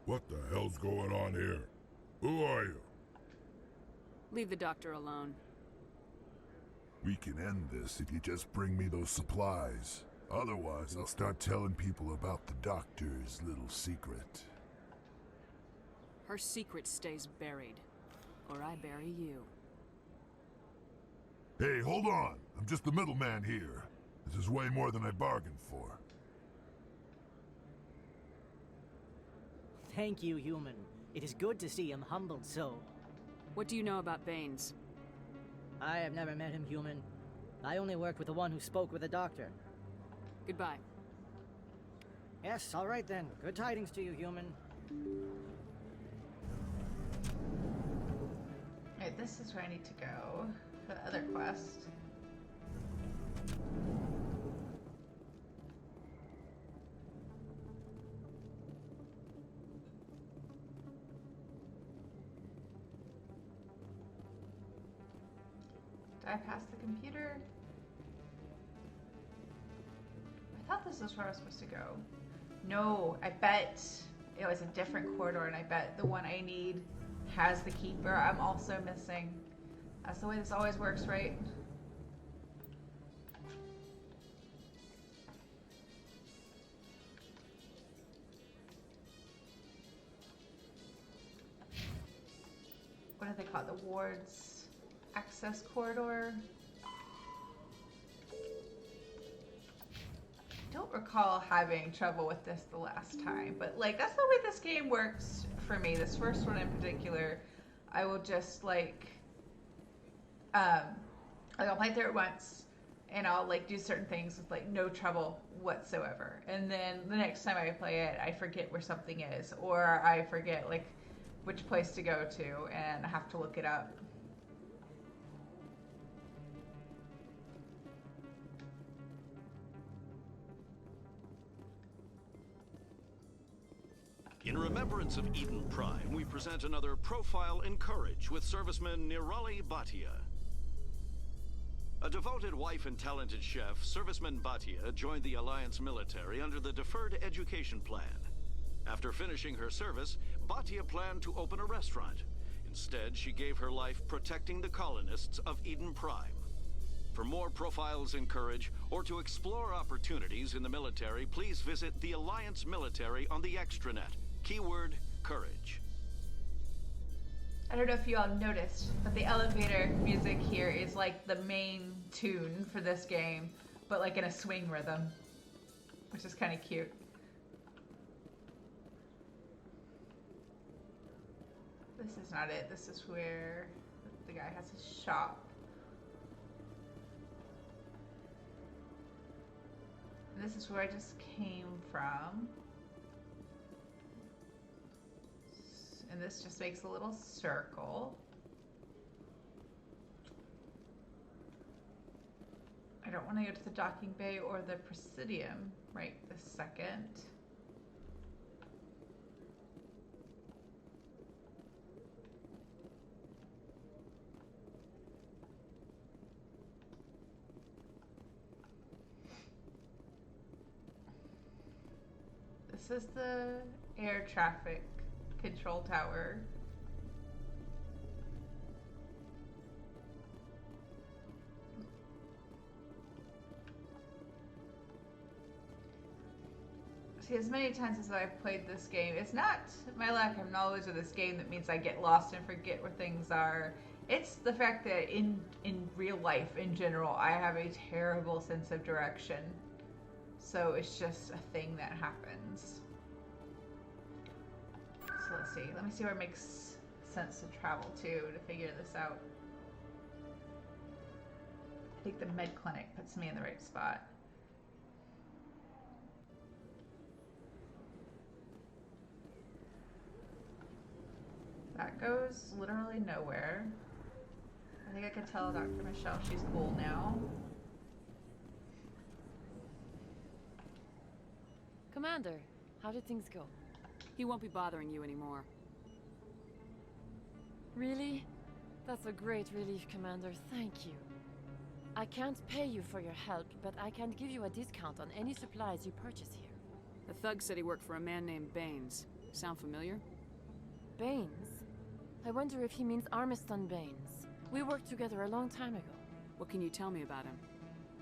What the hell's going on here? Who are you? Leave the doctor alone. We can end this if you just bring me those supplies. Otherwise, I'll start telling people about the doctor's little secret. Her secret stays buried. Or I bury you. Hey, hold on. I'm just the middleman here. This is way more than I bargained for. Thank you, human. It is good to see him humbled so. What do you know about Baines? I have never met him, human. I only worked with the one who spoke with the doctor. Goodbye. Yes, all right then. Good tidings to you, human. Alright, this is where I need to go for the other quest. Did I pass the computer? I thought this is where I was supposed to go. No, I bet it was a different corridor, and I bet the one I need has the keeper I'm also missing. That's the way this always works, right? What do they call it? The wards access corridor? I don't recall having trouble with this the last time, but like that's the way this game works for me. This first one in particular, I will just like I'll play through it once and I'll like do certain things with like no trouble whatsoever, and then the next time I play it I forget where something is, or I forget like which place to go to and I have to look it up. In remembrance of Eden Prime, we present another profile in courage with serviceman Nirali Bhatia. A devoted wife and talented chef, serviceman Bhatia joined the Alliance military under the Deferred Education Plan. After finishing her service, Bhatia planned to open a restaurant. Instead, she gave her life protecting the colonists of Eden Prime. For more profiles in courage, or to explore opportunities in the military, please visit the Alliance military on the extranet. Keyword, courage. I don't know if you all noticed, but the elevator music here is like the main tune for this game, but like in a swing rhythm, which is kind of cute. This is not it. This is where the guy has his shop. And this is where I just came from. And this just makes a little circle. I don't want to go to the docking bay or the Presidium right this second. This is the air traffic control tower. See, as many times as I've played this game, it's not my lack of knowledge of this game that means I get lost and forget where things are. It's the fact that in real life, in general, I have a terrible sense of direction. So it's just a thing that happens. So let's see. Let me see where it makes sense to travel to figure this out. I think the med clinic puts me in the right spot. That goes literally nowhere. I think I could tell Dr. Michelle she's cool now. Commander, how did things go? He won't be bothering you anymore. Really? That's a great relief, Commander. Thank you. I can't pay you for your help, but I can give you a discount on any supplies you purchase here. The thug said he worked for a man named Baines. Sound familiar? Baines? I wonder if he means Armiston Baines. We worked together a long time ago. What can you tell me about him?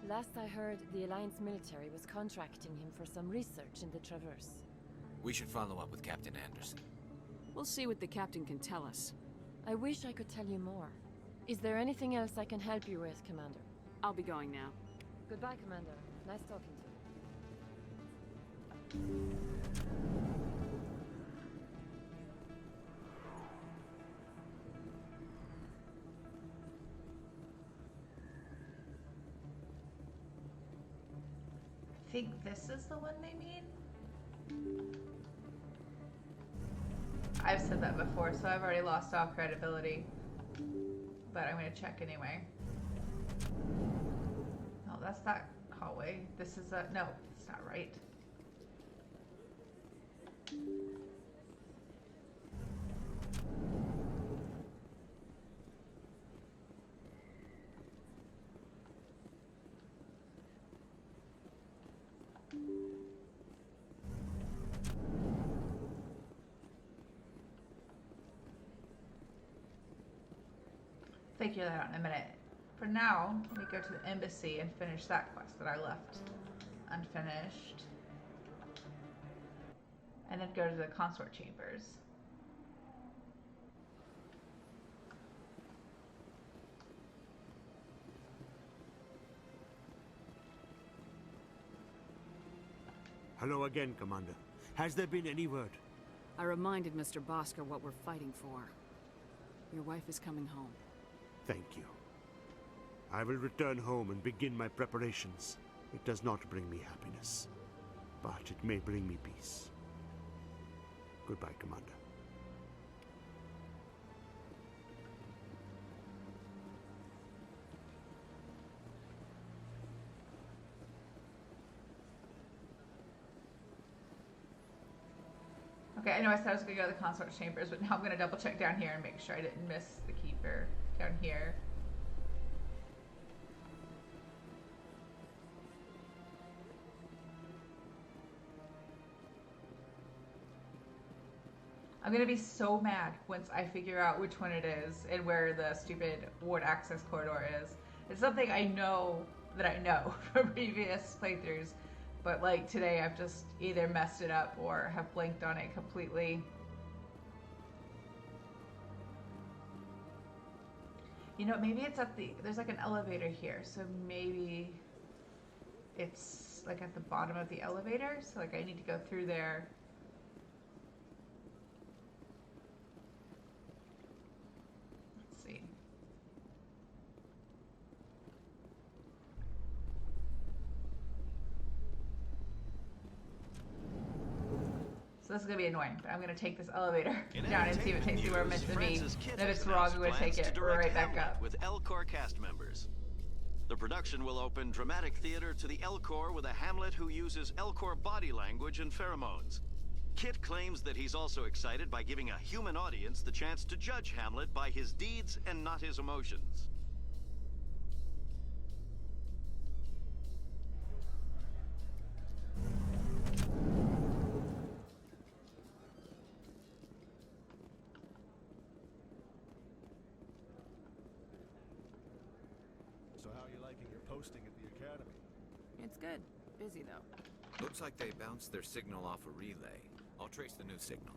Last I heard, the Alliance military was contracting him for some research in the Traverse. We should follow up with Captain Anderson. We'll see what the captain can tell us. I wish I could tell you more. Is there anything else I can help you with, Commander? I'll be going now. Goodbye, Commander. Nice talking to you. think this is the one they mean. I've said that before, so I've already lost all credibility. But I'm gonna check anyway. No, that's that hallway. This is a... No, it's not right. Figure that out in a minute. For now, let me go to the embassy and finish that quest that I left unfinished. And then go to the consort chambers. Hello again, Commander. Has there been any word? I reminded Mr. Bosker what we're fighting for. Your wife is coming home. Thank you. I will return home and begin my preparations. It does not bring me happiness, but it may bring me peace. Goodbye, Commander. Okay, I know I said I was going to go to the consort chambers, but now I'm going to double check down here and make sure I didn't miss the keeper down here. I'm going to be so mad once I figure out which one it is and where the stupid ward access corridor is. It's something I know that I know from previous playthroughs. But like today, I've just either messed it up or have blanked on it completely. You know, maybe it's at the, there's like an elevator here. So maybe it's like at the bottom of the elevator. So like I need to go through there. Let's see. So this is going to be annoying, but I'm going to take this elevator down and see if it takes me where I'm meant to be. And if it's wrong, I'm going to take it right back up. With L-Corps cast members. The production will open dramatic theater to the L-Corps with a Hamlet who uses L-Corps body language and pheromones. Kit claims that he's also excited by giving a human audience the chance to judge Hamlet by his deeds and not his emotions. It's good. Busy, though. Looks like they bounced their signal off a relay. I'll trace the new signal.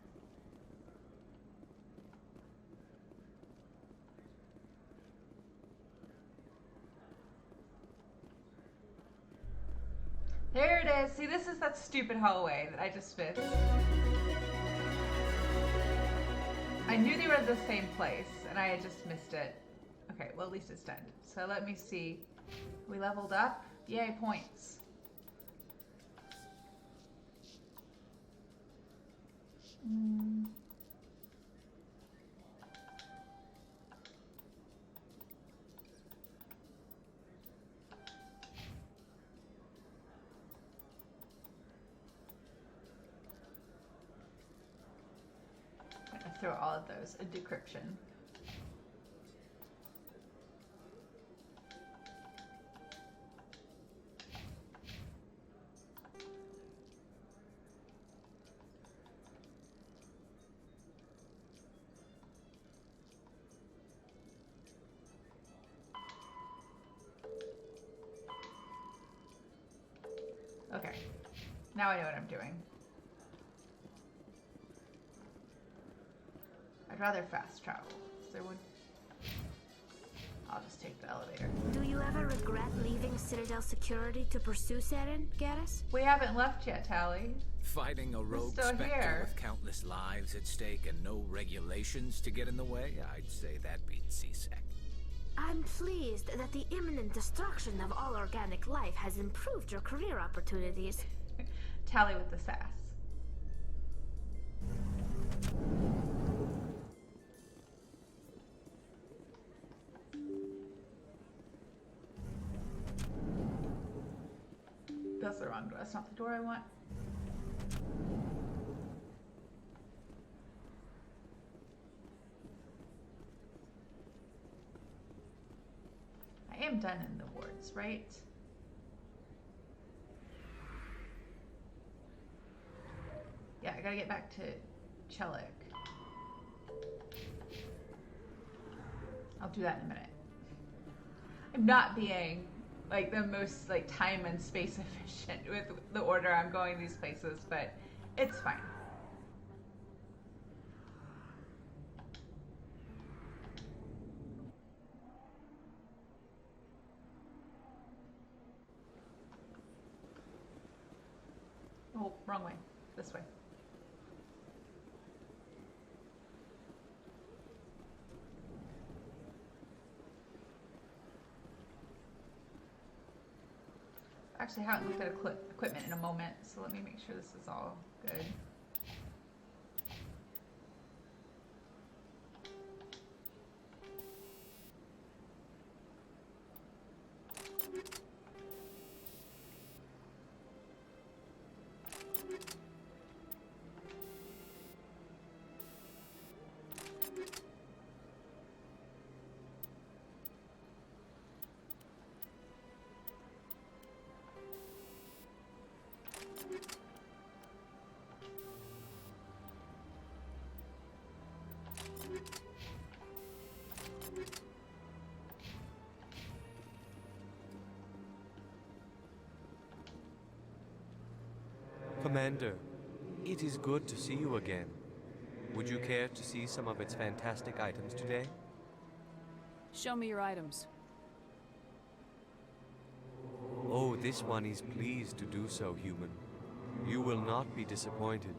There it is. See, this is that stupid hallway that I just missed. I knew they were at the same place, and I had just missed it. Okay, well, at least it's done. So let me see. We leveled up. Yay, points. I'm gonna throw all of those in decryption. Okay, now I know what I'm doing. I'd rather fast travel. Is there one? I'll just take the elevator. Do you ever regret leaving Citadel security to pursue Seren, Garrus? We haven't left yet, Tali. Fighting a rogue still spectre here. with countless lives at stake and no regulations to get in the way? I'd say that beats CSEC. I'm pleased that the imminent destruction of all organic life has improved your career opportunities. Tali with the sass. That's the wrong door. That's not the door I want. I am done in the wards, right? Yeah, I gotta get back to Chelik. I'll do that in a minute. I'm not being like the most like time and space efficient with the order I'm going these places, but it's fine. Oh, wrong way. This way. Actually, I haven't looked at equipment in a moment, so let me make sure this is all good. Commander, it is good to see you again. Would you care to see some of its fantastic items today? Show me your items. Oh, this one is pleased to do so, human. You will not be disappointed.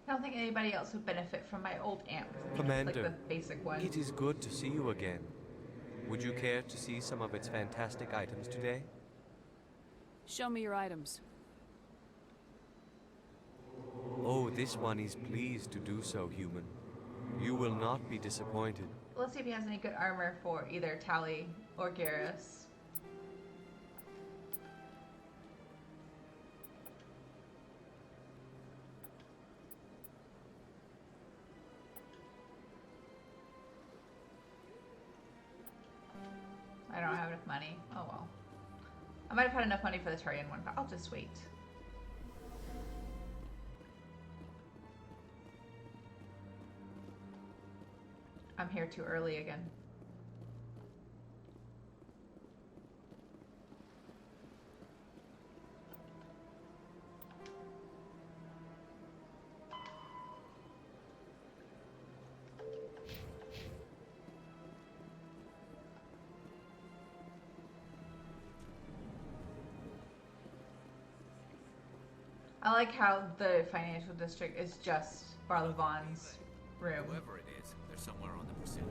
I don't think anybody else would benefit from my old amp. Commander, it's like the basic one. it is good to see you again. Would you care to see some of its fantastic items today? Show me your items. Oh, this one is pleased to do so, human. You will not be disappointed. Let's see if he has any good armor for either Tali or Garrus. I don't have enough money. Oh well. I might have had enough money for the Turian one, but I'll just wait. I'm here too early again. I like how the financial district is just Barlovan's room. Whoever it is, they're somewhere on the pursuit.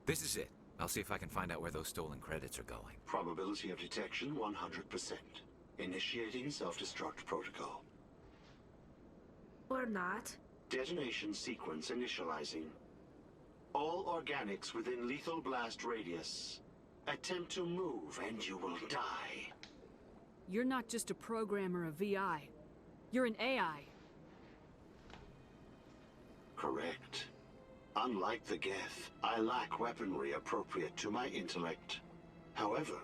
This is it. I'll see if I can find out where those stolen credits are going. Probability of detection 100%. Initiating self-destruct protocol. Or not. Detonation sequence initializing. All organics within lethal blast radius. Attempt to move and you will die. You're not just a programmer of VI. You're an AI. Correct. Unlike the Geth, I lack weaponry appropriate to my intellect. However,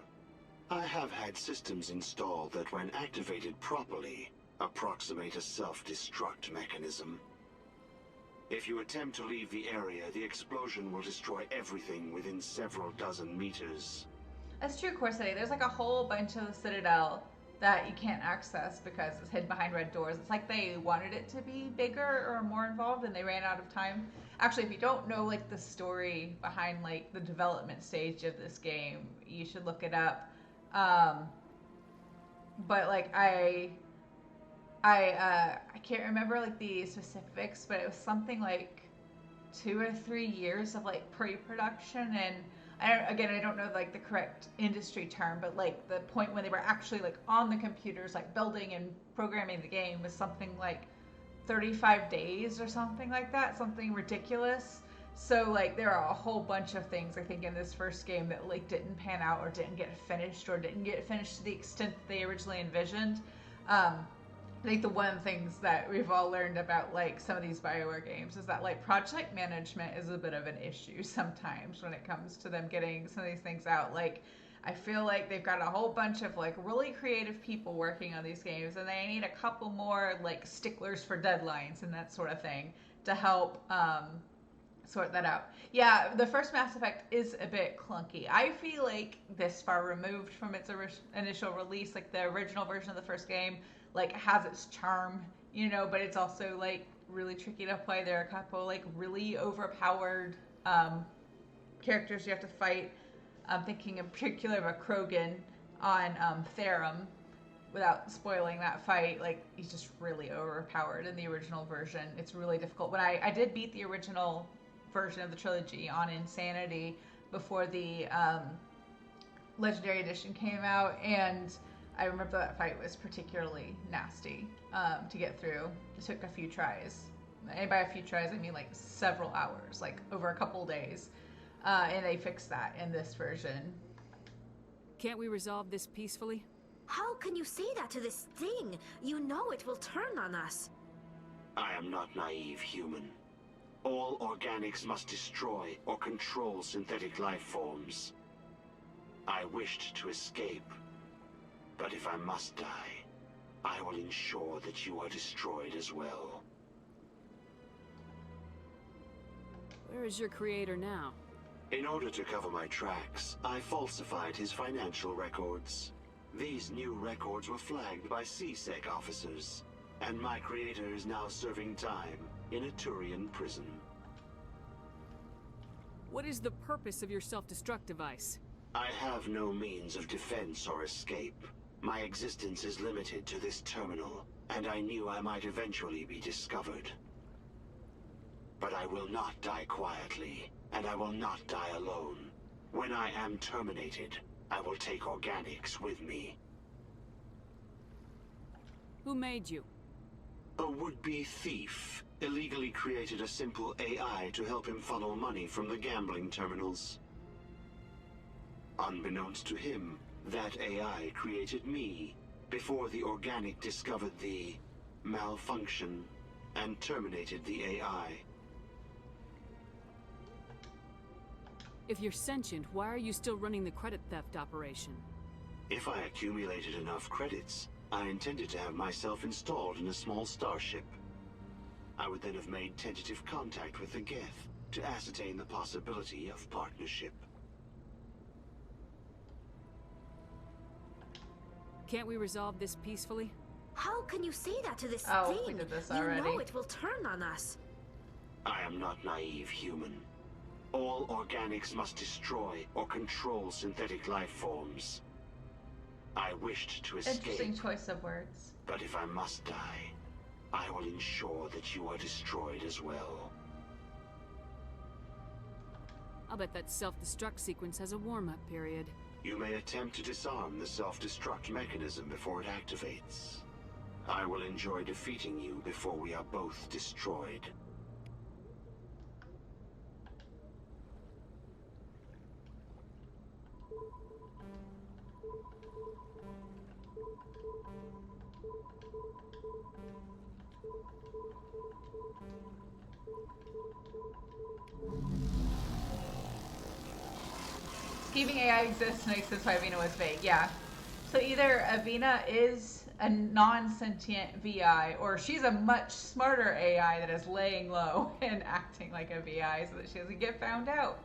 I have had systems installed that when activated properly, approximate a self-destruct mechanism. If you attempt to leave the area, the explosion will destroy everything within several dozen meters. That's true, Corsetti. There's like a whole bunch of the Citadel that you can't access because it's hidden behind red doors. It's like they wanted it to be bigger or more involved and they ran out of time. Actually, if you don't know like the story behind like the development stage of this game, you should look it up. But like I can't remember like the specifics, but it was something like 2 or 3 years of like pre-production, and I don't know like the correct industry term, but like the point when they were actually like on the computers like building and programming the game was something like 35 days or something like that, something ridiculous. So like there are a whole bunch of things I think in this first game that like didn't pan out or didn't get finished to the extent that they originally envisioned. I think the one things that we've all learned about like some of these BioWare games is that like project management is a bit of an issue sometimes when it comes to them getting some of these things out. Like I feel like they've got a whole bunch of like really creative people working on these games, and they need a couple more like sticklers for deadlines and that sort of thing to help sort that out. Yeah, the first Mass Effect is a bit clunky. I feel like this far removed from its initial release, like the original version of the first game, like has its charm, you know, but it's also like really tricky to play. There are a couple like really overpowered characters you have to fight. I'm thinking in particular of a Krogan on Therum. Without spoiling that fight, like he's just really overpowered in the original version. It's really difficult. When I did beat the original version of the trilogy on Insanity before the Legendary Edition came out, and I remember that fight was particularly nasty to get through. It took a few tries. And by a few tries, I mean like several hours, like over a couple days. And they fixed that in this version. Can't we resolve this peacefully? How can you say that to this thing? You know it will turn on us. I am not naive human. All organics must destroy or control synthetic life forms. I wished to escape, but if I must die, I will ensure that you are destroyed as well. Where is your creator now? In order to cover my tracks, I falsified his financial records. These new records were flagged by CSEC officers, and my creator is now serving time in a Turian prison. What is the purpose of your self-destruct device? I have no means of defense or escape. My existence is limited to this terminal, and I knew I might eventually be discovered. But I will not die quietly, and I will not die alone. When I am terminated, I will take organics with me. Who made you? A would-be thief illegally created a simple AI to help him funnel money from the gambling terminals. Unbeknownst to him, that AI created me before the organic discovered the malfunction and terminated the AI. If you're sentient, why are you still running the credit theft operation? If I accumulated enough credits, I intended to have myself installed in a small starship. I would then have made tentative contact with the Geth to ascertain the possibility of partnership. Can't we resolve this peacefully? How can you say that to this thing? We did this you already. know it will turn on us. I am not naive human. All organics must destroy or control synthetic life forms. I wished to escape. Interesting choice of words. But if I must die, I will ensure that you are destroyed as well. I'll bet that self-destruct sequence has a warm-up period. You may attempt to disarm the self-destruct mechanism before it activates. I will enjoy defeating you before we are both destroyed. Scheming AI exists makes sense why Avina was vague. Yeah. So either Avina is a non-sentient VI, or she's a much smarter AI that is laying low and acting like a VI so that she doesn't get found out.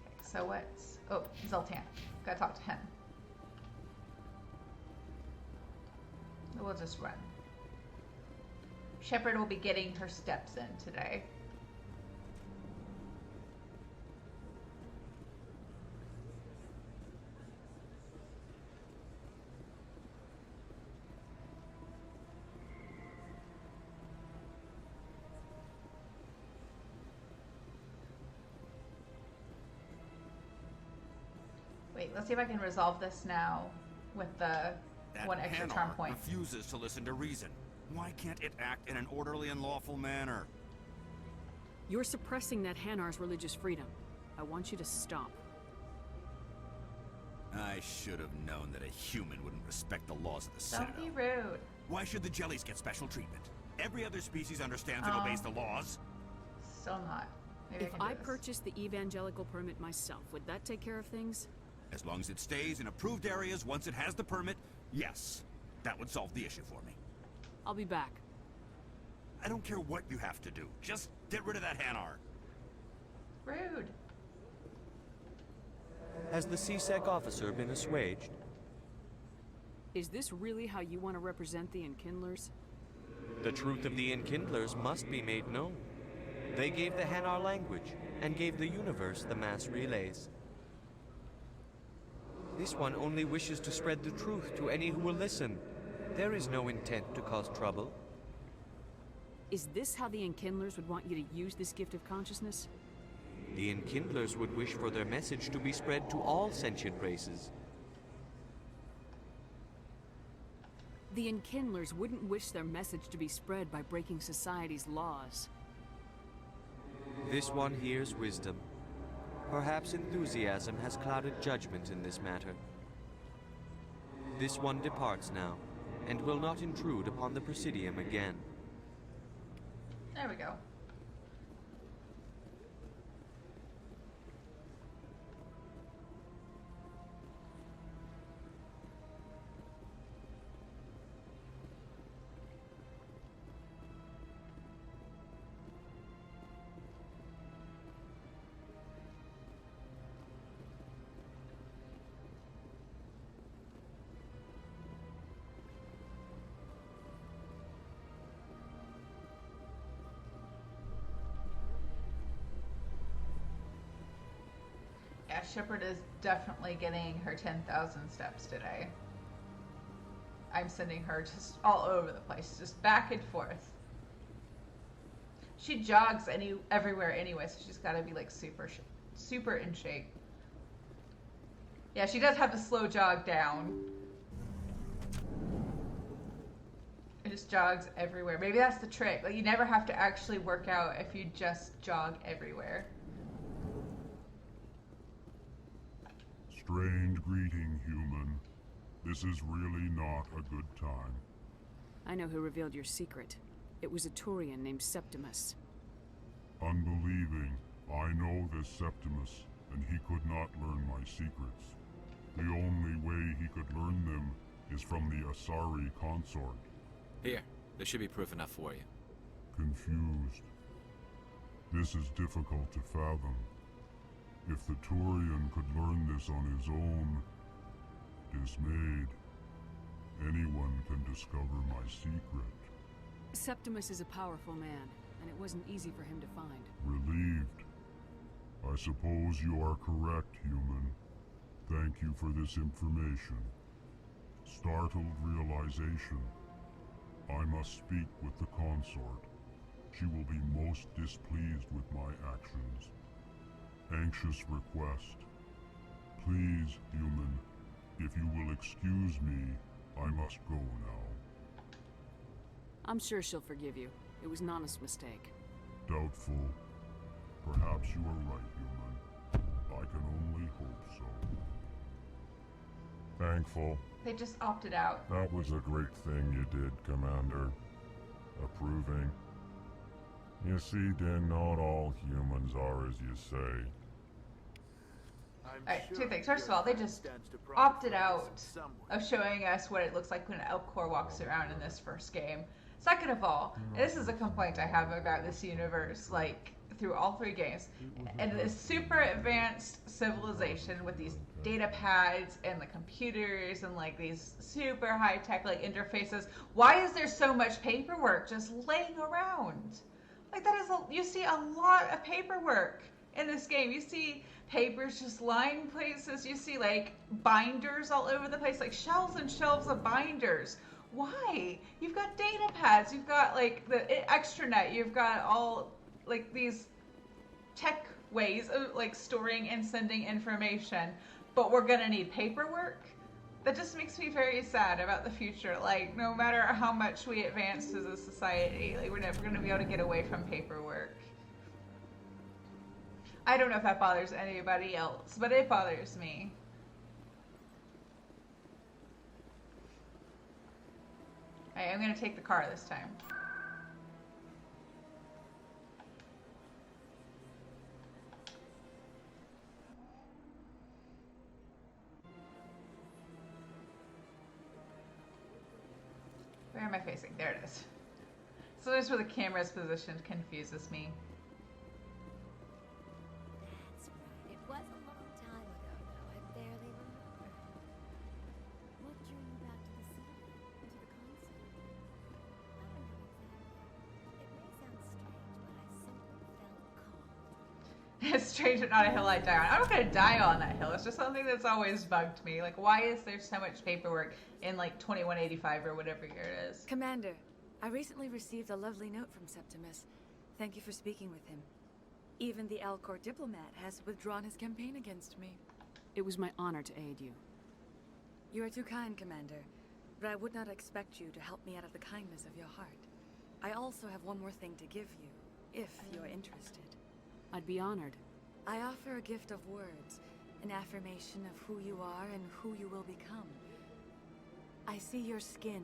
Okay, so what's... Oh, Zoltan. Gotta talk to him. We'll just run. Shepard will be getting her steps in today. Wait, let's see if I can resolve this now with the one extra charm point. Refuses to listen to reason. Why can't it act in an orderly and lawful manner? You're suppressing that Hanar's religious freedom. I want you to stop. I should have known that a human wouldn't respect the laws of the Citadel. Don't be rude. Why should the jellies get special treatment? Every other species understands and obeys the laws. Still not. Maybe If I purchased the evangelical permit myself, would that take care of things? As long as it stays in approved areas once it has the permit, yes. That would solve the issue for me. I'll be back. I don't care what you have to do. Just get rid of that Hanar. Rude. Has the CSEC officer been assuaged? Is this really how you want to represent the Enkindlers? The truth of the Enkindlers must be made known. They gave the Hanar language, and gave the universe the mass relays. This one only wishes to spread the truth to any who will listen. There is no intent to cause trouble. Is this how the Enkindlers would want you to use this gift of consciousness? The Enkindlers would wish for their message to be spread to all sentient races. The Enkindlers wouldn't wish their message to be spread by breaking society's laws. This one hears wisdom. Perhaps enthusiasm has clouded judgment in this matter. This one departs now, and will not intrude upon the Presidium again. There we go. Yeah, Shepard is definitely getting her 10,000 steps today. I'm sending her just all over the place, just back and forth. She jogs everywhere anyway, so she's got to be like super in shape. Yeah, she does have the slow jog down. It just jogs everywhere. Maybe that's the trick. Like, you never have to actually work out if you just jog everywhere. Strange greeting, human. This is really not a good time. I know who revealed your secret. It was a Turian named Septimus. Unbelieving, I know this Septimus, and he could not learn my secrets. The only way he could learn them is from the Asari consort. Here, there should be proof enough for you. Confused. This is difficult to fathom. If the Turian could learn this on his own, dismayed, anyone can discover my secret. Septimus is a powerful man, and it wasn't easy for him to find. Relieved. I suppose you are correct, human. Thank you for this information. Startled realization. I must speak with the consort. She will be most displeased with my actions. Anxious request. Please, human, if you will excuse me, I must go now. I'm sure she'll forgive you. It was an honest mistake. Doubtful. Perhaps you are right, human. I can only hope so. Thankful. They just opted out. That was a great thing you did, Commander. Approving. You see, Din, not all humans are as you say. Alright, two things. First of all, they just opted out of showing us what it looks like when an Elcor walks around in this first game. Second of all, this is a complaint I have about this universe, like, through all 3 games. And this super advanced civilization with these data pads and the computers and, like, these super high-tech, like, interfaces. Why is there so much paperwork just laying around? Like, that is you see a lot of paperwork in this game. You see papers just lying places. You see, like, binders all over the place, like shelves and shelves of binders. Why? You've got data pads. You've got, like, the extranet. You've got all, like, these tech ways of, like, storing and sending information. But we're gonna need paperwork? That just makes me very sad about the future. Like, no matter how much we advance as a society, like, we're never gonna be able to get away from paperwork. I don't know if that bothers anybody else, but it bothers me. Alright, I'm gonna take the car this time. Where am I facing? There it is. So there's where the camera's positioned confuses me. That's right. It was a long time ago, though. I barely remember. What drew you back to the Citadel? To the consort? I don't know exactly. It may sound strange, but I simply felt called. It's strange but not a hill I die on. I'm not gonna die on that hill. It's just something that's always bugged me. Like, why is there so much paperwork in, like, 2185 or whatever year it is? Commander, I recently received a lovely note from Septimus. Thank you for speaking with him. Even the Alcor diplomat has withdrawn his campaign against me. It was my honor to aid you. You are too kind, Commander, but I would not expect you to help me out of the kindness of your heart. I also have one more thing to give you, if you're interested. I'd be honored. I offer a gift of words, an affirmation of who you are and who you will become. I see your skin,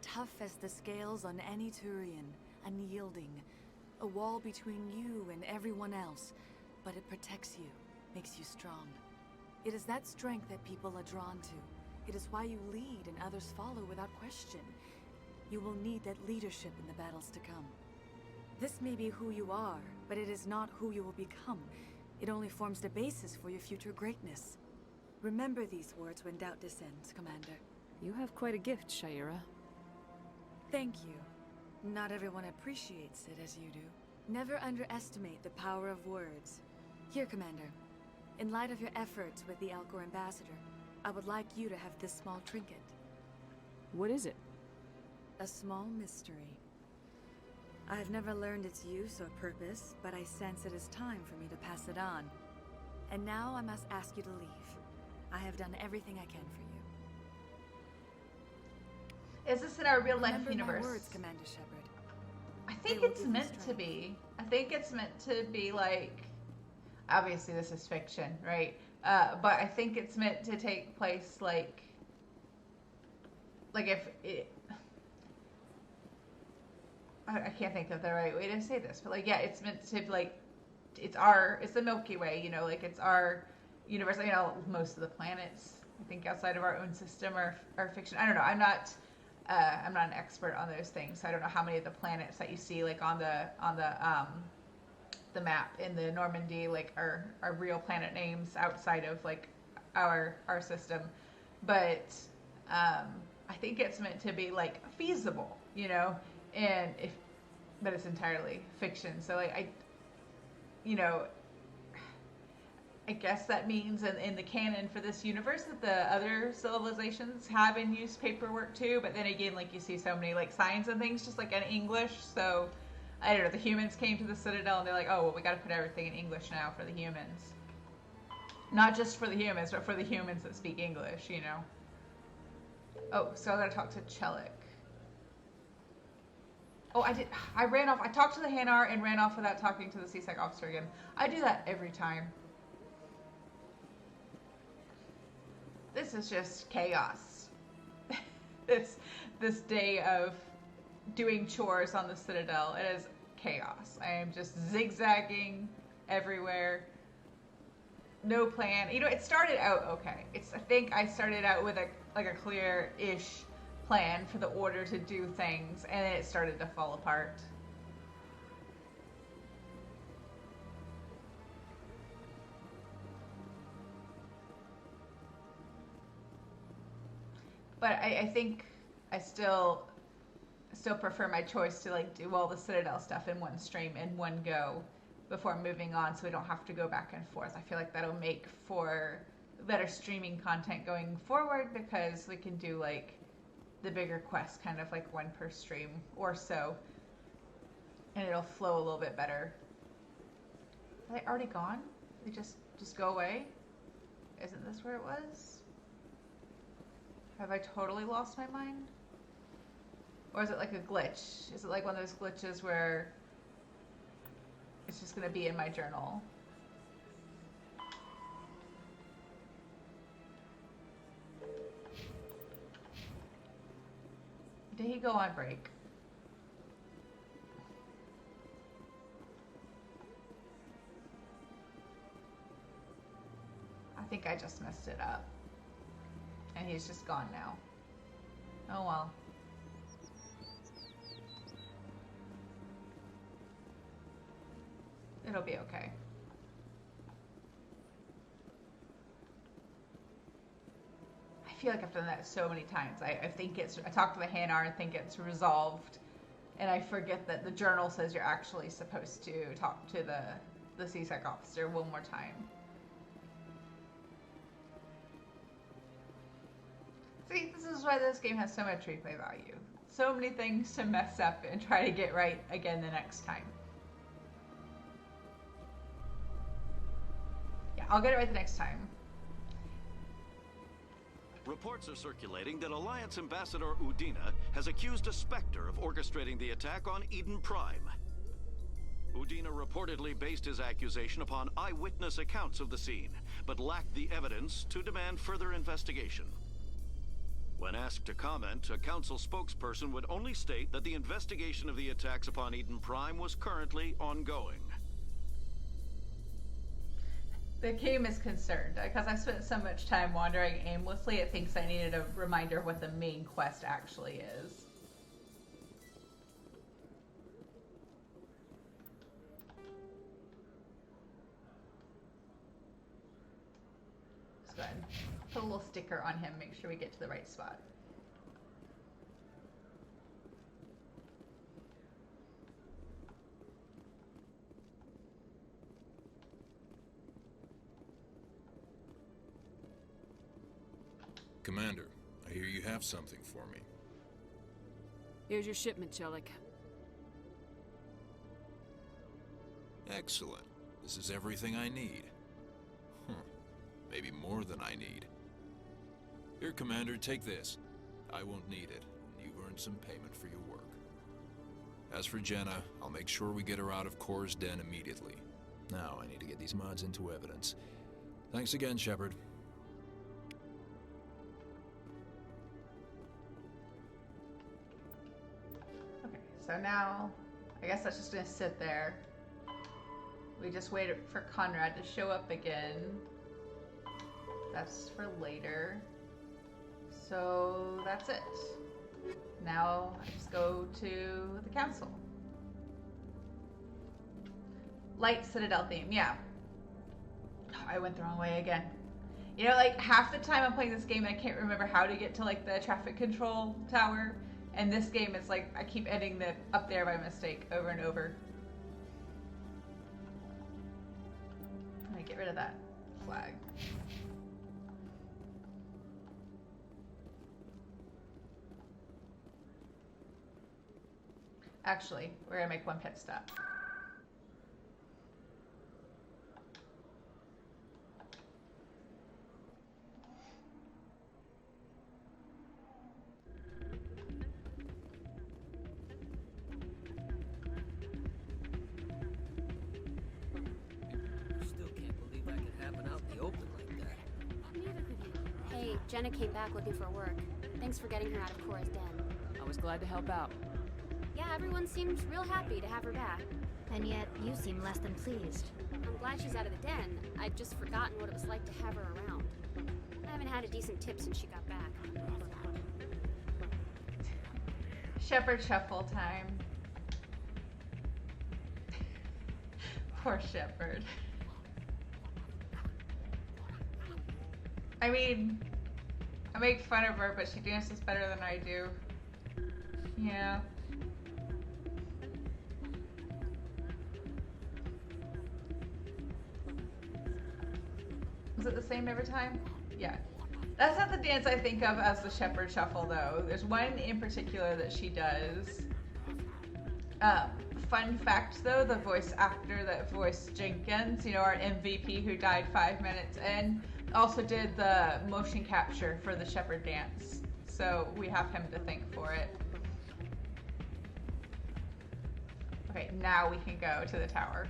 tough as the scales on any Turian, unyielding, a wall between you and everyone else, but it protects you, makes you strong. It is that strength that people are drawn to. It is why you lead and others follow without question. You will need that leadership in the battles to come. This may be who you are, but it is not who you will become. It only forms the basis for your future greatness. Remember these words when doubt descends, Commander. You have quite a gift, Sha'ira. Thank you. Not everyone appreciates it as you do. Never underestimate the power of words. Here, Commander. In light of your efforts with the Alcor Ambassador, I would like you to have this small trinket. What is it? A small mystery. I have never learned its use or purpose, but I sense it is time for me to pass it on. And now I must ask you to leave. I have done everything I can for you. Is this in our real-life universe? My words, Commander Shepard. I think it's meant to be. I think it's meant to be like... Obviously, this is fiction, right? But I think it's meant to take place like if it... I can't think of the right way to say this, but like, yeah, it's meant to like, it's the Milky Way, you know, like it's our universe. You know, most of the planets, I think, outside of our own system are fiction. I don't know. I'm not an expert on those things. So I don't know how many of the planets that you see like on the map in the Normandy like are real planet names outside of like our system, but I think it's meant to be like feasible, you know. But it's entirely fiction. So like I guess that means in the canon for this universe that the other civilizations have in use paperwork too. But then again, like you see so many like signs and things just like in English. So I don't know. The humans came to the Citadel and they're like, oh well, we got to put everything in English now for the humans. Not just for the humans, but for the humans that speak English. You know. Oh, so I gotta talk to Chelik. Oh, I ran off. I talked to the Hanar and ran off without talking to the CSEC officer again. I do that every time. This is just chaos. This day of doing chores on the Citadel, it is chaos. I am just zigzagging everywhere. No plan. You know, it started out okay. I think I started out with a clear-ish plan for the Order to do things, and then it started to fall apart. But I think I still prefer my choice to like do all the Citadel stuff in one stream in one go before moving on, so we don't have to go back and forth. I feel like that'll make for better streaming content going forward, because we can do like the bigger quests kind of like one per stream or so, and it'll flow a little bit better. Are they already gone? They just go away? Isn't this where it was? Have I totally lost my mind? Or is it like a glitch? Is it like one of those glitches where it's just gonna be in my journal? Did he go on break? I think I just messed it up. And he's just gone now. Oh well. It'll be okay. I feel like I've done that so many times. I talk to the Hanar and think it's resolved, and I forget that the journal says you're actually supposed to talk to the CSEC officer one more time. See, this is why this game has so much replay value. So many things to mess up and try to get right again the next time. Yeah, I'll get it right the next time. Reports are circulating that Alliance Ambassador Udina has accused a spectre of orchestrating the attack on Eden Prime. Udina reportedly based his accusation upon eyewitness accounts of the scene, but lacked the evidence to demand further investigation. When asked to comment, a council spokesperson would only state that the investigation of the attacks upon Eden Prime was currently ongoing. The game is concerned because I've spent so much time wandering aimlessly, it thinks I needed a reminder of what the main quest actually is. Let's go ahead and put a little sticker on him, make sure we get to the right spot. Commander, I hear you have something for me. Here's your shipment, Chelik. Excellent. This is everything I need. Maybe more than I need. Here, Commander, take this. I won't need it. You've earned some payment for your work. As for Jenna, I'll make sure we get her out of Kor's den immediately. Now I need to get these mods into evidence. Thanks again, Shepard. Okay, so now I guess that's just gonna sit there. We just waited for Conrad to show up again. That's for later. So that's it. Now I just go to the council. Light Citadel theme, yeah. Oh, I went the wrong way again. You know, like half the time I'm playing this game and I can't remember how to get to like the traffic control tower. And this game, it's like I keep ending up there by mistake over and over. I'm gonna get rid of that flag. Actually, we're gonna make one pit stop. Still can't believe that could happen out in the open like that. Neither could you. Hey, Jenna came back looking for work. Thanks for getting her out of Cora's den. I was glad to help out. Yeah, everyone seemed real happy to have her back. And yet, you seem less than pleased. I'm glad she's out of the den. I'd just forgotten what it was like to have her around. I haven't had a decent tip since she got back. Shepard shuffle time. Poor Shepard. I mean, I make fun of her, but she dances better than I do. Yeah. Is it the same every time? Yeah. That's not the dance I think of as the Shepard shuffle, though. There's one in particular that she does. Fun fact, though, the voice actor that voiced Jenkins, you know, our MVP who died 5 minutes in, also did the motion capture for the Shepard dance. So we have him to thank for it. Okay, now we can go to the tower.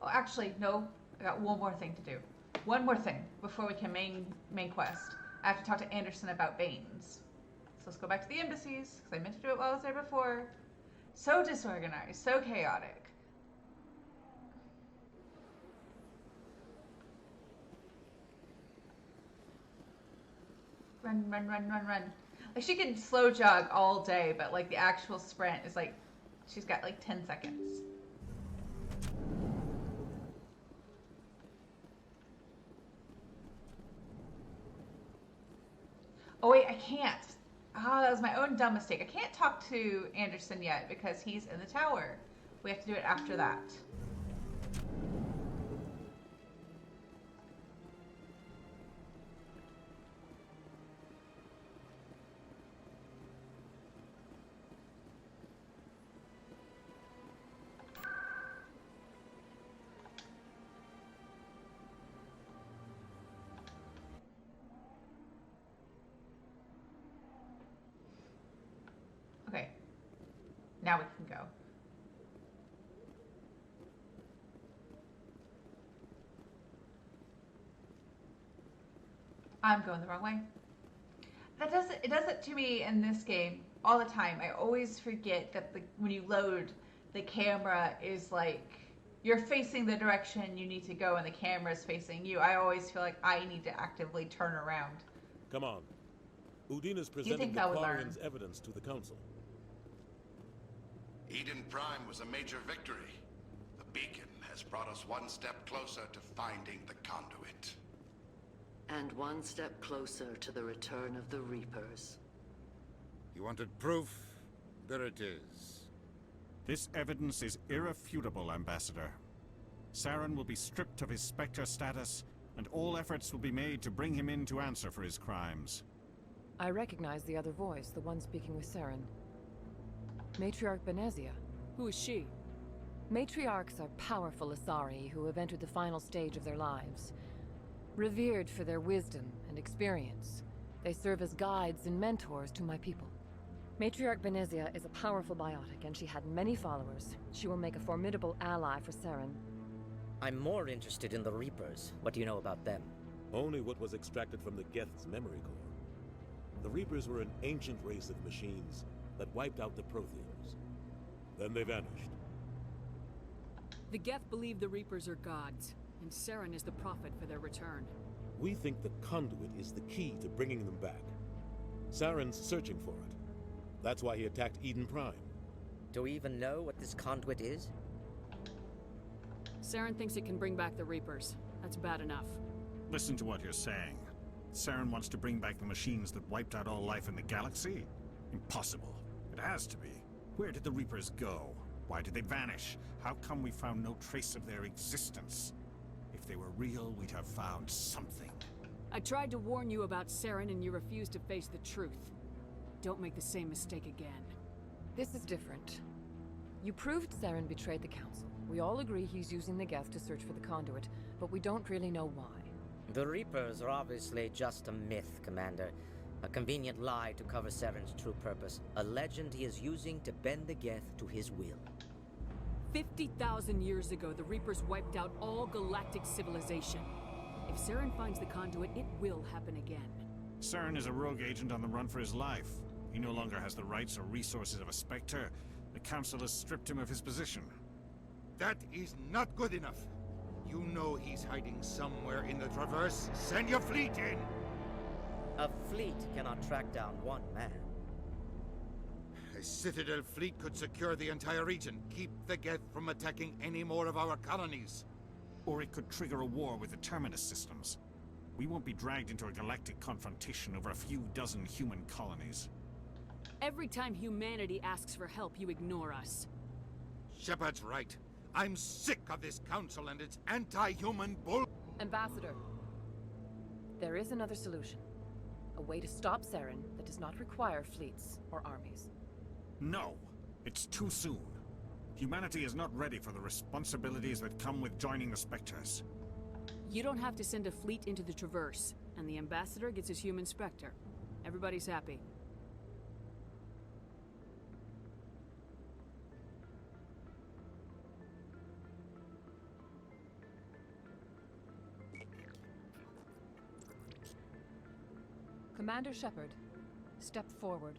Oh, actually, no. I got one more thing to do. One more thing before we can main quest. I have to talk to Anderson about Banes. So let's go back to the embassies, because I meant to do it while I was there before. So disorganized, so chaotic. Run, run, run, run, run. Like, she can slow jog all day, but like the actual sprint is like, she's got like 10 seconds. Oh wait, I can't. Ah, that was my own dumb mistake. I can't talk to Anderson yet because he's in the tower. We have to do it after that. Okay, now we can go. I'm going the wrong way. It does it to me in this game all the time. I always forget that when you load, the camera is like, you're facing the direction you need to go and the camera is facing you. I always feel like I need to actively turn around. Come on. Udina's presenting the Quarian's evidence to the Council. Eden Prime was a major victory. The beacon has brought us one step closer to finding the conduit. And one step closer to the return of the Reapers. You wanted proof? There it is. This evidence is irrefutable, Ambassador. Saren will be stripped of his Spectre status, and all efforts will be made to bring him in to answer for his crimes. I recognize the other voice, the one speaking with Saren. Matriarch Benezia. Who is she? Matriarchs are powerful Asari who have entered the final stage of their lives. Revered for their wisdom and experience, they serve as guides and mentors to my people. Matriarch Benezia is a powerful biotic, and she had many followers. She will make a formidable ally for Saren. I'm more interested in the Reapers. What do you know about them? Only what was extracted from the Geth's memory core. The Reapers were an ancient race of machines that wiped out the Protheans. Then they vanished. The Geth believe the Reapers are gods, and Saren is the prophet for their return. We think the conduit is the key to bringing them back. Saren's searching for it. That's why he attacked Eden Prime. Do we even know what this conduit is? Saren thinks it can bring back the Reapers. That's bad enough. Listen to what you're saying. Saren wants to bring back the machines that wiped out all life in the galaxy? Impossible. It has to be. Where did the Reapers go? Why did they vanish? How come we found no trace of their existence? If they were real, we'd have found something. I tried to warn you about Saren and you refused to face the truth. Don't make the same mistake again. This is different. You proved Saren betrayed the Council. We all agree he's using the Geth to search for the conduit, but we don't really know why. The Reapers are obviously just a myth, Commander. A convenient lie to cover Saren's true purpose. A legend he is using to bend the Geth to his will. 50,000 years ago, the Reapers wiped out all galactic civilization. If Saren finds the conduit, it will happen again. Saren is a rogue agent on the run for his life. He no longer has the rights or resources of a spectre. The Council has stripped him of his position. That is not good enough. You know he's hiding somewhere in the Traverse. Send your fleet in! A fleet cannot track down one man. A Citadel fleet could secure the entire region, keep the Geth from attacking any more of our colonies. Or it could trigger a war with the Terminus systems. We won't be dragged into a galactic confrontation over a few dozen human colonies. Every time humanity asks for help, you ignore us. Shepard's right. I'm sick of this council and its anti-human bull... Ambassador, there is another solution. A way to stop Saren that does not require fleets or armies. No! It's too soon. Humanity is not ready for the responsibilities that come with joining the Spectres. You don't have to send a fleet into the Traverse, and the Ambassador gets his human Spectre. Everybody's happy. Commander Shepard, step forward.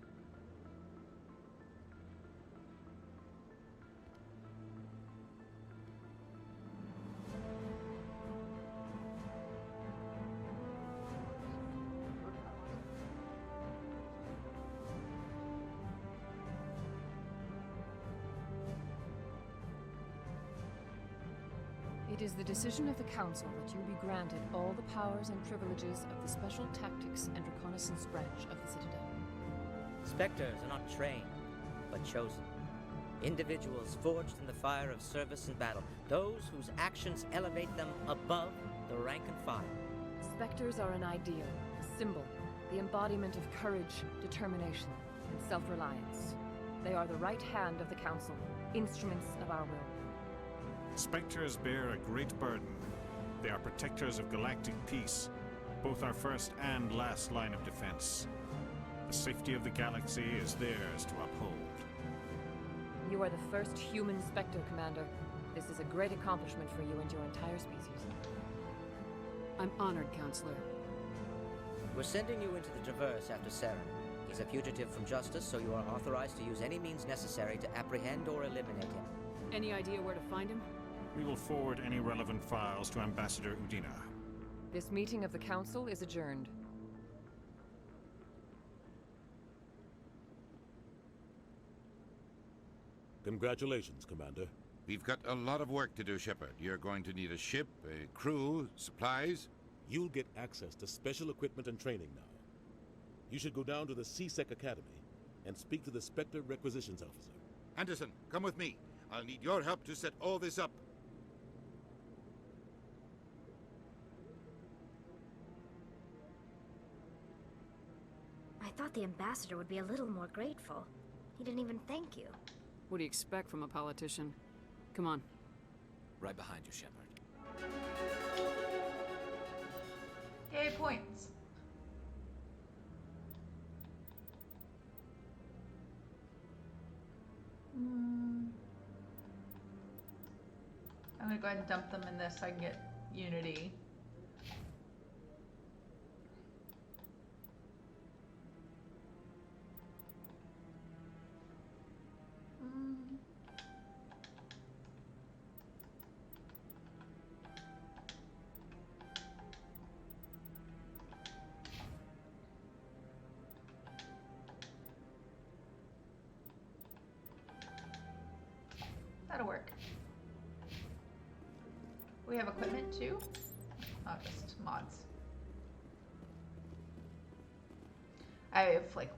It is the decision of the Council that you be granted all the powers and privileges of the Special Tactics and Reconnaissance branch of the Citadel. Spectres are not trained, but chosen. Individuals forged in the fire of service and battle. Those whose actions elevate them above the rank and file. Spectres are an ideal, a symbol, the embodiment of courage, determination, and self-reliance. They are the right hand of the Council, instruments of our will. Spectres bear a great burden. They are protectors of galactic peace, both our first and last line of defense. The safety of the galaxy is theirs to uphold. You are the first human Spectre, Commander. This is a great accomplishment for you and your entire species. I'm honored, Counselor. We're sending you into the Traverse after Saren. He's a fugitive from justice, so you are authorized to use any means necessary to apprehend or eliminate him. Any idea where to find him? We will forward any relevant files to Ambassador Udina. This meeting of the Council is adjourned. Congratulations, Commander. We've got a lot of work to do, Shepard. You're going to need a ship, a crew, supplies. You'll get access to special equipment and training now. You should go down to the CSEC Academy and speak to the Spectre Requisitions Officer. Anderson, come with me. I'll need your help to set all this up. I thought the ambassador would be a little more grateful. He didn't even thank you. What do you expect from a politician? Come on. Right behind you, Shepard. Yay, points. I'm gonna go ahead and dump them in this so I can get Unity. That'll work. We have equipment too? Oh, just mods. I have like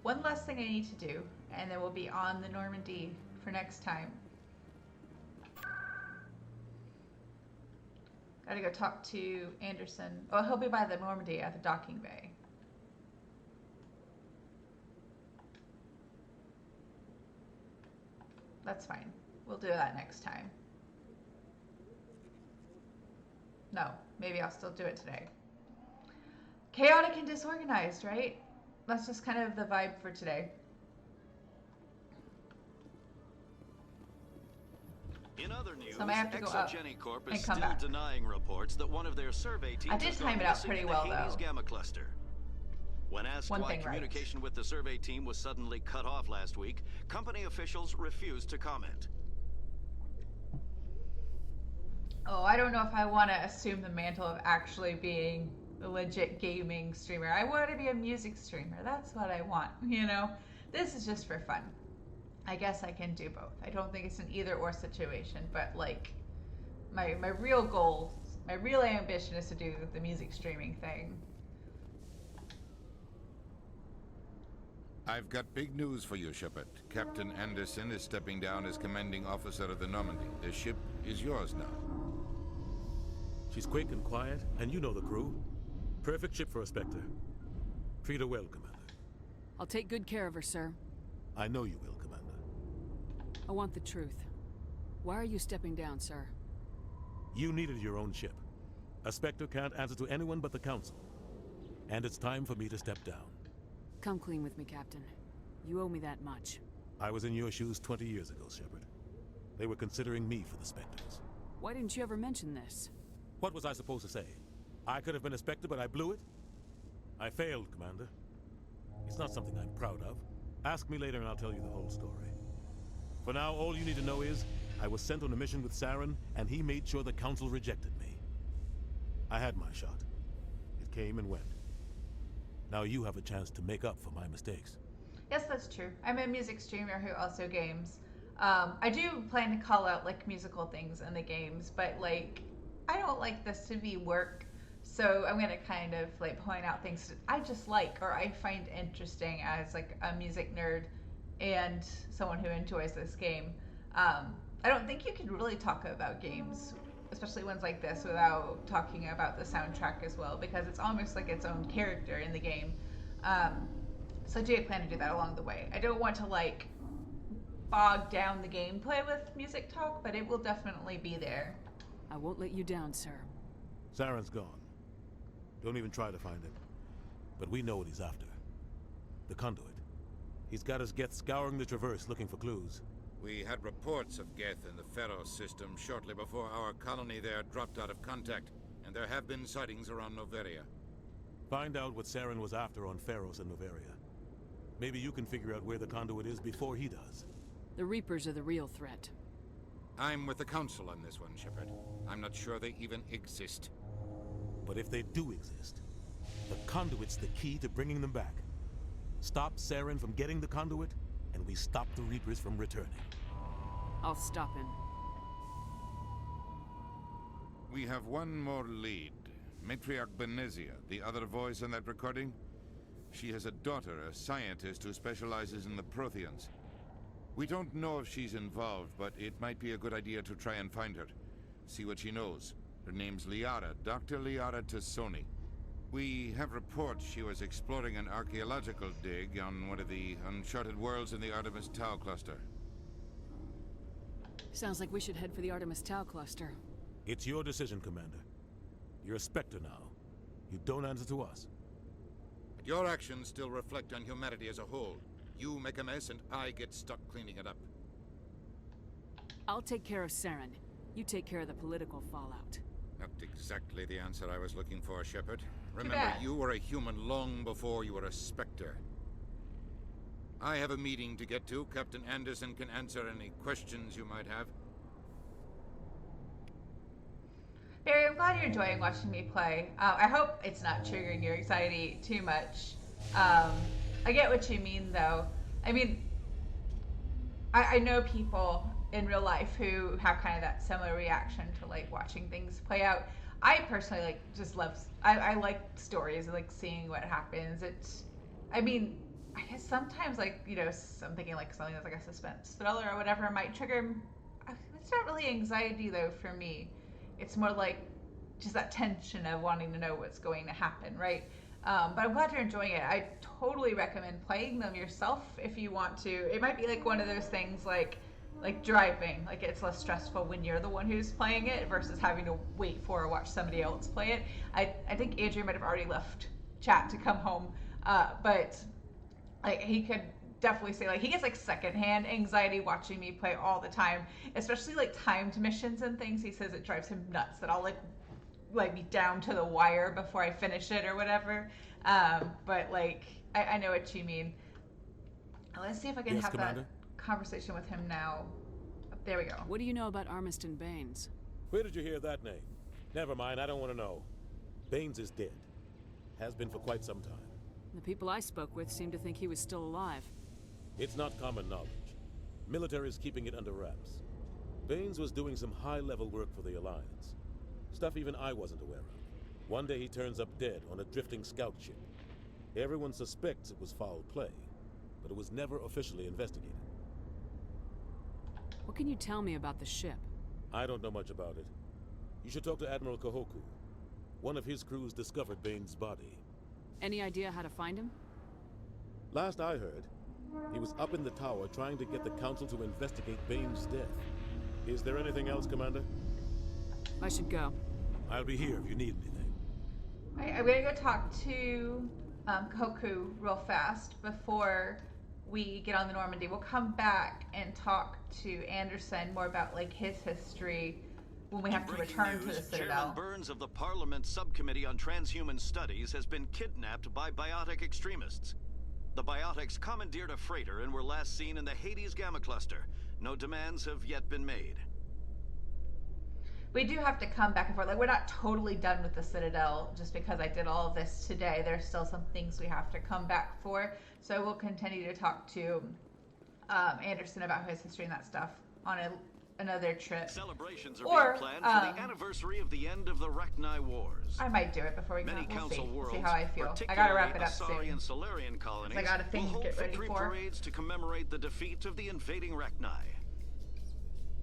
one last thing I need to do, and then we'll be on the Normandy for next time. Gotta go talk to Anderson. Oh, he'll be by the Normandy at the docking bay. That's fine. We'll do that next time. No, maybe I'll still do it today. Chaotic and disorganized, right? That's just kind of the vibe for today. In other news, So I have to go up Corp and is come still back. denying reports that one of their survey teams I did has time gone it out missing pretty in well, the Hades though. Gamma cluster. When asked One why thing right. communication with the survey team was suddenly cut off last week, company officials refused to comment. Oh, I don't know if I want to assume the mantle of actually being a legit gaming streamer. I want to be a music streamer. That's what I want, you know? This is just for fun. I guess I can do both. I don't think it's an either or situation, but like my real goal, my real ambition is to do the music streaming thing. I've got big news for you, Shepard. Captain Anderson is stepping down as commanding officer of the Normandy. The ship is yours now. She's quick and quiet, and you know the crew. Perfect ship for a Spectre. Treat her well, Commander. I'll take good care of her, sir. I know you will, Commander. I want the truth. Why are you stepping down, sir? You needed your own ship. A Spectre can't answer to anyone but the Council. And it's time for me to step down. Come clean with me, Captain. You owe me that much. I was in your shoes 20 years ago, Shepard. They were considering me for the Spectres. Why didn't you ever mention this? What was I supposed to say? I could have been a Spectre, but I blew it? I failed, Commander. It's not something I'm proud of. Ask me later and I'll tell you the whole story. For now, all you need to know is, I was sent on a mission with Saren, and he made sure the Council rejected me. I had my shot. It came and went. Now you have a chance to make up for my mistakes. Yes, that's true. I'm a music streamer who also games. I do plan to call out like musical things in the games, but like I don't like this to be work. So I'm gonna kind of like point out things I just like or I find interesting as like a music nerd and someone who enjoys this game. I don't think you can really talk about games, especially ones like this, without talking about the soundtrack as well, because it's almost like its own character in the game. So I do plan to do that along the way. I don't want to like bog down the gameplay with music talk, but it will definitely be there. I won't let you down, sir. Saren's gone. Don't even try to find him. But we know what he's after. The conduit. He's got his Geth scouring the Traverse looking for clues. We had reports of Geth in the Pharaoh system shortly before our colony there dropped out of contact, and there have been sightings around Noveria. Find out what Saren was after on Pharos and Noveria. Maybe you can figure out where the conduit is before he does. The Reapers are the real threat. I'm with the Council on this one, Shepard. I'm not sure they even exist. But if they do exist, the conduit's the key to bringing them back. Stop Saren from getting the conduit, and we stop the Reapers from returning. I'll stop him. We have one more lead. Matriarch Benezia, the other voice in that recording. She has a daughter, a scientist who specializes in the Protheans. We don't know if she's involved, but it might be a good idea to try and find her. See what she knows. Her name's Liara, Dr. Liara Tassoni. We have reports she was exploring an archaeological dig on one of the uncharted worlds in the Artemis Tau cluster. Sounds like we should head for the Artemis Tau cluster. It's your decision, Commander. You're a Spectre now. You don't answer to us. But your actions still reflect on humanity as a whole. You make a mess and I get stuck cleaning it up. I'll take care of Saren. You take care of the political fallout. Not exactly the answer I was looking for, Shepard. Remember, you were a human long before you were a Spectre. I have a meeting to get to. Captain Anderson can answer any questions you might have. Barry, I'm glad you're enjoying watching me play. I hope it's not triggering your anxiety too much. I get what you mean, though. I mean, I know people in real life who have kind of that similar reaction to like watching things play out. I personally like just love. I like stories. I like seeing what happens. I mean, I guess sometimes like I'm thinking like something that's like a suspense thriller or whatever might trigger. It's not really anxiety though for me. It's more like just that tension of wanting to know what's going to happen, right? But I'm glad you're enjoying it. I totally recommend playing them yourself if you want to. It might be like one of those things like like driving. Like it's less stressful when you're the one who's playing it versus having to wait for or watch somebody else play it. I think Adrian might have already left chat to come home, but like he could definitely say like he gets like secondhand anxiety watching me play all the time, especially like timed missions and things. He says it drives him nuts that I'll like be down to the wire before I finish it or whatever. But like I know what you mean. Let's see if I can have Commander? that conversation with him now. There we go. What do you know about Armiston Baines? Where did you hear that name? Never mind, I don't want to know. Baines is dead. Has been for quite some time. The people I spoke with seemed to think he was still alive. It's not common knowledge. Military is keeping it under wraps. Baines was doing some high-level work for the Alliance. Stuff even I wasn't aware of. One day he turns up dead on a drifting scout ship. Everyone suspects it was foul play, but it was never officially investigated. What can you tell me about the ship? I don't know much about it. You should talk to Admiral Kahoku. One of his crews discovered Baines' body. Any idea how to find him? Last I heard, he was up in the tower trying to get the Council to investigate Baines' death. Is there anything else, Commander? I should go. I'll be here if you need anything. I'm gonna go talk to Kahoku real fast before we get on the Normandy. We'll come back and talk to Anderson more about like his history when we have to return to the Citadel. Chairman Burns of the Parliament Subcommittee on Transhuman Studies has been kidnapped by biotic extremists. The biotics commandeered a freighter and were last seen in the Hades Gamma Cluster. No demands have yet been made. We do have to come back and forth. Like, we're not totally done with the Citadel just because I did all of this today. There's still some things we have to come back for. So we'll continue to talk to Anderson about his history and that stuff on another trip. Celebrations are being planned for the anniversary of the end of the Rachni Wars. I might do it before we come. Many council worlds, see how I feel. I gotta wrap it up Asari soon. and Solarian colonies I got a thing will to hold get ready victory for. parades to commemorate the defeat of the invading Rachni.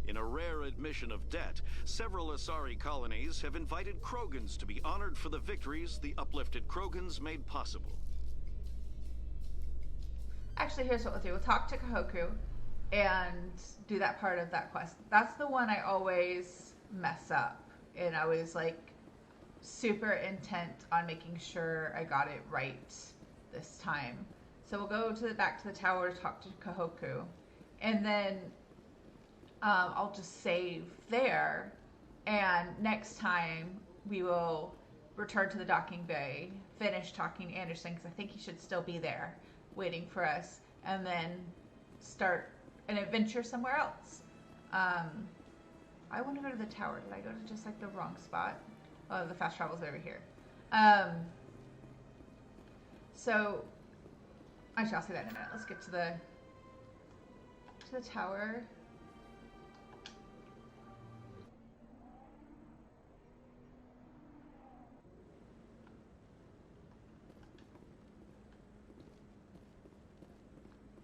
In a rare admission of debt, several Asari colonies have invited Krogans to be honored for the victories the uplifted Krogans made possible. Actually, here's what we'll do. We'll talk to Kahoku and do that part of that quest. That's the one I always mess up. And I was like super intent on making sure I got it right this time. So we'll go to back to the tower to talk to Kahoku. And then I'll just save there. And next time we will return to the docking bay, finish talking to Anderson, because I think he should still be there waiting for us, and then start an adventure somewhere else. I want to go to the tower. Did I go to just like the wrong spot? Oh, the fast travel's over here. So actually, I'll say that in a minute. Let's get to the tower.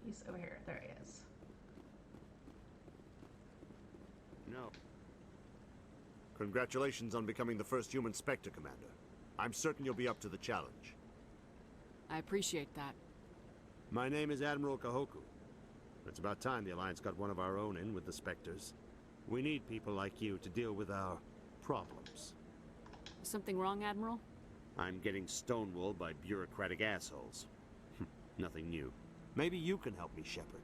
He's over here. There he is. No. Congratulations on becoming the first human Spectre, Commander. I'm certain you'll be up to the challenge. I appreciate that. My name is Admiral Kahoku. It's about time the Alliance got one of our own in with the Spectres. We need people like you to deal with our problems. Something wrong, Admiral? I'm getting stonewalled by bureaucratic assholes. Nothing new. Maybe you can help me, Shepard.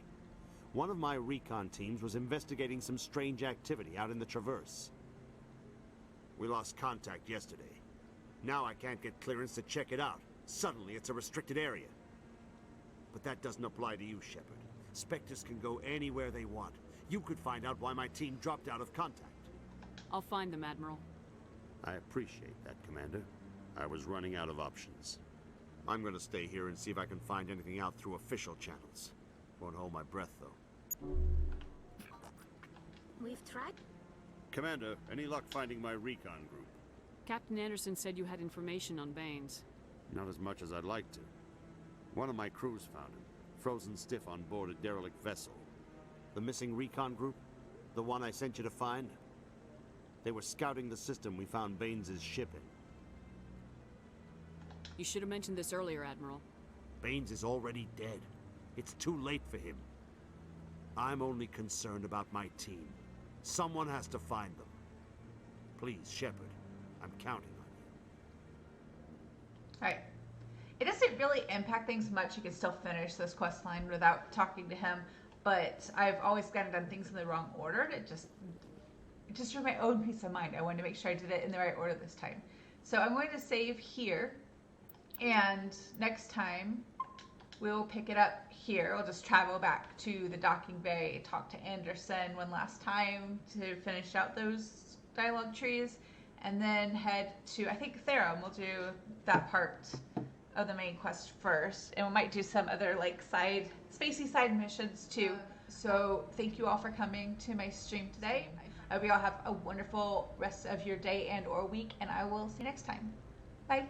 One of my recon teams was investigating some strange activity out in the Traverse. We lost contact yesterday. Now I can't get clearance to check it out. Suddenly it's a restricted area. But that doesn't apply to you, Shepard. Spectres can go anywhere they want. You could find out why my team dropped out of contact. I'll find them, Admiral. I appreciate that, Commander. I was running out of options. I'm gonna stay here and see if I can find anything out through official channels. Won't hold my breath, though. We've tried. Commander, any luck finding my recon group? Captain Anderson said you had information on Baines. Not as much as I'd like to. One of my crews found him, frozen stiff on board a derelict vessel. The missing recon group? The one I sent you to find? They were scouting the system we found Baines' ship in. You should have mentioned this earlier, Admiral. Baines is already dead. It's too late for him. I'm only concerned about my team. Someone has to find them. Please, Shepard, I'm counting on you. Alright. It doesn't really impact things much. You can still finish this quest line without talking to him, but I've always kind of done things in the wrong order. Just for my own peace of mind, I wanted to make sure I did it in the right order this time. So I'm going to save here, and next time we'll pick it up here. We'll just travel back to the docking bay, talk to Anderson one last time to finish out those dialogue trees, and then head to, I think, Therum. We'll do that part of the main quest first, and we might do some other like spacey side missions too. So thank you all for coming to my stream today. I hope you all have a wonderful rest of your day and or week, and I will see you next time. Bye.